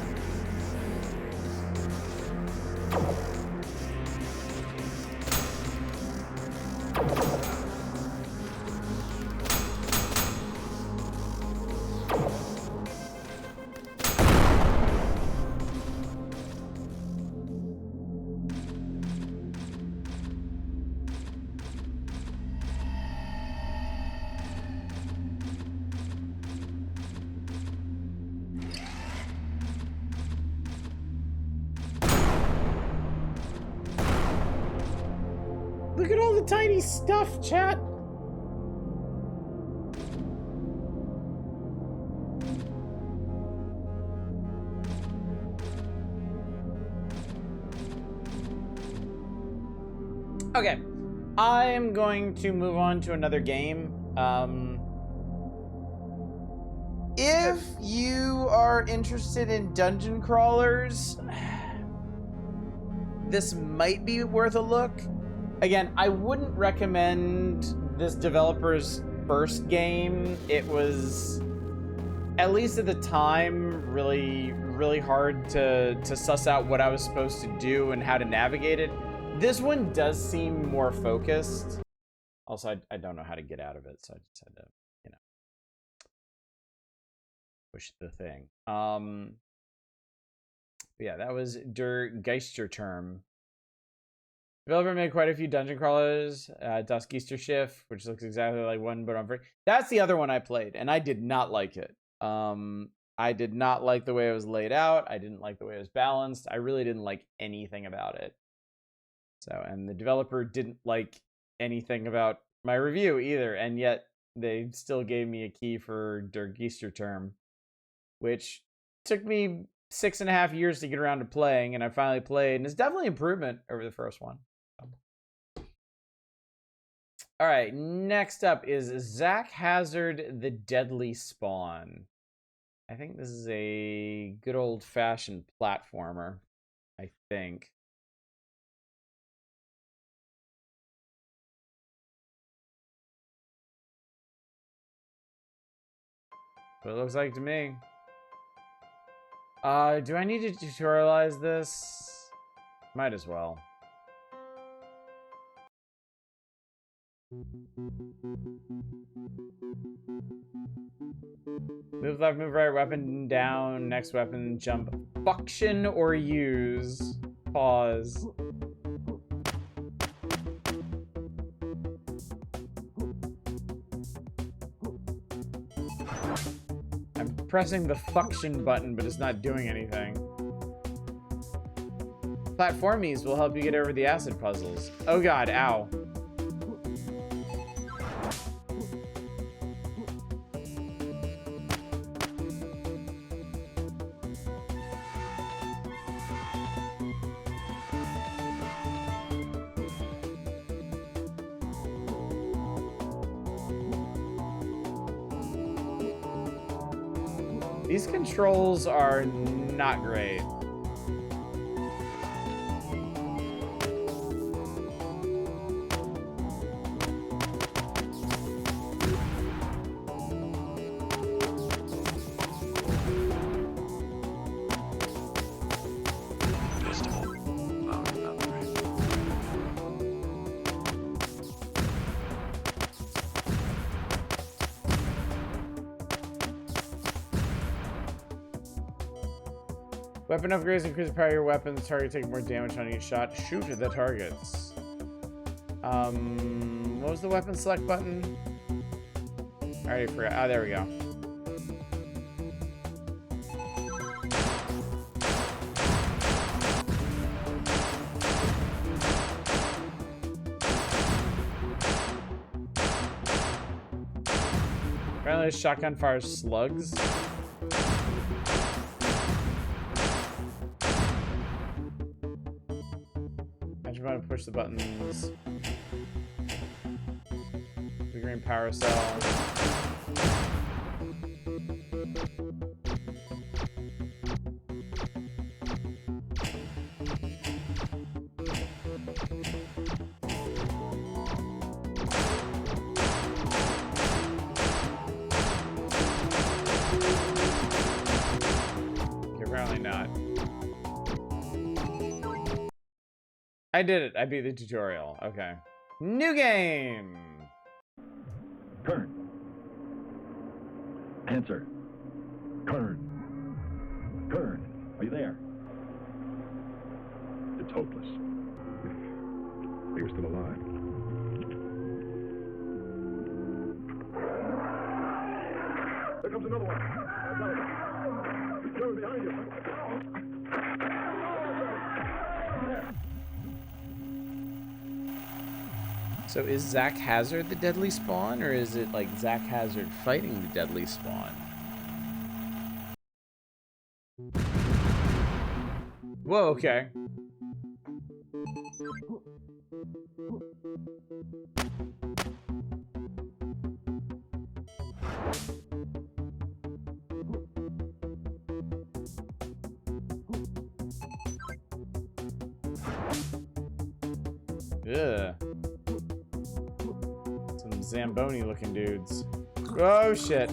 Look at all the tiny stuff, chat. Okay, I am going to move on to another game. If you are interested in dungeon crawlers, this might be worth a look. Again, I wouldn't recommend this developer's first game, it was, at least at the time, really hard to suss out what I was supposed to do and how to navigate it. This one does seem more focused. Also, I don't know how to get out of it, so I just had to, you know, push the thing. Yeah, that was Der Geisterturm. Developer made quite a few dungeon crawlers. Dusk Easter Shift, which looks exactly like one, but on free. That's the other one I played, and I did not like it. I did not like the way it was laid out. I didn't like the way it was balanced. I really didn't like anything about it. So, and the developer didn't like anything about my review either, and yet they still gave me a key for Der Geisterturm, which took me 6.5 years to get around to playing, and I finally played, and it's definitely improvement over the first one. All right, next up is Zach Hazard, The Deadly Spawn. I think this is a good old-fashioned platformer, I think. What it looks like to me. Do I need to tutorialize this? Might as well. Move left, move right, weapon down, next weapon, jump, function or use, pause. I'm pressing the function button, but it's not doing anything. Platformies will help you get over the acid puzzles. Oh god, ow. These controls are not great. Weapon upgrades increase the power of your weapon. The target takes more damage on each shot. Shoot the targets. What was the weapon select button? I already forgot. Oh, there we go. Apparently, this shotgun fires slugs. I'm going to push the buttons. The green power cell. Okay, apparently not. I did it. I beat the tutorial. Okay. New game! Kern. Answer. Kern. Kern, are you there? It's hopeless. If he were still alive. There comes another one. He's coming behind you. So is Zach Hazard the deadly spawn, or is it like Zach Hazard fighting the deadly spawn? Whoa, okay. Ugh. Zamboni looking dudes. Oh shit.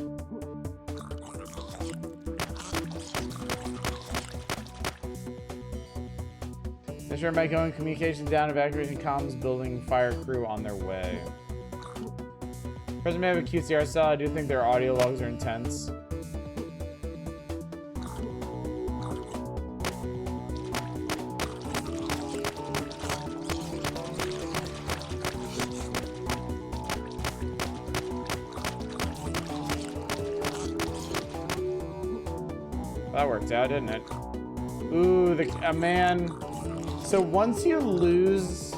Mr. Mike going communications down, evacuation comms, building fire crew on their way. President may have a QCR style. I do think their audio logs are intense. That worked out, didn't it? Ooh, man. So once you lose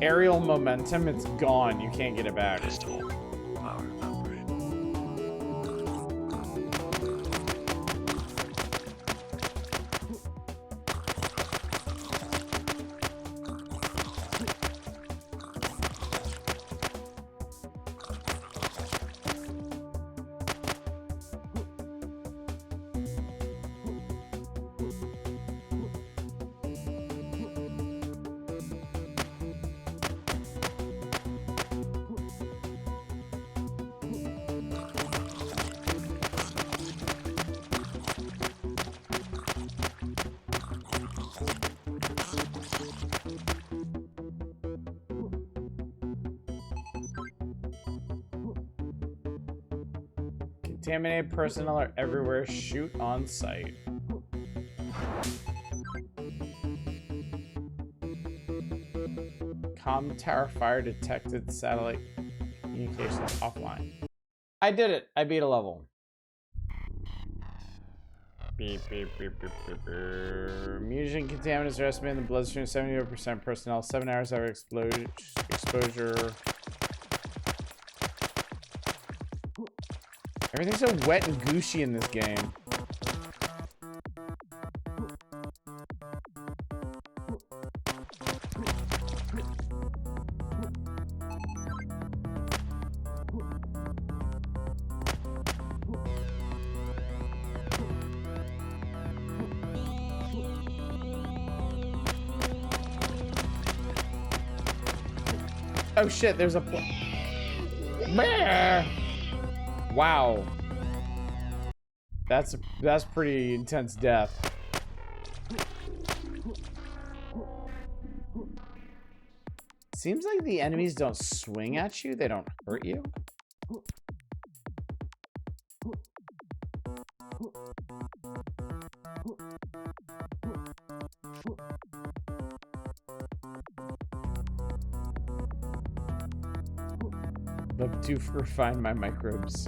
aerial momentum, it's gone. You can't get it back. Contaminated personnel are everywhere. Shoot on sight. Comm tower fire detected. Satellite communications offline. I did it. I beat a level. Beep, beep, beep, beep, beep, beep. Mutagen contaminants are estimated in the bloodstream. 70% personnel. 7 hours of exposure. Everything's so wet and gooshy in this game. Oh shit, there's a wow. That's pretty intense death. Seems like the enemies don't swing at you, they don't hurt you. Love to refine my microbes.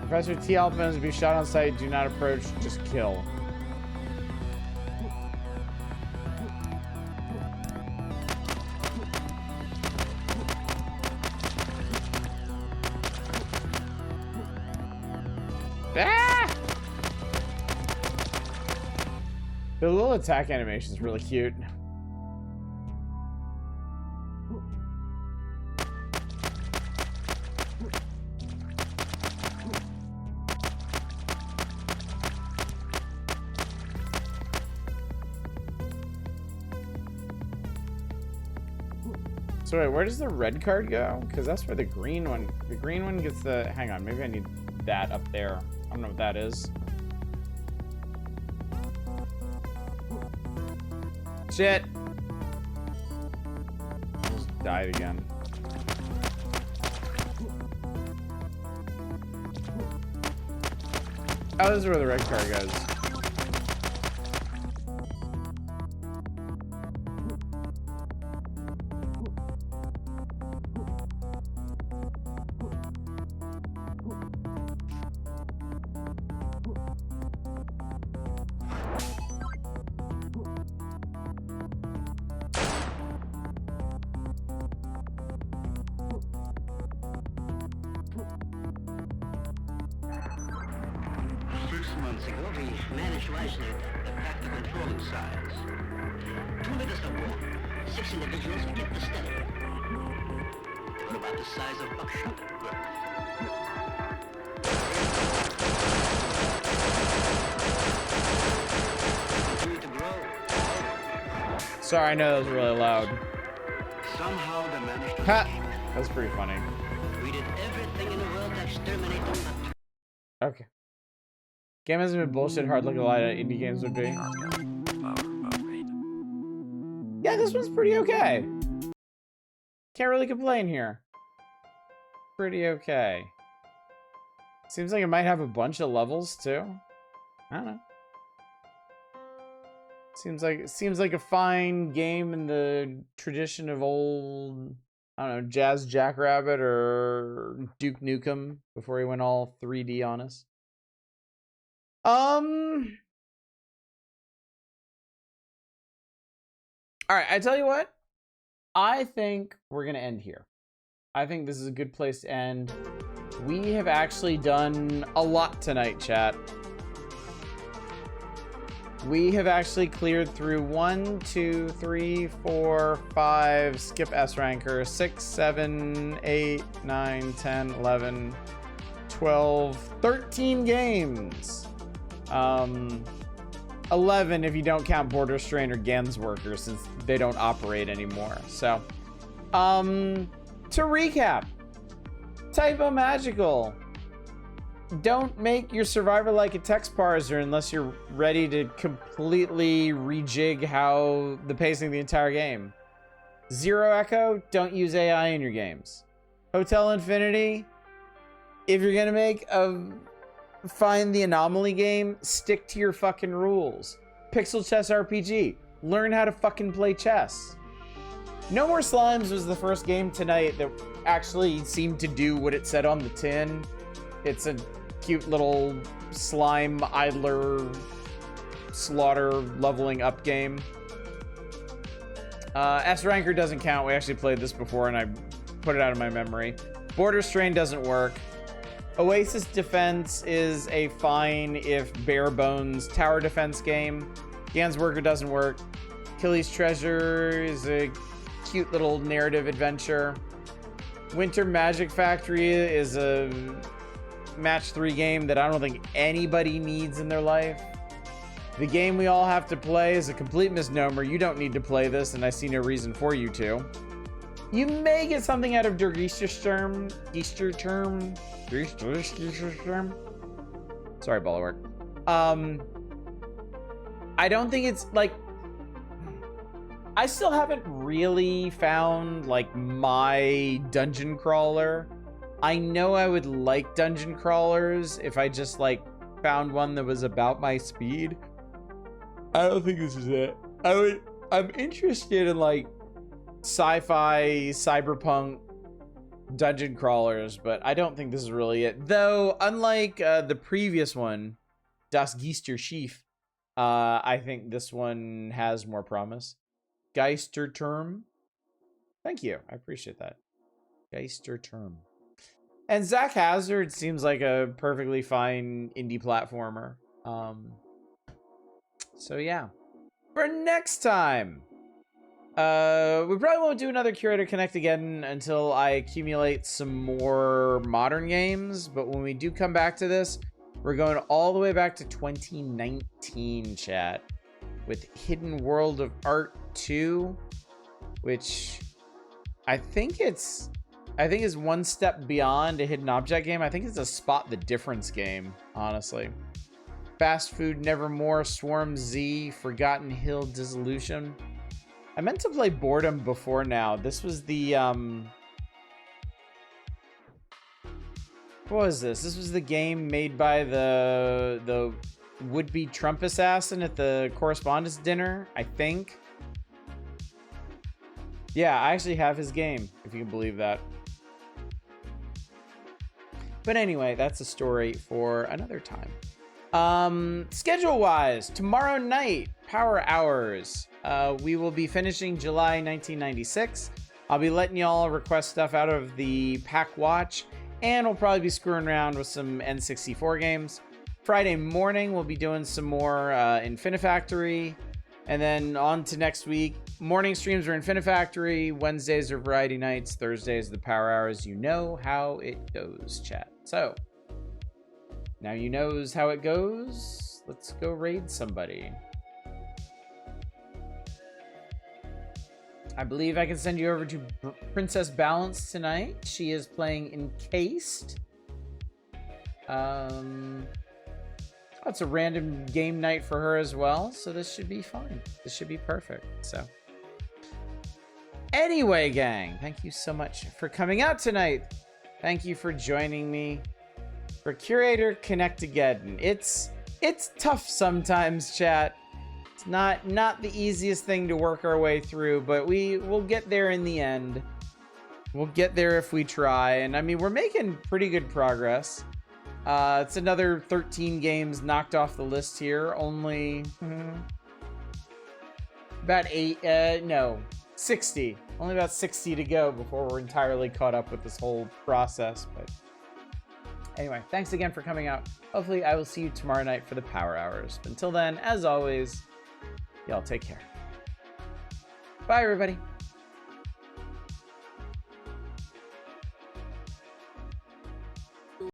Professor T. Alphonse will be shot on sight. Do not approach, just kill. Ah! The little attack animation is really cute. So wait, where does the red card go? Because that's where the green one gets the, hang on, maybe I need that up there. I don't know what that is. Shit. I just died again. Oh, this is where the red card goes. months ago, we managed to isolate the crack the controlling sides. 2 meters of water, 6 individuals get the steady. What about the size of buckshot? Continue to grow. Sorry, I know that was really loud. Somehow they managed to Ha! escape. That's pretty funny. We did everything in the world to exterminate them, but Okay. Game hasn't been bullshit hard like a lot of indie games would be. Yeah, this one's pretty okay. Can't really complain here. Pretty okay. Seems like it might have a bunch of levels too. I don't know. Seems like a fine game in the tradition of old, I don't know, Jazz Jackrabbit or Duke Nukem before he went all 3D on us. All right, I tell you what. I think we're going to end here. I think this is a good place to end. We have actually done a lot tonight, chat. We have actually cleared through 1, 2, 3, 4, 5, skip S ranker, 6, 7, 8, 9, 10, 11, 12, 13 games. 11 if you don't count Border Strain or Gans Worker, since they don't operate anymore. So, to recap, Typo Magical. Don't make your survivor like a text parser unless you're ready to completely rejig how the pacing of the entire game. Zero Echo, don't use AI in your games. Hotel Infinity, if you're gonna make a find the anomaly game, stick to your fucking rules. Pixel Chess RPG, learn how to fucking play chess. No More Slimes was the first game tonight that actually seemed to do what it said on the tin. It's a cute little slime idler slaughter leveling up game. S ranker doesn't count. We actually played this before and I put it out of my memory. Border Strain doesn't work. Oasis Defense is a fine if bare bones tower defense game. Gans Worker doesn't work. Achilles Treasure is a cute little narrative adventure. Winter Magic Factory is a match 3 game that I don't think anybody needs in their life. The game we all have to play is a complete misnomer. You don't need to play this, and I see no reason for you to. You may get something out of Der Geistersturm. Sorry, Bulwark. I don't think it's like... I still haven't really found like my dungeon crawler. I know I would like dungeon crawlers if I just like found one that was about my speed. I don't think this is it. I'm interested in like sci-fi, cyberpunk dungeon crawlers, but I don't think this is really it. Though, unlike the previous one, Das Geisterschiff, I think this one has more promise. Geisterturm. Thank you. I appreciate that. Geisterturm. And Zach Hazard seems like a perfectly fine indie platformer. So yeah. For next time, we probably won't do another Curator Connectageddon until I accumulate some more modern games. But when we do come back to this, we're going all the way back to 2019, chat, with Hidden World of Art 2, which I think is one step beyond a hidden object game. I think it's a spot the difference game, honestly. Fast Food Nevermore, Swarm Z, Forgotten Hill Dissolution. I meant to play Boredom before now. This was the what was this? This was the game made by the would-be Trump assassin at the correspondence dinner, I think. Yeah, I actually have his game, if you can believe that. But anyway, that's a story for another time. Schedule-wise, tomorrow night, Power Hours. We will be finishing July 1996. I'll be letting y'all request stuff out of the Pack Watch, and we'll probably be screwing around with some N64 games. Friday morning, we'll be doing some more Infinifactory. And then on to next week. Morning streams are Infinifactory. Wednesdays are Variety Nights. Thursdays are the Power Hours. You know how it goes, chat. So, now you knows how it goes. Let's go raid somebody. I believe I can send you over to Princess Balance tonight. She is playing Encased. It's a random game night for her as well, so this should be fine. This should be perfect. So, anyway, gang, thank you so much for coming out tonight. Thank you for joining me for Curator Connectageddon. It's tough sometimes, chat. It's not the easiest thing to work our way through, but we'll get there in the end. We'll get there if we try, and I mean, we're making pretty good progress. It's another 13 games knocked off the list here. Only about 60. Only about 60 to go before we're entirely caught up with this whole process. But anyway, thanks again for coming out. Hopefully I will see you tomorrow night for the Power Hours. Until then, as always, y'all take care. Bye, everybody.